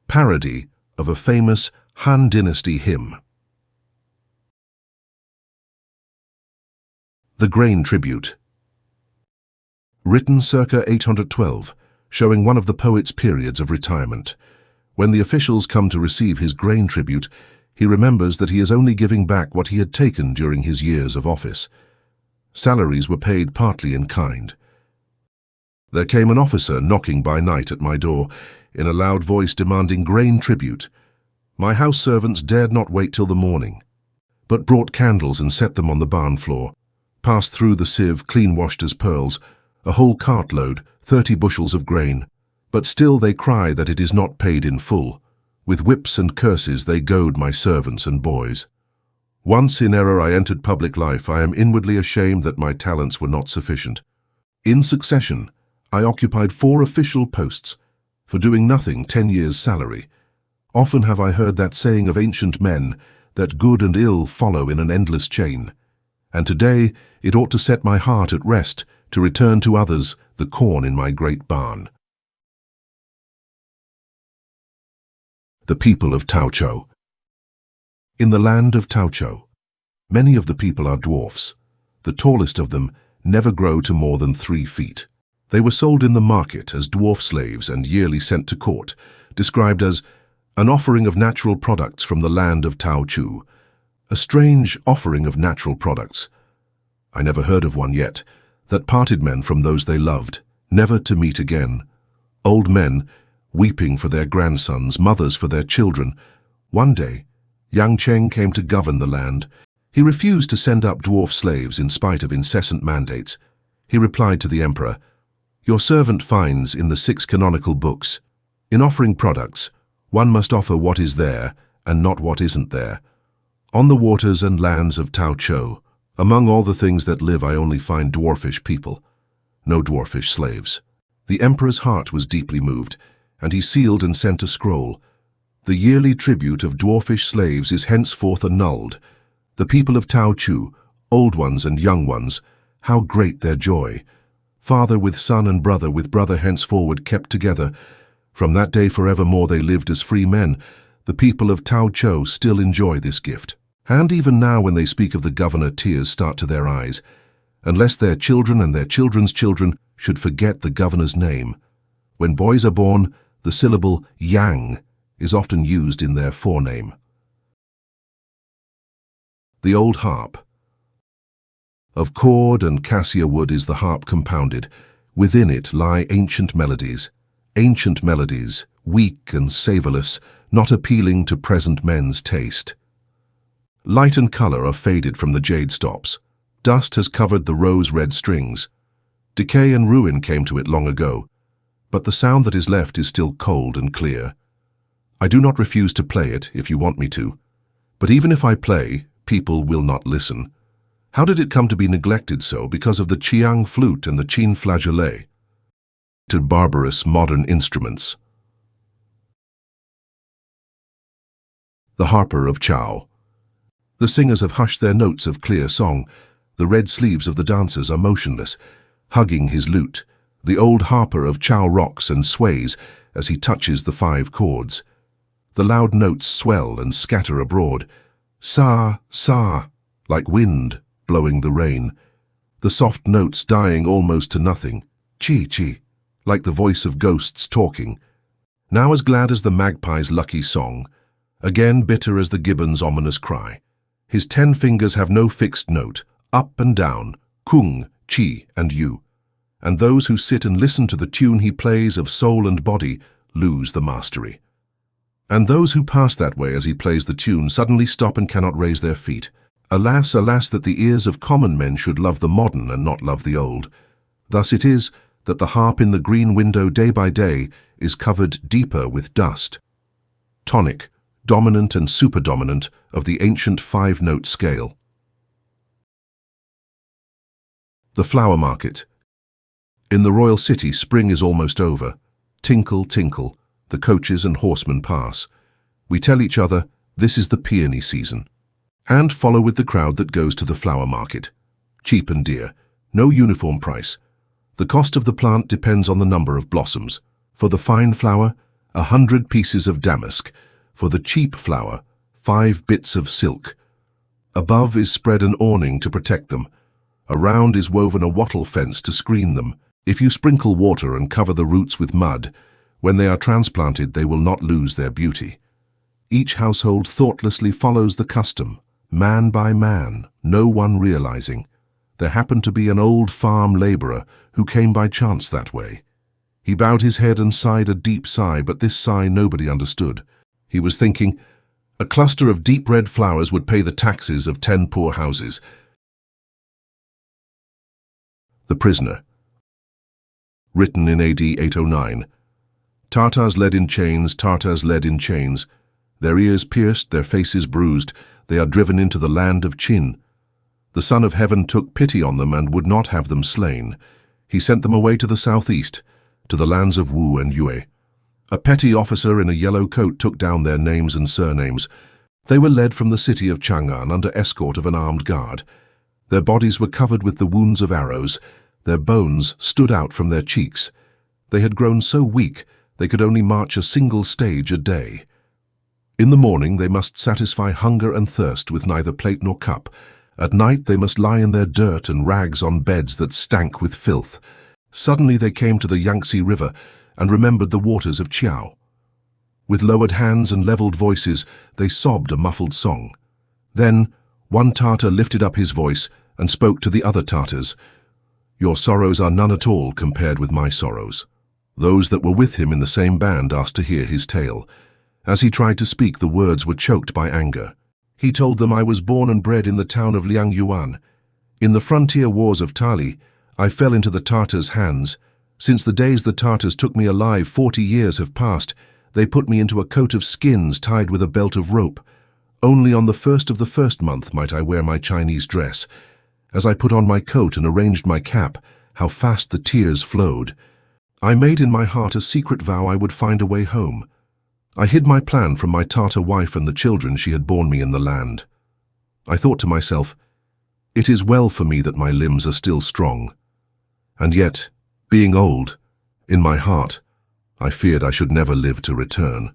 Parody of a famous Han Dynasty hymn. The Grain Tribute. Written circa 812, showing one of the poet's periods of retirement. When the officials come to receive his grain tribute, he remembers that he is only giving back what he had taken during his years of office. Salaries were paid partly in kind. There came an officer knocking by night at my door, in a loud voice demanding grain tribute. My house servants dared not wait till the morning, but brought candles and set them on the barn floor, passed through the sieve, clean-washed as pearls, a whole cartload, 30 bushels of grain. But still they cry that it is not paid in full. With whips and curses they goad my servants and boys. Once in error I entered public life, I am inwardly ashamed that my talents were not sufficient. In succession, I occupied 4 official posts, for doing nothing 10 years' salary. Often have I heard that saying of ancient men, that good and ill follow in an endless chain. And today it ought to set my heart at rest, to return to others the corn in my great barn. The people of Taochou. In the land of Taochou, many of the people are dwarfs. The tallest of them never grow to more than 3 feet. They were sold in the market as dwarf slaves and yearly sent to court, described as an offering of natural products from the land of Taochou. A strange offering of natural products. I never heard of one yet, that parted men from those they loved, never to meet again. Old men, weeping for their grandsons, mothers for their children. One day, Yang Cheng came to govern the land. He refused to send up dwarf slaves in spite of incessant mandates. He replied to the emperor, "Your servant finds in the 6 canonical books, in offering products, one must offer what is there and not what isn't there. On the waters and lands of Taochou, among all the things that live I only find dwarfish people, no dwarfish slaves." The emperor's heart was deeply moved, and he sealed and sent a scroll. The yearly tribute of dwarfish slaves is henceforth annulled. The people of Taochou, old ones and young ones, how great their joy! Father with son and brother with brother henceforward kept together. From that day forevermore they lived as free men. The people of Taochou still enjoy this gift. And even now when they speak of the governor, tears start to their eyes, unless their children and their children's children should forget the governor's name. When boys are born, the syllable yang is often used in their forename. The old harp. Of cord and cassia wood is the harp compounded. Within it lie ancient melodies. ancient melodies, weak and savourless, not appealing to present men's taste. Light and colour are faded from the jade stops. Dust has covered the rose-red strings. Decay and ruin came to it long ago, but the sound that is left is still cold and clear. I do not refuse to play it if you want me to, but even if I play, people will not listen. How did it come to be neglected so because of the Chiang flute and the Qin flageolet? To barbarous modern instruments. The Harper of Chao. The singers have hushed their notes of clear song. The red sleeves of the dancers are motionless, hugging his lute. The old harper of Chao rocks and sways as he touches the 5 chords. The loud notes swell and scatter abroad. Sa, sa, like wind blowing the rain. The soft notes dying almost to nothing. Chi, chi, like the voice of ghosts talking. Now as glad as the magpie's lucky song, again bitter as the gibbon's ominous cry. His 10 fingers have no fixed note, up and down, kung, chi, and yu. And those who sit and listen to the tune he plays of soul and body lose the mastery. And those who pass that way as he plays the tune suddenly stop and cannot raise their feet. Alas, alas, that the ears of common men should love the modern and not love the old. Thus it is that the harp in the green window day by day is covered deeper with dust. Tonic, dominant and superdominant of the ancient 5-note scale. The Flower Market. In the royal city, spring is almost over. Tinkle, tinkle, the coaches and horsemen pass. We tell each other, this is the peony season, and follow with the crowd that goes to the flower market. Cheap and dear, no uniform price. The cost of the plant depends on the number of blossoms. For the fine flower, 100 pieces of damask. For the cheap flower, 5 bits of silk. Above is spread an awning to protect them. Around is woven a wattle fence to screen them. If you sprinkle water and cover the roots with mud, when they are transplanted they will not lose their beauty. Each household thoughtlessly follows the custom, man by man, no one realizing. There happened to be an old farm labourer who came by chance that way. He bowed his head and sighed a deep sigh, but this sigh nobody understood. He was thinking, a cluster of deep red flowers would pay the taxes of 10 poor houses. The Prisoner. Written in AD 809. Tartars led in chains, Tartars led in chains. Their ears pierced, their faces bruised, they are driven into the land of Qin. The Son of Heaven took pity on them and would not have them slain. He sent them away to the southeast, to the lands of Wu and Yue. A petty officer in a yellow coat took down their names and surnames. They were led from the city of Chang'an under escort of an armed guard. Their bodies were covered with the wounds of arrows. Their bones stood out from their cheeks. They had grown so weak they could only march a single stage a day. In the morning they must satisfy hunger and thirst with neither plate nor cup. At night they must lie in their dirt and rags on beds that stank with filth. Suddenly they came to the Yangtze River and remembered the waters of Chiao. With lowered hands and levelled voices they sobbed a muffled song. Then one Tartar lifted up his voice and spoke to the other Tartars. Your sorrows are none at all compared with my sorrows. Those that were with him in the same band asked to hear his tale. As he tried to speak, the words were choked by anger. He told them, I was born and bred in the town of Liangyuan. In the frontier wars of Tali, I fell into the Tartars' hands. Since the days the Tartars took me alive, 40 years have passed. They put me into a coat of skins tied with a belt of rope. Only on the 1st of the first month might I wear my Chinese dress. As I put on my coat and arranged my cap, how fast the tears flowed. I made in my heart a secret vow I would find a way home. I hid my plan from my Tartar wife and the children she had borne me in the land. I thought to myself, it is well for me that my limbs are still strong. And yet, being old, in my heart, I feared I should never live to return.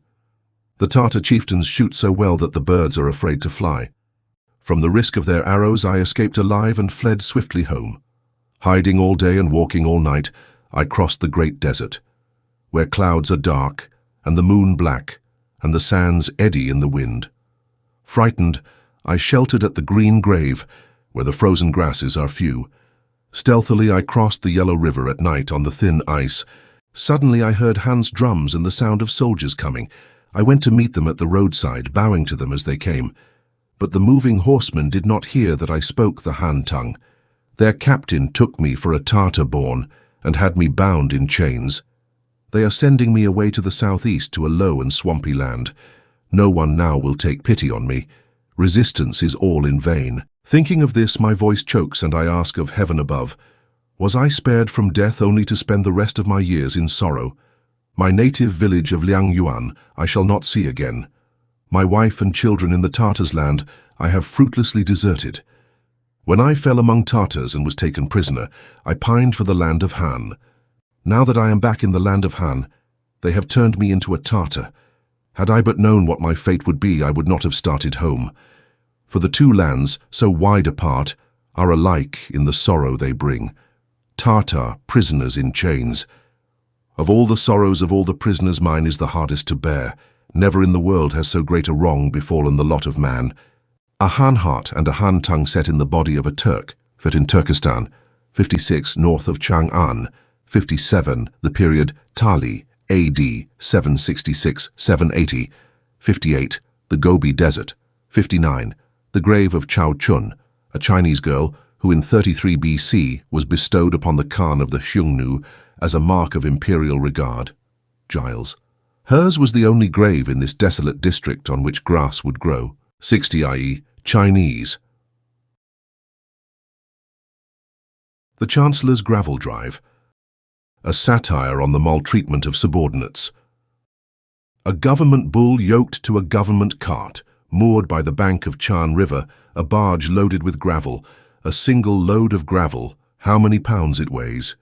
The Tartar chieftains shoot so well that the birds are afraid to fly. From the risk of their arrows I escaped alive and fled swiftly home. Hiding all day and walking all night, I crossed the great desert, where clouds are dark and the moon black, and the sands eddy in the wind. Frightened, I sheltered at the green grave, where the frozen grasses are few. Stealthily I crossed the yellow river at night on the thin ice. Suddenly I heard Han's drums and the sound of soldiers coming. I went to meet them at the roadside, bowing to them as they came. But the moving horsemen did not hear that I spoke the Han tongue. Their captain took me for a Tartar born and had me bound in chains. They are sending me away to the southeast to a low and swampy land. No one now will take pity on me. Resistance is all in vain. Thinking of this, my voice chokes, and I ask of heaven above, was I spared from death only to spend the rest of my years in sorrow? My native village of Liangyuan I shall not see again. My wife and children in the Tartars' land I have fruitlessly deserted. When I fell among Tartars and was taken prisoner, I pined for the land of Han. Now that I am back in the land of Han, they have turned me into a Tartar. Had I but known what my fate would be, I would not have started home. For the two lands, so wide apart, are alike in the sorrow they bring. Tartar, prisoners in chains. Of all the sorrows of all the prisoners, mine is the hardest to bear. Never in the world has so great a wrong befallen the lot of man. A Han heart and a Han tongue set in the body of a Turk, fit in Turkestan, 56 north of Chang'an, 57 the period Tali, AD 766-780, 58 the Gobi Desert, 59 the grave of Chao Chun, a Chinese girl who in 33 BC was bestowed upon the Khan of the Xiongnu as a mark of imperial regard. Giles. Hers was the only grave in this desolate district on which grass would grow. 60 i.e. Chinese. The Chancellor's Gravel Drive. A satire on the maltreatment of subordinates. A government bull yoked to a government cart, moored by the bank of Chan River, a barge loaded with gravel, a single load of gravel, how many pounds it weighs.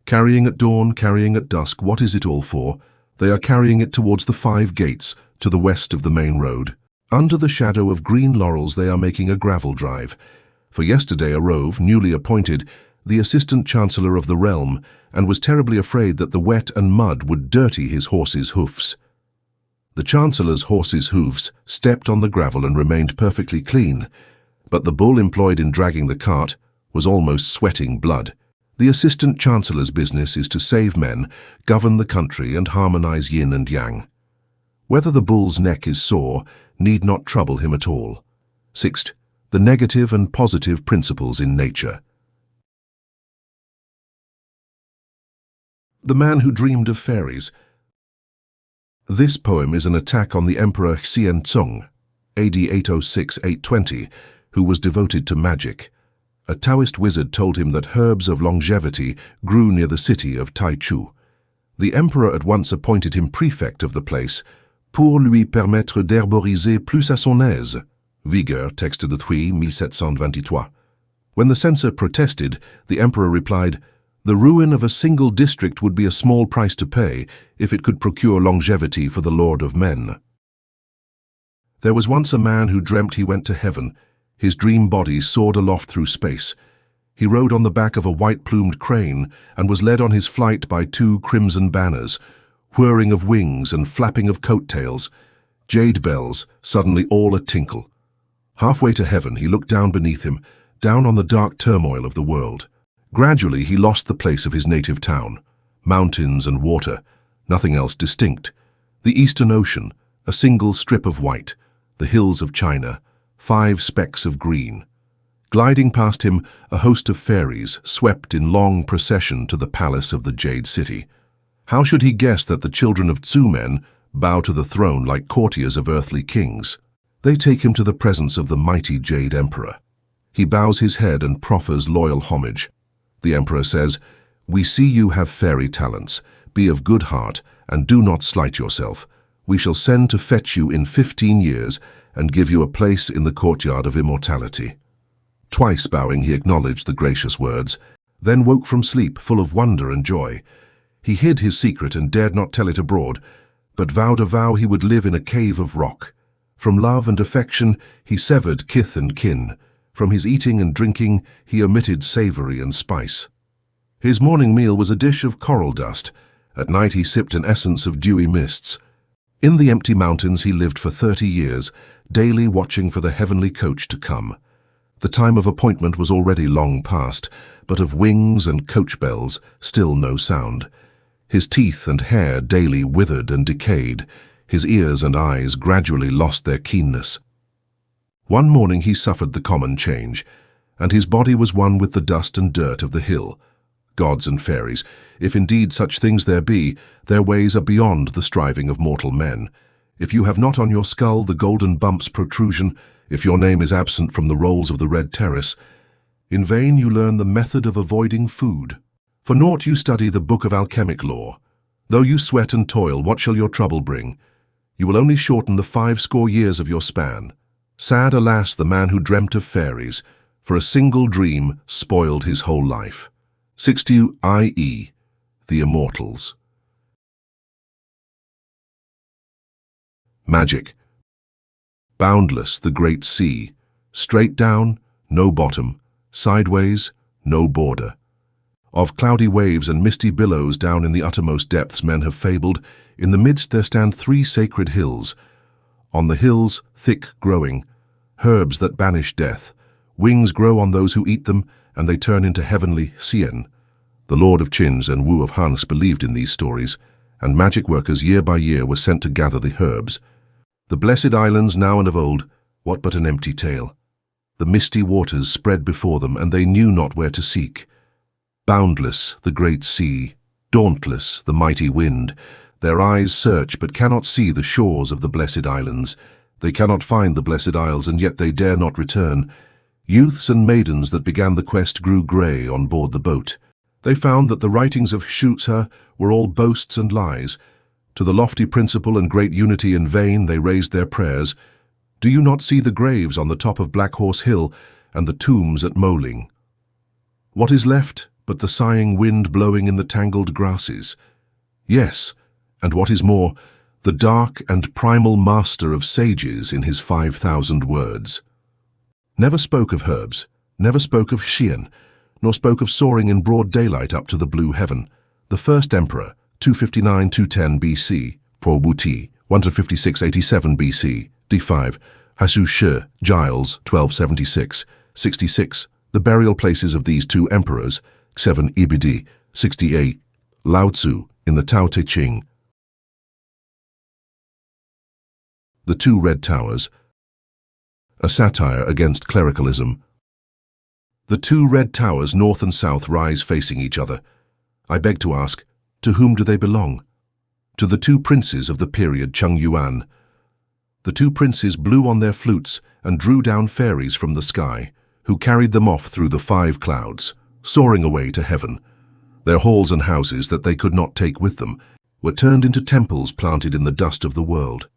Carrying at dawn, carrying at dusk, what is it all for? They are carrying it towards the 5 gates, to the west of the main road. Under the shadow of green laurels they are making a gravel drive. For yesterday arose, newly appointed, the Assistant Chancellor of the realm, and was terribly afraid that the wet and mud would dirty his horse's hoofs. The Chancellor's horse's hoofs stepped on the gravel and remained perfectly clean, but the bull employed in dragging the cart was almost sweating blood. The Assistant Chancellor's business is to save men, govern the country, and harmonize yin and yang. Whether the bull's neck is sore need not trouble him at all. Sixth, the negative and positive principles in nature. The Man Who Dreamed of Fairies. This poem is an attack on the Emperor Xianzong, AD 806-820, who was devoted to magic. A Taoist wizard told him that herbs of longevity grew near the city of Taichu. The emperor at once appointed him prefect of the place, pour lui permettre d'herboriser plus à son aise. Vigueur, texte de Thuy, 1723. When the censor protested, the emperor replied, "The ruin of a single district would be a small price to pay if it could procure longevity for the Lord of Men." There was once a man who dreamt he went to heaven. His dream body soared aloft through space. He rode on the back of a white-plumed crane and was led on his flight by 2 crimson banners, whirring of wings and flapping of coat-tails, jade bells, suddenly all a tinkle. Halfway to heaven he looked down beneath him, down on the dark turmoil of the world. Gradually he lost the place of his native town. Mountains and water, nothing else distinct. The Eastern Ocean, a single strip of white. The hills of China, 5 specks of green. Gliding past him, a host of fairies swept in long procession to the palace of the Jade City. How should he guess that the children of Tzu-men bow to the throne like courtiers of earthly kings? They take him to the presence of the mighty Jade Emperor. He bows his head and proffers loyal homage. The Emperor says, "We see you have fairy talents. Be of good heart, and do not slight yourself. We shall send to fetch you in 15 years and give you a place in the courtyard of immortality." Twice bowing, he acknowledged the gracious words, then woke from sleep full of wonder and joy. He hid his secret and dared not tell it abroad, but vowed a vow he would live in a cave of rock. From love and affection he severed kith and kin. From his eating and drinking he omitted savory and spice. His morning meal was a dish of coral dust. At night he sipped an essence of dewy mists. In the empty mountains he lived for 30 years, daily watching for the heavenly coach to come. The time of appointment was already long past, but of wings and coach bells still no sound. His teeth and hair daily withered and decayed. His ears and eyes gradually lost their keenness. One morning he suffered the common change, and his body was one with the dust and dirt of the hill. Gods and fairies, if indeed such things there be, their ways are beyond the striving of mortal men. If you have not on your skull the golden bump's protrusion, if your name is absent from the rolls of the red terrace, in vain you learn the method of avoiding food. For naught you study the book of alchemic lore. Though you sweat and toil, what shall your trouble bring? You will only shorten the 50 years of your span. Sad, alas, the man who dreamt of fairies, for a single dream spoiled his whole life. 60 i.e. the immortals. Magic. Boundless the great sea, straight down, no bottom, sideways, no border. Of cloudy waves and misty billows down in the uttermost depths men have fabled, in the midst there stand 3 sacred hills. On the hills, thick growing, herbs that banish death. Wings grow on those who eat them, and they turn into heavenly Sien. The Lord of Chins and Wu of Hans believed in these stories, and magic workers year by year were sent to gather the herbs. The blessed islands now and of old, what but an empty tale? The misty waters spread before them, and they knew not where to seek. Boundless the great sea, dauntless the mighty wind. Their eyes search but cannot see the shores of the blessed islands. They cannot find the blessed isles, and yet they dare not return. Youths and maidens that began the quest grew grey on board the boat. They found that the writings of Shusa were all boasts and lies. To the lofty principle and great unity in vain they raised their prayers. Do you not see the graves on the top of Black Horse Hill and the tombs at Moling? What is left but the sighing wind blowing in the tangled grasses? Yes, and what is more, the dark and primal master of sages in his 5,000 words. Never spoke of herbs, never spoke of Xian, nor spoke of soaring in broad daylight up to the blue heaven. The first emperor, 259-210 BC, Pro Wuti, 156-87 BC, d5, Hasu Shi, Giles, 1276, 66, the burial places of these 2 emperors, 7 Ibidi, 68, Lao Tzu, in the Tao Te Ching. The 2 Red Towers, a satire against clericalism. The 2 red towers, north and south, rise facing each other. I beg to ask, to whom do they belong? To the 2 princes of the period Cheng Yuan. The 2 princes blew on their flutes and drew down fairies from the sky, who carried them off through the 5 clouds, soaring away to heaven. Their halls and houses that they could not take with them were turned into temples planted in the dust of the world.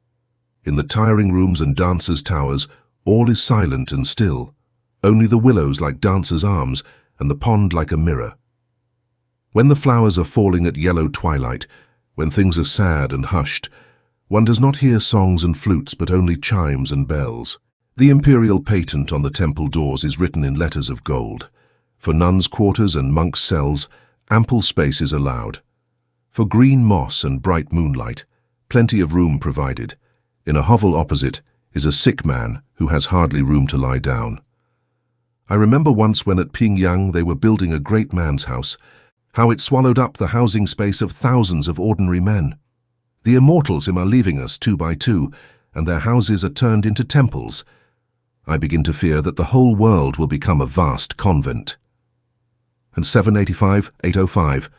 In the tiring rooms and dancers' towers, all is silent and still, only the willows like dancers' arms and the pond like a mirror. When the flowers are falling at yellow twilight, when things are sad and hushed, one does not hear songs and flutes but only chimes and bells. The imperial patent on the temple doors is written in letters of gold. For nuns' quarters and monks' cells, ample space is allowed. For green moss and bright moonlight, plenty of room provided. In a hovel opposite is a sick man who has hardly room to lie down. I remember once when at Pingyang they were building a great man's house, how it swallowed up the housing space of thousands of ordinary men. The immortals are leaving us 2 by 2, and their houses are turned into temples. I begin to fear that the whole world will become a vast convent. And 785-805.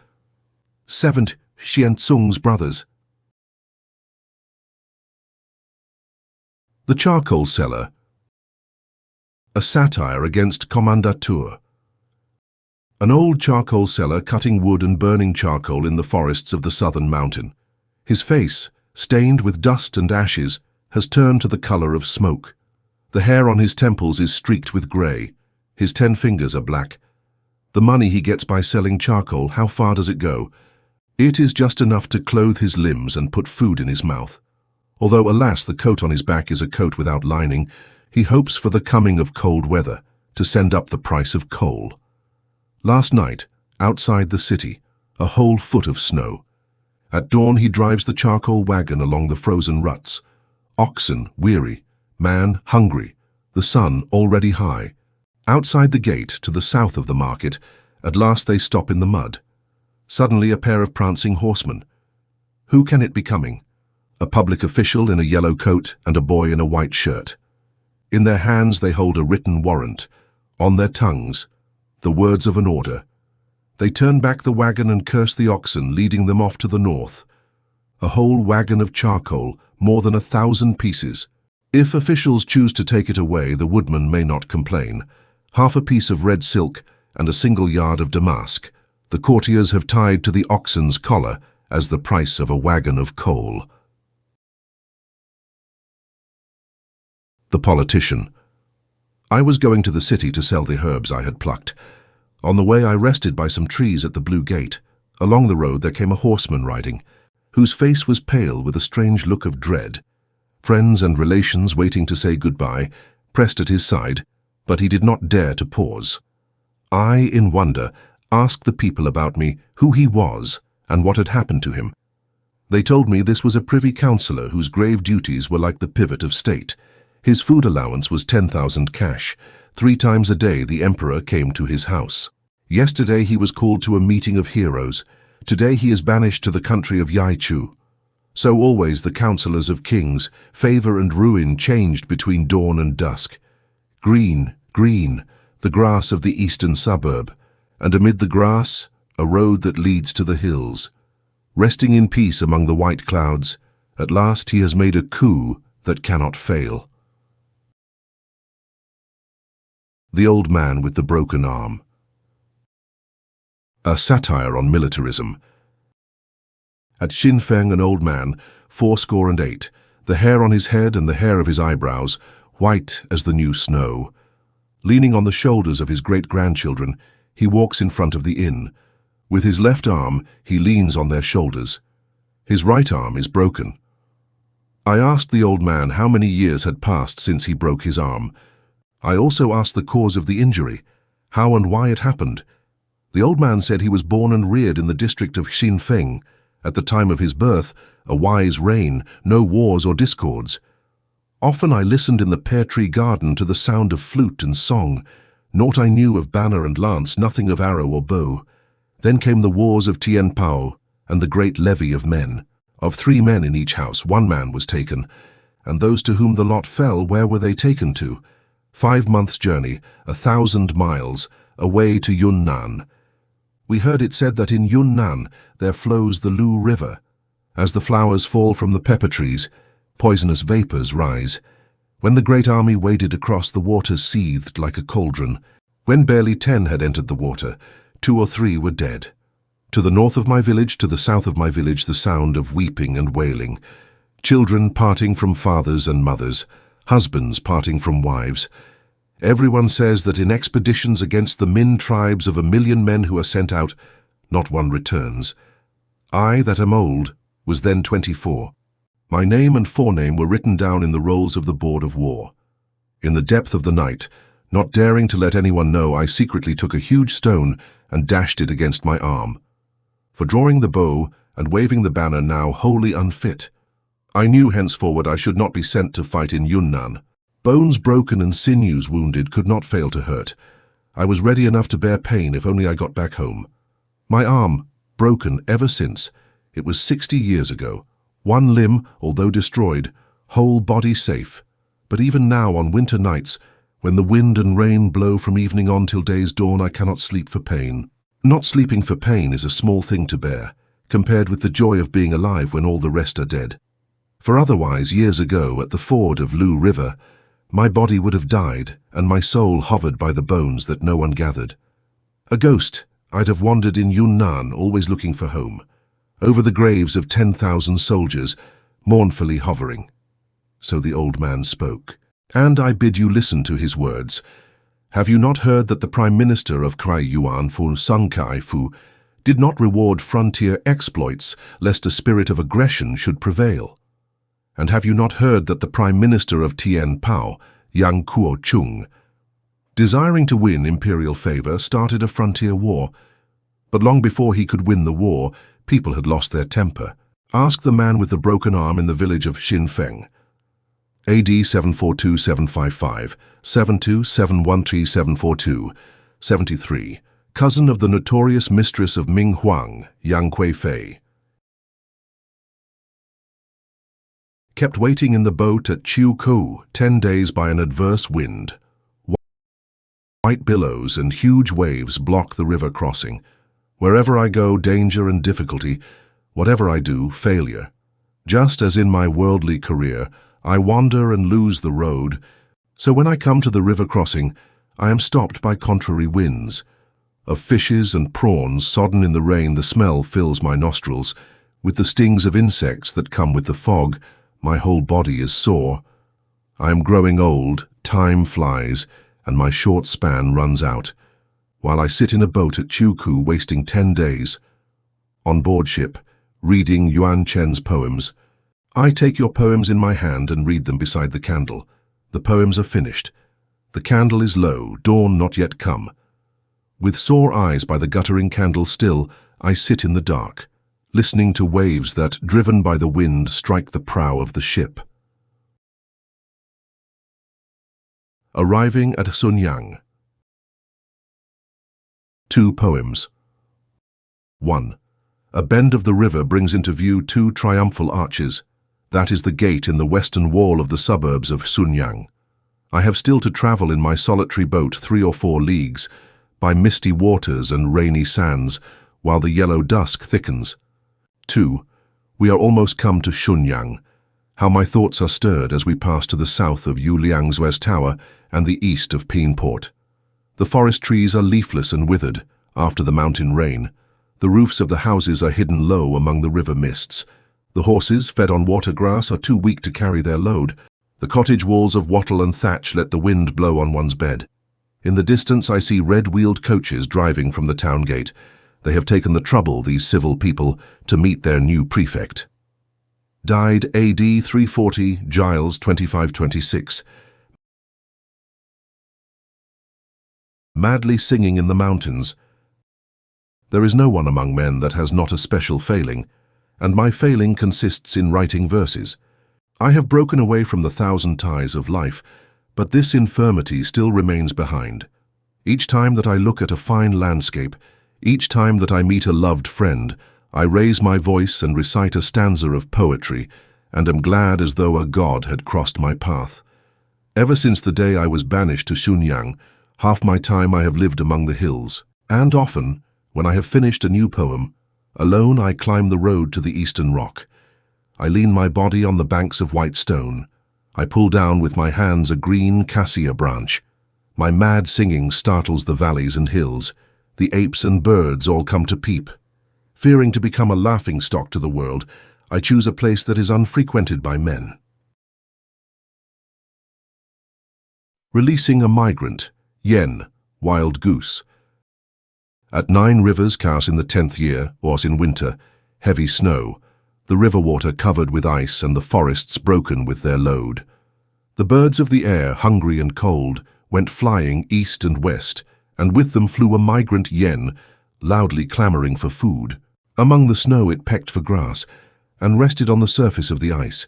7th Xianzung's brothers. The Charcoal Seller, a satire against commandature. An old charcoal seller cutting wood and burning charcoal in the forests of the southern mountain. His face, stained with dust and ashes, has turned to the color of smoke. The hair on his temples is streaked with gray. His 10 fingers are black. The money he gets by selling charcoal, how far does it go? It is just enough to clothe his limbs and put food in his mouth. Although, alas, the coat on his back is a coat without lining, he hopes for the coming of cold weather to send up the price of coal. Last night, outside the city, a whole foot of snow. At dawn he drives the charcoal wagon along the frozen ruts. Oxen weary, man hungry, the sun already high. Outside the gate, to the south of the market, at last they stop in the mud. Suddenly a pair of prancing horsemen. Who can it be coming? A public official in a yellow coat and a boy in a white shirt. In their hands they hold a written warrant. On their tongues, the words of an order. They turn back the wagon and curse the oxen, leading them off to the north. A whole wagon of charcoal, more than 1,000 pieces. If officials choose to take it away, the woodman may not complain. Half a piece of red silk and a single yard of damask, the courtiers have tied to the oxen's collar as the price of a wagon of coal. The politician. I was going to the city to sell the herbs I had plucked. On the way I rested by some trees at the Blue Gate. Along the road there came a horseman riding, whose face was pale with a strange look of dread. Friends and relations waiting to say goodbye pressed at his side, but he did not dare to pause. I, in wonder, asked the people about me who he was and what had happened to him. They told me this was a privy councillor whose grave duties were like the pivot of state. His food allowance was 10,000 cash. 3 times a day the emperor came to his house. Yesterday he was called to a meeting of heroes. Today he is banished to the country of Yaichu. So always the counsellors of kings, favour and ruin changed between dawn and dusk. Green, green, the grass of the eastern suburb, and amid the grass, a road that leads to the hills. Resting in peace among the white clouds, at last he has made a coup that cannot fail. The Old Man with the Broken Arm. A satire on militarism. At Xinfeng an old man, 88, the hair on his head and the hair of his eyebrows, white as the new snow. Leaning on the shoulders of his great-grandchildren, he walks in front of the inn. With his left arm, he leans on their shoulders. His right arm is broken. I asked the old man how many years had passed since he broke his arm. I also asked the cause of the injury, how and why it happened. The old man said he was born and reared in the district of Xinfeng. At the time of his birth, a wise reign, no wars or discords. Often I listened in the pear-tree garden to the sound of flute and song. Naught I knew of banner and lance, nothing of arrow or bow. Then came the wars of Tianpao and the great levy of men. Of 3 men in each house, 1 man was taken. And those to whom the lot fell, where were they taken to? 5 months' journey, 1,000 miles, away to Yunnan. We heard it said that in Yunnan there flows the Lu River. As the flowers fall from the pepper trees, poisonous vapors rise. When the great army waded across, the waters seethed like a cauldron. When barely 10 had entered the water, 2 or 3 were dead. To the north of my village, to the south of my village, the sound of weeping and wailing. Children parting from fathers and mothers, husbands parting from wives. Everyone says that in expeditions against the Min tribes of 1,000,000 men who are sent out, not one returns. I, that am old, was then 24. My name and forename were written down in the rolls of the Board of War. In the depth of the night, not daring to let anyone know, I secretly took a huge stone and dashed it against my arm. For drawing the bow and waving the banner now wholly unfit. I knew henceforward I should not be sent to fight in Yunnan. Bones broken and sinews wounded could not fail to hurt. I was ready enough to bear pain if only I got back home. My arm, broken ever since. It was 60 years ago. 1 limb, although destroyed, whole body safe. But even now on winter nights, when the wind and rain blow from evening on till day's dawn, I cannot sleep for pain. Not sleeping for pain is a small thing to bear, compared with the joy of being alive when all the rest are dead. For otherwise, years ago, at the ford of Lu River, my body would have died, and my soul hovered by the bones that no one gathered. A ghost, I'd have wandered in Yunnan, always looking for home, over the graves of 10,000 soldiers, mournfully hovering. So the old man spoke, and I bid you listen to his words. Have you not heard that the Prime Minister of Kuai Yuan Fu Sung Kai Fu did not reward frontier exploits, lest a spirit of aggression should prevail? And have you not heard that the Prime Minister of Tianpao, Yang Kuo-chung, desiring to win imperial favor, started a frontier war? But long before he could win the war, people had lost their temper. Ask the man with the broken arm in the village of Xinfeng. AD 742-755, 72-713-742, 73. cousin of the notorious mistress of Ming Huang, Yang Kuei-fei. Kept waiting in the boat at Chiu-Kou 10 days by an adverse wind. White billows and huge waves block the river crossing. Wherever I go, danger and difficulty. Whatever I do, failure. Just as in my worldly career, I wander and lose the road. So when I come to the river crossing, I am stopped by contrary winds. Of fishes and prawns sodden in the rain, the smell fills my nostrils. With the stings of insects that come with the fog, my whole body is sore. I am growing old, time flies, and my short span runs out, while I sit in a boat at Chiu-Kou wasting 10 days. On board ship, reading Yuan Chen's poems. I take your poems in my hand and read them beside the candle. The poems are finished. The candle is low, dawn not yet come. With sore eyes by the guttering candle still, I sit in the dark, listening to waves that, driven by the wind, strike the prow of the ship. Arriving at Sunyang. 2 poems. 1. A bend of the river brings into view 2 triumphal arches. That is the gate in the western wall of the suburbs of Sunyang. I have still to travel in my solitary boat 3 or 4 leagues, by misty waters and rainy sands, while the yellow dusk thickens. 2. We are almost come to Sunyang. How my thoughts are stirred as we pass to the south of Yuliang's Tower and the east of Port. The forest trees are leafless and withered after the mountain rain. The roofs of the houses are hidden low among the river mists. The horses, fed on water grass, are too weak to carry their load. The cottage walls of wattle and thatch let the wind blow on one's bed. In the distance I see red-wheeled coaches driving from the town gate. They have taken the trouble, these civil people, to meet their new prefect. Died A.D. 340, Giles 2526. Madly singing in the mountains. There is no one among men that has not a special failing, and my failing consists in writing verses. I have broken away from the 1,000 ties of life, but this infirmity still remains behind. Each time that I look at a fine landscape, each time that I meet a loved friend, I raise my voice and recite a stanza of poetry, and am glad as though a god had crossed my path. Ever since the day I was banished to Sunyang, half my time I have lived among the hills, and often, when I have finished a new poem, alone I climb the road to the eastern rock. I lean my body on the banks of white stone. I pull down with my hands a green cassia branch. My mad singing startles the valleys and hills. The apes and birds all come to peep. Fearing to become a laughing-stock to the world, I choose a place that is unfrequented by men. Releasing a migrant, Yen, wild goose. At 9 rivers Chaos in the 10th year, was in winter, heavy snow, the river water covered with ice and the forests broken with their load. The birds of the air, hungry and cold, went flying east and west, and with them flew a migrant yen, loudly clamoring for food. Among the snow it pecked for grass, and rested on the surface of the ice.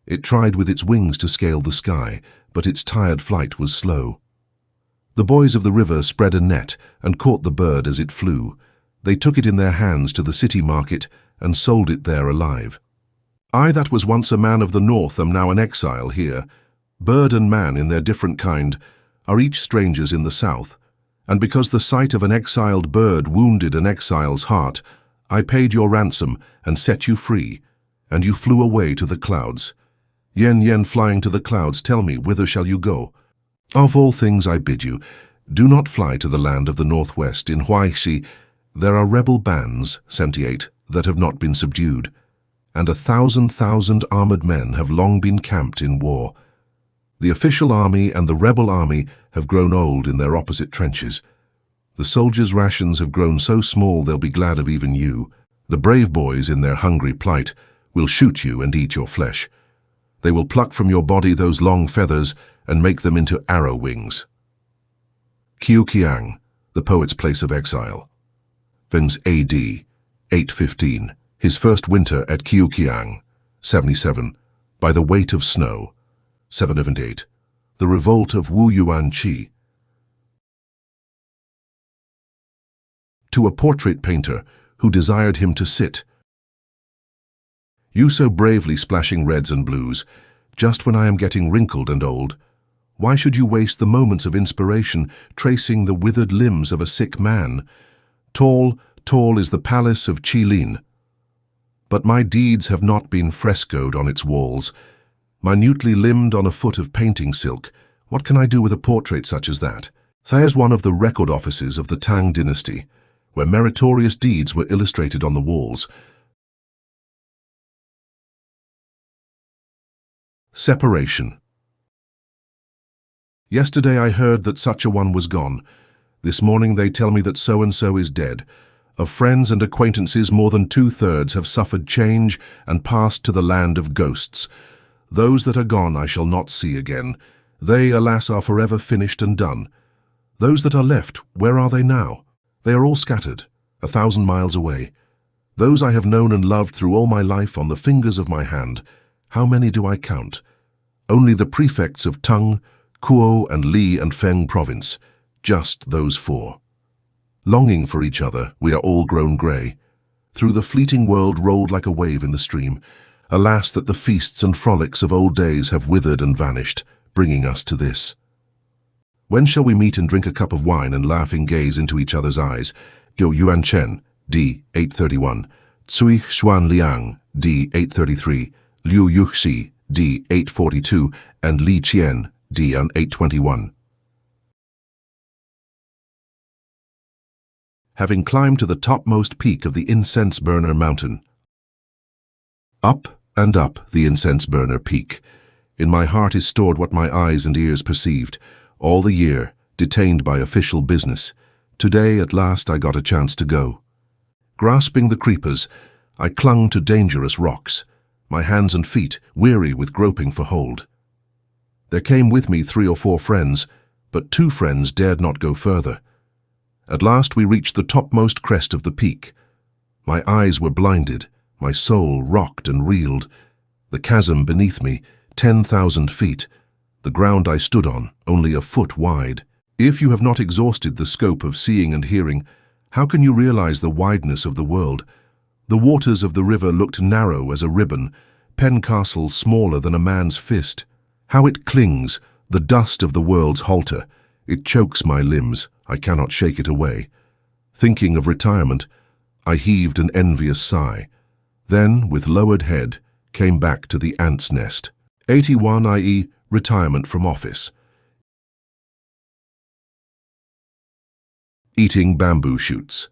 It tried with its wings to scale the sky, but its tired flight was slow. The boys of the river spread a net and caught the bird as it flew. They took it in their hands to the city market and sold it there alive. I that was once a man of the north am now an exile here. Bird and man in their different kind are each strangers in the south, and because the sight of an exiled bird wounded an exile's heart, I paid your ransom and set you free, and you flew away to the clouds. Yen yen flying to the clouds, tell me, whither shall you go? Of all things I bid you, do not fly to the land of the northwest. In Huaishi there are rebel bands, 78, that have not been subdued, and 1,000 armored men have long been camped in war. The official army and the rebel army have grown old in their opposite trenches. The soldiers' rations have grown so small they'll be glad of even you. The brave boys in their hungry plight will shoot you and eat your flesh. They will pluck from your body those long feathers and make them into arrow wings. Qiuqiang, the poet's place of exile. Vens A.D. 815, his first winter at Qiuqiang. 77, by the weight of snow. 778, the revolt of Wu Yuan Qi. to a portrait painter who desired him to sit. You so bravely splashing reds and blues, just when I am getting wrinkled and old, why should you waste the moments of inspiration tracing the withered limbs of a sick man? Tall, tall is the palace of Qilin. But my deeds have not been frescoed on its walls. Minutely limned on a foot of painting silk, what can I do with a portrait such as that? There's one of the record offices of the Tang dynasty, where meritorious deeds were illustrated on the walls. Separation. Yesterday I heard that such a one was gone. This morning they tell me that so-and-so is dead. Of friends and acquaintances more than 2/3 have suffered change and passed to the land of ghosts. Those that are gone I shall not see again. They, alas, are forever finished and done. Those that are left, where are they now? They are all scattered, 1,000 miles away. Those I have known and loved through all my life on the fingers of my hand, how many do I count? Only the prefects of Tung, Kuo and Li and Feng province, just those 4. Longing for each other, we are all grown grey. Through the fleeting world rolled like a wave in the stream. Alas that the feasts and frolics of old days have withered and vanished, bringing us to this. When shall we meet and drink a cup of wine and laughing gaze into each other's eyes? Guo Yuan Chen, D. 831, Cui Xuan Liang, D. 833, Liu Yuxi, D. 842, and Li Qian, D. 821. Having climbed to the topmost peak of the incense burner mountain. Up and up the incense burner peak. In my heart is stored what my eyes and ears perceived. All the year, detained by official business. Today, at last, I got a chance to go. Grasping the creepers, I clung to dangerous rocks, my hands and feet weary with groping for hold. There came with me 3 or 4 friends, but 2 friends dared not go further. At last we reached the topmost crest of the peak. My eyes were blinded, my soul rocked and reeled. The chasm beneath me, 10,000 feet. The ground I stood on, only a foot wide. If you have not exhausted the scope of seeing and hearing, how can you realize the wideness of the world? The waters of the river looked narrow as a ribbon, Pencastle smaller than a man's fist. How it clings, the dust of the world's halter. It chokes my limbs, I cannot shake it away. Thinking of retirement, I heaved an envious sigh. Then, with lowered head, came back to the ant's nest. 81, i.e., retirement from office. Eating bamboo shoots.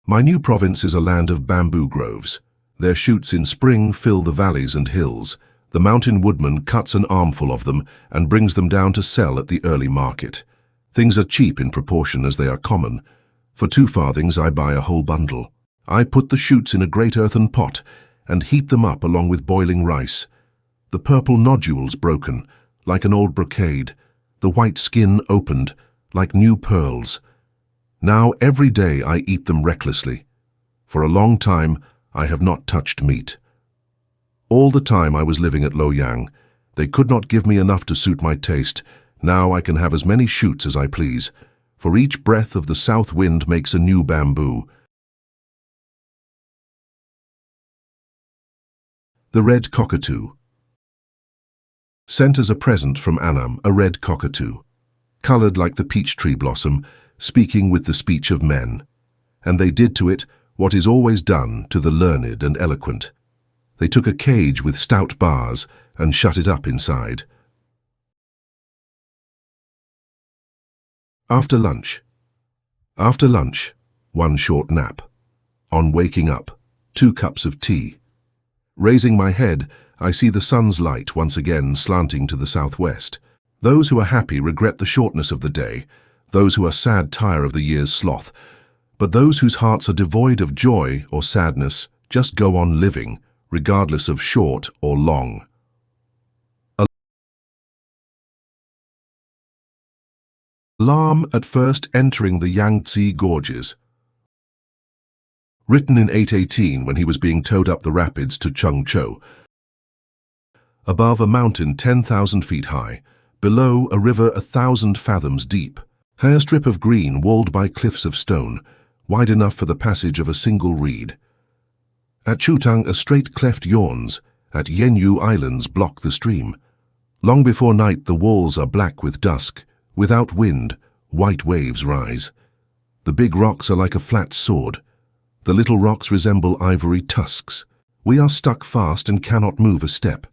My new province is a land of bamboo groves. Their shoots in spring fill the valleys and hills. The mountain woodman cuts an armful of them and brings them down to sell at the early market. Things are cheap in proportion as they are common. For 2 farthings I buy a whole bundle. I put the shoots in a great earthen pot and heat them up along with boiling rice. The purple nodules broken, like an old brocade, the white skin opened, like new pearls. Now every day I eat them recklessly. For a long time I have not touched meat. All the time I was living at Luoyang, they could not give me enough to suit my taste. Now I can have as many shoots as I please, for each breath of the south wind makes a new bamboo. The red cockatoo. Sent as a present from Annam a red cockatoo, coloured like the peach tree blossom, speaking with the speech of men. And they did to it what is always done to the learned and eloquent. They took a cage with stout bars and shut it up inside. After lunch. After lunch, 1 short nap. On waking up, 2 cups of tea. Raising my head, I see the sun's light once again slanting to the southwest. Those who are happy regret the shortness of the day. Those who are sad tire of the year's sloth. But those whose hearts are devoid of joy or sadness just go on living, regardless of short or long. Alarm at first entering the Yangtze Gorges. Written in 818 when he was being towed up the rapids to Chengzhou. Above a mountain 10,000 feet high, below a river 1,000 fathoms deep. A strip of green walled by cliffs of stone, wide enough for the passage of a single reed. At Chutang a straight cleft yawns, at Yenyu Islands block the stream. Long before night the walls are black with dusk, without wind, white waves rise. The big rocks are like a flat sword. The little rocks resemble ivory tusks. We are stuck fast and cannot move a step.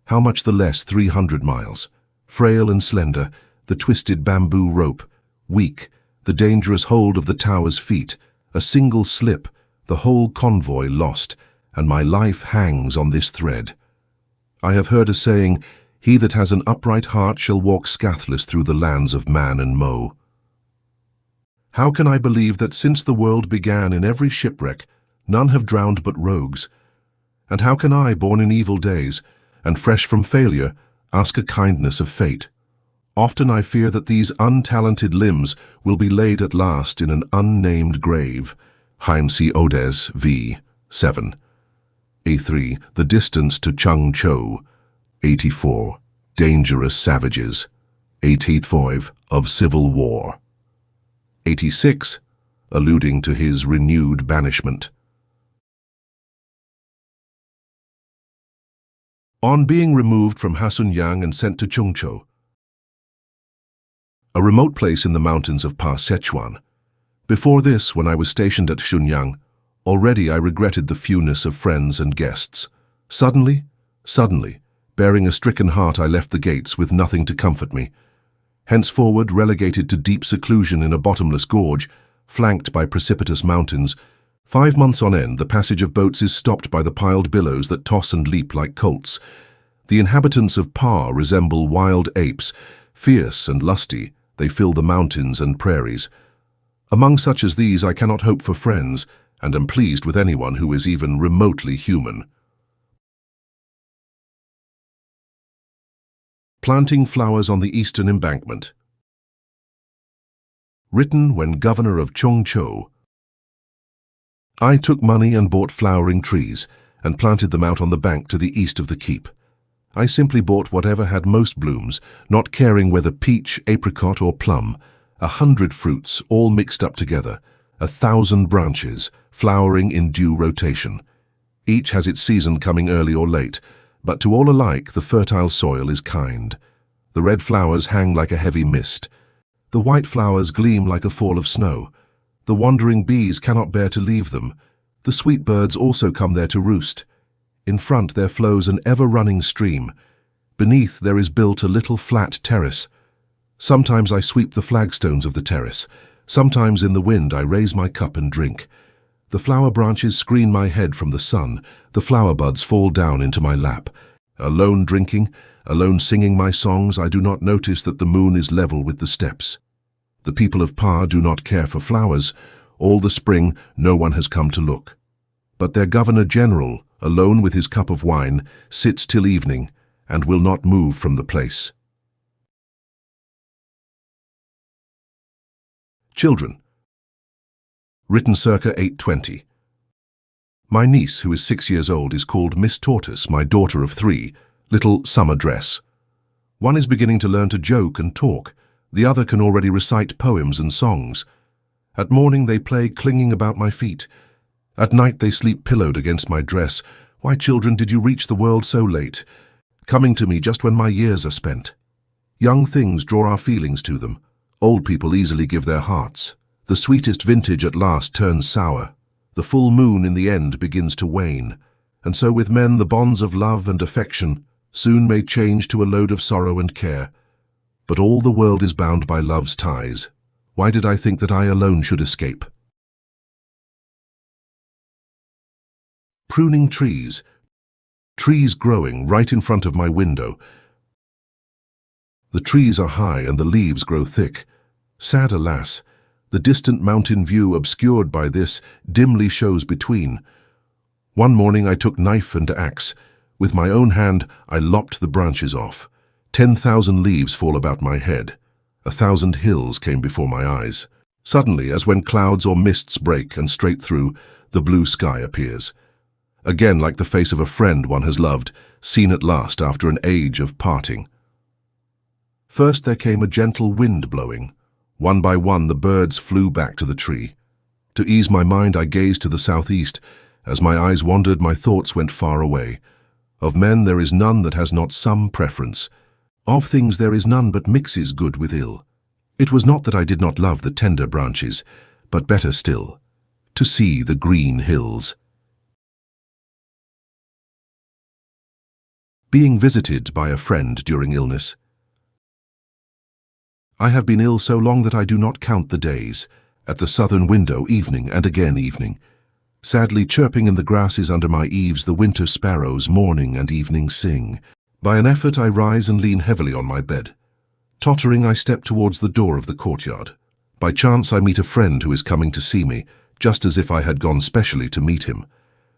How much the less 300 miles. Frail and slender, the twisted bamboo rope, weak, the dangerous hold of the tower's feet, a single slip, the whole convoy lost, and my life hangs on this thread. I have heard a saying, "He that has an upright heart shall walk scathless through the lands of Man and Mo." How can I believe that since the world began in every shipwreck, none have drowned but rogues? And how can I, born in evil days, and fresh from failure, ask a kindness of fate? Often I fear that these untalented limbs will be laid at last in an unnamed grave. Heimsi Odes v. 7. A3. The distance to Changzhou. 84. Dangerous savages. 85. Of civil war. 86. Alluding to his renewed banishment. On being removed from Hasunyang and sent to Chungzhou, a remote place in the mountains of Pa Sichuan. Before this, when I was stationed at Shenyang, already I regretted the fewness of friends and guests. Suddenly, bearing a stricken heart, I left the gates with nothing to comfort me. Henceforward, relegated to deep seclusion in a bottomless gorge, flanked by precipitous mountains, 5 months on end, the passage of boats is stopped by the piled billows that toss and leap like colts. The inhabitants of Pa resemble wild apes, fierce and lusty. They fill the mountains and prairies. Among such as these I cannot hope for friends, and am pleased with anyone who is even remotely human. Planting flowers on the eastern embankment. Written when governor of Chongzhou. I took money and bought flowering trees, and planted them out on the bank to the east of the keep. I simply bought whatever had most blooms, not caring whether peach, apricot, or plum. 100 fruits, all mixed up together, 1,000 branches, flowering in due rotation. Each has its season coming early or late, but to all alike the fertile soil is kind. The red flowers hang like a heavy mist. The white flowers gleam like a fall of snow. The wandering bees cannot bear to leave them. The sweet birds also come there to roost. In front there flows an ever-running stream. Beneath there is built a little flat terrace. Sometimes I sweep the flagstones of the terrace. Sometimes in the wind I raise my cup and drink. The flower branches screen my head from the sun. The flower buds fall down into my lap. Alone drinking, alone singing my songs, I do not notice that the moon is level with the steps. The people of Pa do not care for flowers. All the spring no one has come to look. But their governor-general, alone with his cup of wine, sits till evening, and will not move from the place. Children. Written circa 820. My niece, who is 6 years old, is called Miss Tortoise, my daughter of 3, little summer dress. One is beginning to learn to joke and talk. The other can already recite poems and songs. At morning they play clinging about my feet. At night they sleep pillowed against my dress. Why, children, did you reach the world so late, coming to me just when my years are spent? Young things draw our feelings to them. Old people easily give their hearts. The sweetest vintage at last turns sour. The full moon in the end begins to wane. And so with men the bonds of love and affection soon may change to a load of sorrow and care. But all the world is bound by love's ties. Why did I think that I alone should escape? Pruning trees. Trees growing right in front of my window. The trees are high and the leaves grow thick. Sad, alas, the distant mountain view obscured by this dimly shows between. One morning I took knife and axe. With my own hand I lopped the branches off. 10,000 leaves fall about my head. 1,000 hills came before my eyes. Suddenly, as when clouds or mists break and straight through, the blue sky appears. Again, like the face of a friend one has loved, seen at last after an age of parting. First there came a gentle wind blowing. One by one the birds flew back to the tree. To ease my mind I gazed to the southeast. As my eyes wandered, my thoughts went far away. Of men there is none that has not some preference. Of things there is none but mixes good with ill. It was not that I did not love the tender branches, but better still, to see the green hills. Being visited by a friend during illness. I have been ill so long that I do not count the days. At the southern window, evening and again evening. Sadly chirping in the grasses under my eaves, the winter sparrows morning and evening sing. By an effort I rise and lean heavily on my bed. Tottering, I step towards the door of the courtyard. By chance I meet a friend who is coming to see me, just as if I had gone specially to meet him.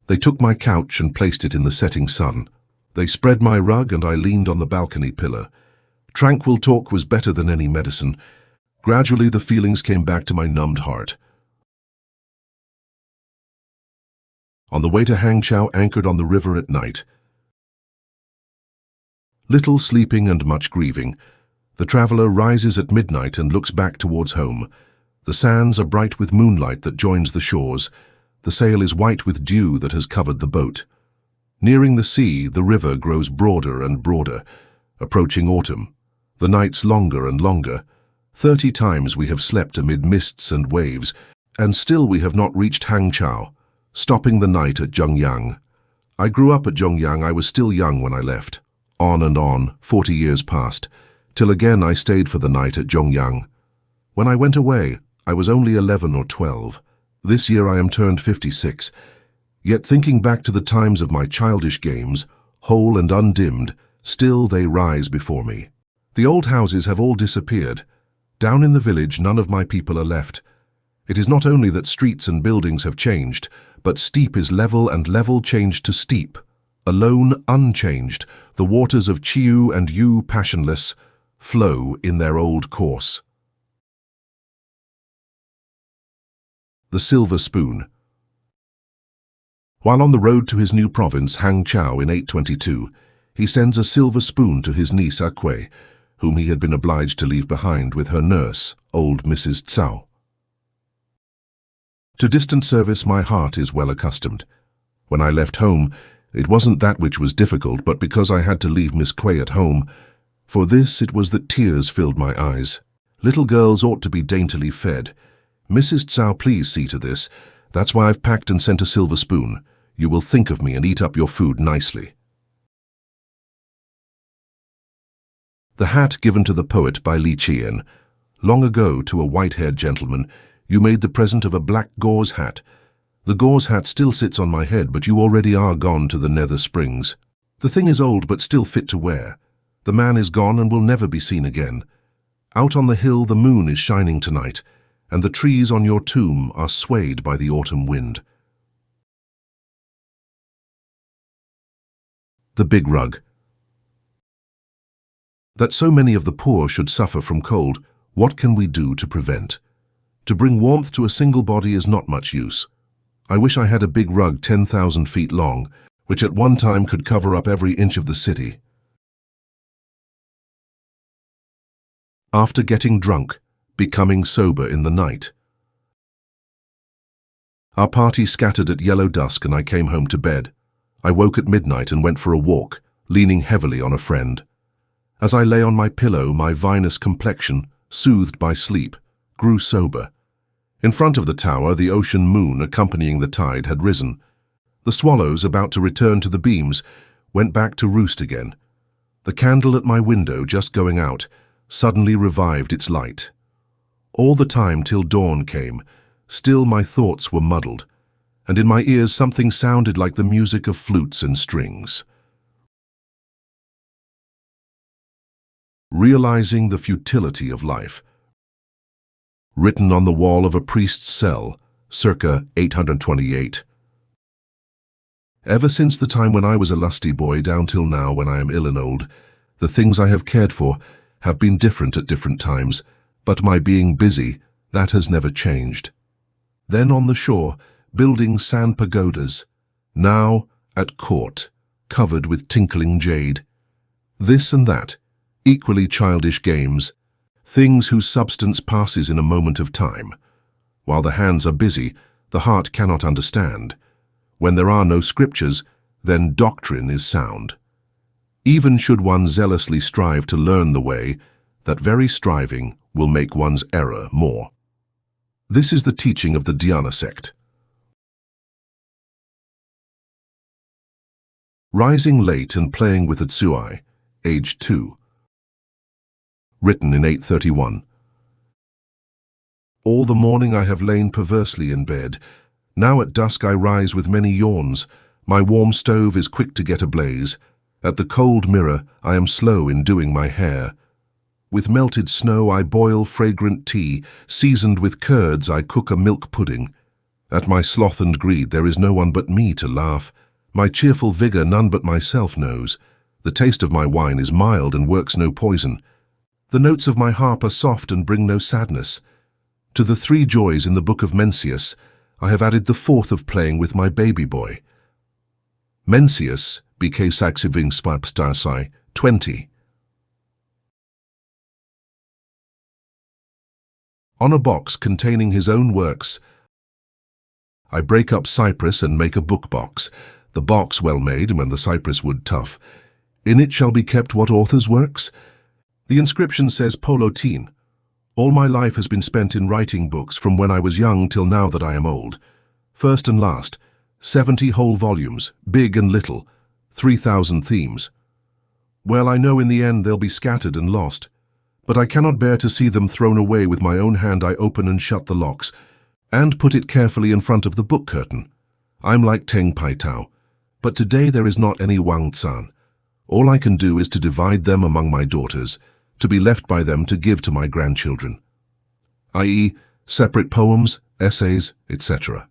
They took my couch and placed it in the setting sun. They spread my rug and I leaned on the balcony pillar. Tranquil talk was better than any medicine. Gradually the feelings came back to my numbed heart. On the way to Hangzhou, anchored on the river at night. Little sleeping and much grieving. The traveller rises at midnight and looks back towards home. The sands are bright with moonlight that joins the shores. The sail is white with dew that has covered the boat. Nearing the sea, the river grows broader and broader. Approaching autumn. The nights longer and longer. 30 times we have slept amid mists and waves, and still we have not reached Hangzhou, stopping the night at Zhengyang. I grew up at Zhengyang. I was still young when I left. On and on, 40 years passed, till again I stayed for the night at Zhengyang. When I went away, I was only 11 or 12. This year I am turned 56. Yet thinking back to the times of my childish games, whole and undimmed, still they rise before me. The old houses have all disappeared. Down in the village, none of my people are left. It is not only that streets and buildings have changed, but steep is level and level changed to steep. Alone, unchanged, the waters of Chiu and Yu, passionless, flow in their old course. The Silver Spoon. While on the road to his new province, Hangzhou, in 822, he sends a silver spoon to his niece Akui, whom he had been obliged to leave behind with her nurse, old Mrs. Tsao. To distant service my heart is well accustomed. When I left home, it wasn't that which was difficult, but because I had to leave Miss Kuei at home. For this it was that tears filled my eyes. Little girls ought to be daintily fed. Mrs. Tsao, please see to this. That's why I've packed and sent a silver spoon. You will think of me and eat up your food nicely. The Hat Given to the Poet by Li Qian. Long ago, to a white-haired gentleman, you made the present of a black gauze hat. The gauze hat still sits on my head, but you already are gone to the nether springs. The thing is old, but still fit to wear. The man is gone and will never be seen again. Out on the hill the moon is shining tonight, and the trees on your tomb are swayed by the autumn wind. The Big Rug. That so many of the poor should suffer from cold, what can we do to prevent? To bring warmth to a single body is not much use. I wish I had a big rug 10,000 feet long, which at one time could cover up every inch of the city. After getting drunk, becoming sober in the night. Our party scattered at yellow dusk and I came home to bed. I woke at midnight and went for a walk, leaning heavily on a friend. As I lay on my pillow, my vinous complexion, soothed by sleep, grew sober. In front of the tower, the ocean moon accompanying the tide had risen. The swallows, about to return to the beams, went back to roost again. The candle at my window, just going out, suddenly revived its light. All the time till dawn came, still my thoughts were muddled, and in my ears something sounded like the music of flutes and strings. Realizing the futility of life. Written on the wall of a priest's cell, circa 828. Ever since the time when I was a lusty boy down till now when I am ill and old, the things I have cared for have been different at different times, but my being busy, that has never changed. Then on the shore, building sand pagodas, now at court, covered with tinkling jade. This and that, equally childish games, things whose substance passes in a moment of time. While the hands are busy, the heart cannot understand. When there are no scriptures, then doctrine is sound. Even should one zealously strive to learn the way, that very striving will make one's error more. This is the teaching of the Dhyana sect. Rising late and playing with Atsuai, age 2. Written in 831. All the morning I have lain perversely in bed. Now at dusk I rise with many yawns. My warm stove is quick to get ablaze. At the cold mirror I am slow in doing my hair. With melted snow I boil fragrant tea. Seasoned with curds I cook a milk pudding. At my sloth and greed there is no one but me to laugh. My cheerful vigor none but myself knows. The taste of my wine is mild and works no poison. The notes of my harp are soft and bring no sadness. To the 3 joys in the book of Mencius, I have added the 4th of playing with my baby boy. Mencius, BK Saxiving Spapstasai, 20. On a box containing his own works, I break up cypress and make a book box, the box well made and the cypress wood tough. In it shall be kept what author's works? The inscription says Polotin. All my life has been spent in writing books from when I was young till now that I am old. First and last, 70 whole volumes, big and little, 3,000 themes. Well, I know in the end they'll be scattered and lost, but I cannot bear to see them thrown away. With my own hand I open and shut the locks, and put it carefully in front of the book curtain. I'm like Teng Pai Tao, but today there is not any Wang Tsan. All I can do is to divide them among my daughters, to be left by them to give to my grandchildren, i.e., separate poems, essays, etc.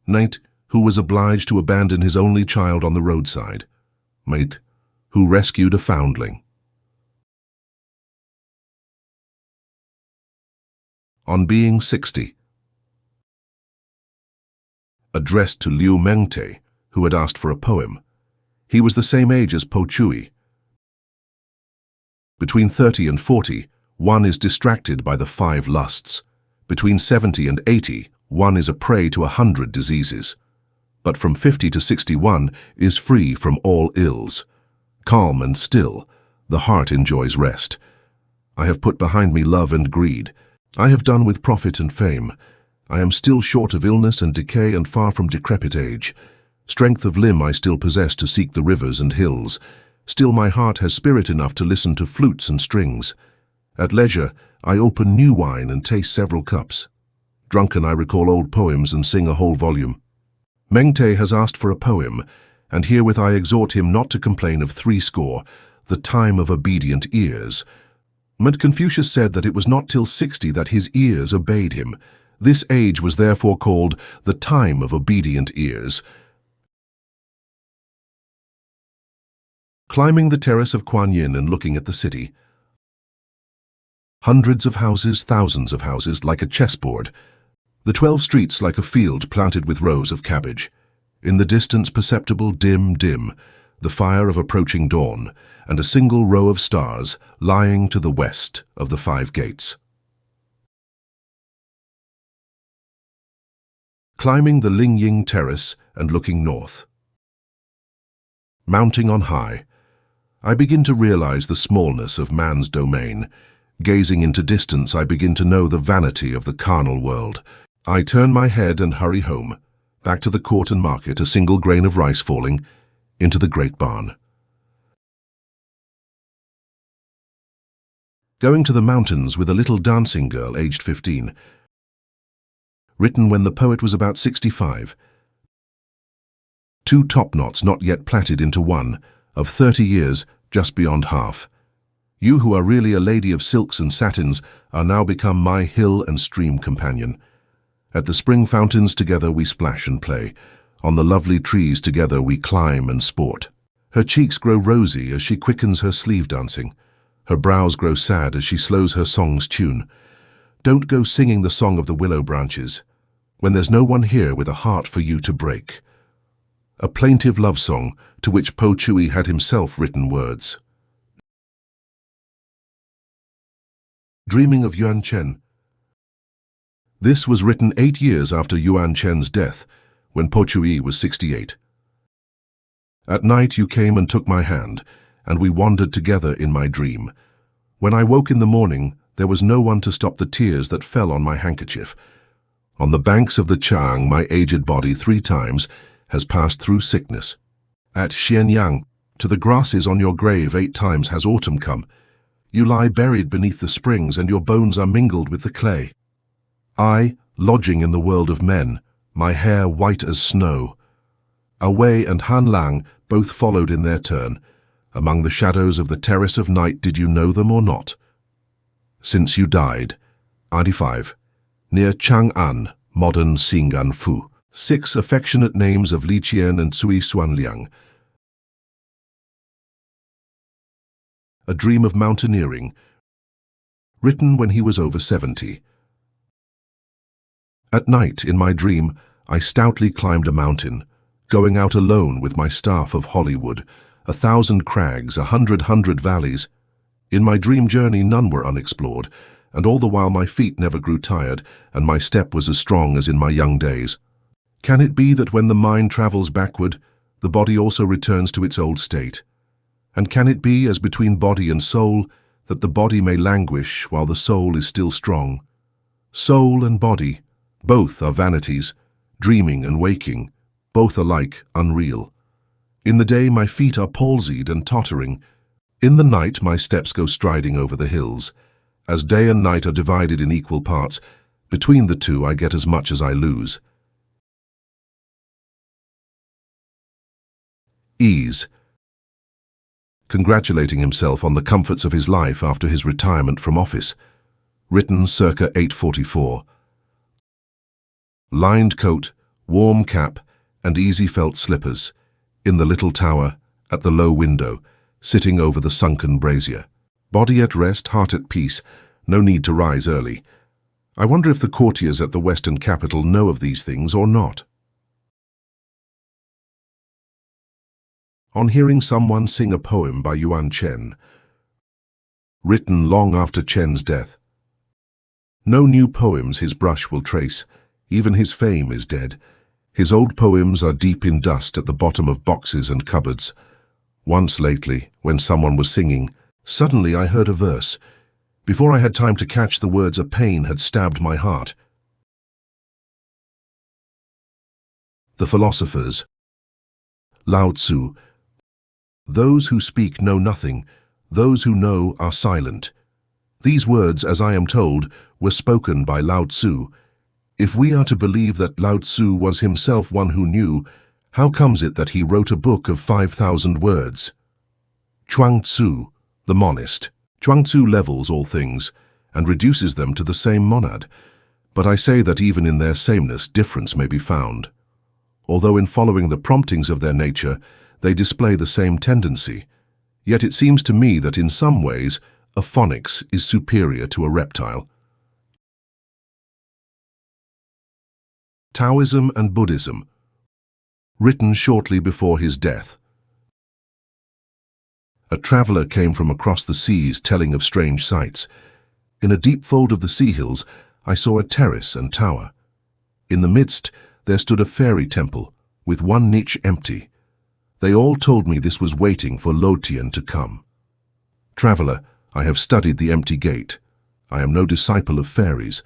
Knight, who was obliged to abandon his only child on the roadside. Mate, who rescued a foundling. On being 60. Addressed to Liu Mengte, who had asked for a poem. He was the same age as Po Juyi. Between 30 and 40, one is distracted by the 5 lusts. Between 70 and 80, one is a prey to 100 diseases. But from 50 to 61 is free from all ills. Calm and still, the heart enjoys rest. I have put behind me love and greed. I have done with profit and fame. I am still short of illness and decay and far from decrepit age. Strength of limb I still possess to seek the rivers and hills. Still my heart has spirit enough to listen to flutes and strings. At leisure, I open new wine and taste several cups. Drunken I recall old poems and sing a whole volume. Mengte has asked for a poem, and herewith I exhort him not to complain of 60, the time of obedient ears. But Confucius said that it was not till 60 that his ears obeyed him. This age was therefore called the time of obedient ears. Climbing the terrace of Kuan Yin and looking at the city. Hundreds of houses, thousands of houses, like a chessboard. The 12 streets like a field planted with rows of cabbage. In the distance perceptible dim, the fire of approaching dawn, and a single row of stars lying to the west of the 5 gates. Climbing the Lingying terrace and looking north. Mounting on high, I begin to realize the smallness of man's domain. Gazing into distance, I begin to know the vanity of the carnal world. I turn my head and hurry home, back to the court and market, a single grain of rice falling into the great barn. Going to the mountains with a little dancing girl aged 15. Written when the poet was about 65. 2 top knots not yet plaited into one, of 30 years, just beyond half. You who are really a lady of silks and satins are now become my hill and stream companion. At the spring fountains together we splash and play. On the lovely trees together we climb and sport. Her cheeks grow rosy as she quickens her sleeve dancing. Her brows grow sad as she slows her song's tune. Don't go singing the song of the willow branches, when there's no one here with a heart for you to break. A plaintive love song to which Po Juyi had himself written words. Dreaming of Yuan Chen. This was written 8 years after Yuan Chen's death, when Bai Juyi was 68. At night you came and took my hand, and we wandered together in my dream. When I woke in the morning, there was no one to stop the tears that fell on my handkerchief. On the banks of the Chang, my aged body 3 times has passed through sickness. At Xianyang, to the grasses on your grave 8 times has autumn come. You lie buried beneath the springs, and your bones are mingled with the clay. I, lodging in the world of men, my hair white as snow. Awei and Han Lang both followed in their turn. Among the shadows of the terrace of night, did you know them or not? Since you died. 95. Near Chang'an, modern Xinganfu. 6 affectionate names of Li Qian and Cui Xuanliang. A dream of mountaineering, written when he was over 70. At night, in my dream, I stoutly climbed a mountain, going out alone with my staff of Hollywood, 1,000 crags, 100 valleys. In my dream journey none were unexplored, and all the while my feet never grew tired, and my step was as strong as in my young days. Can it be that when the mind travels backward, the body also returns to its old state? And can it be, as between body and soul, that the body may languish while the soul is still strong? Soul and body, both are vanities, dreaming and waking, both alike unreal. In the day my feet are palsied and tottering. In the night my steps go striding over the hills. As day and night are divided in equal parts, between the two I get as much as I lose. Ease. Congratulating himself on the comforts of his life after his retirement from office. Written circa 844. Lined coat, warm cap, and easy felt slippers. In the little tower, at the low window, sitting over the sunken brazier. Body at rest, heart at peace, no need to rise early. I wonder if the courtiers at the Western capital know of these things or not. On hearing someone sing a poem by Yuan Chen, written long after Chen's death. No new poems his brush will trace, even his fame is dead. His old poems are deep in dust at the bottom of boxes and cupboards. Once lately, when someone was singing, suddenly I heard a verse. Before I had time to catch the words, a pain had stabbed my heart. The philosophers. Lao Tzu. Those who speak know nothing, those who know are silent. These words, as I am told, were spoken by Lao Tzu. If we are to believe that Lao Tzu was himself one who knew, how comes it that he wrote a book of 5,000 words? Chuang Tzu, the monist. Chuang Tzu levels all things, and reduces them to the same monad. But I say that even in their sameness difference may be found. Although in following the promptings of their nature, they display the same tendency, yet it seems to me that in some ways a phonics is superior to a reptile. Taoism and Buddhism, written shortly before his death. A traveller came from across the seas telling of strange sights. In a deep fold of the sea hills I saw a terrace and tower. In the midst there stood a fairy temple, with one niche empty. They all told me this was waiting for Lo Tian to come. Traveller, I have studied the empty gate. I am no disciple of fairies.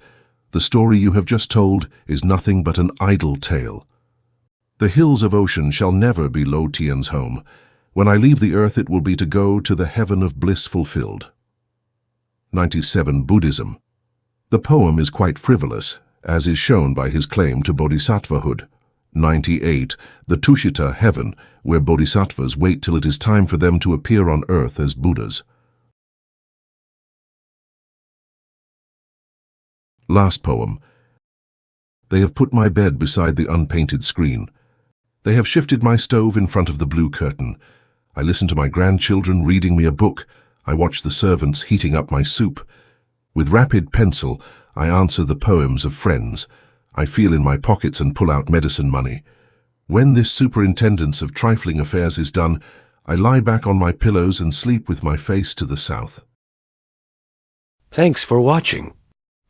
The story you have just told is nothing but an idle tale. The hills of ocean shall never be Lo Tian's home. When I leave the earth it will be to go to the heaven of bliss fulfilled. 97. Buddhism. The poem is quite frivolous, as is shown by his claim to bodhisattvahood. 98. The Tushita heaven, where bodhisattvas wait till it is time for them to appear on earth as Buddhas. Last poem. They have put my bed beside the unpainted screen. They have shifted my stove in front of the blue curtain. I listen to my grandchildren reading me a book. I watch the servants heating up my soup. With rapid pencil, I answer the poems of friends. I feel in my pockets and pull out medicine money. When this superintendence of trifling affairs is done, I lie back on my pillows and sleep with my face to the south. Thanks for watching.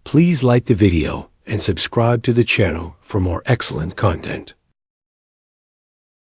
Please like the video and subscribe to the channel for more excellent content.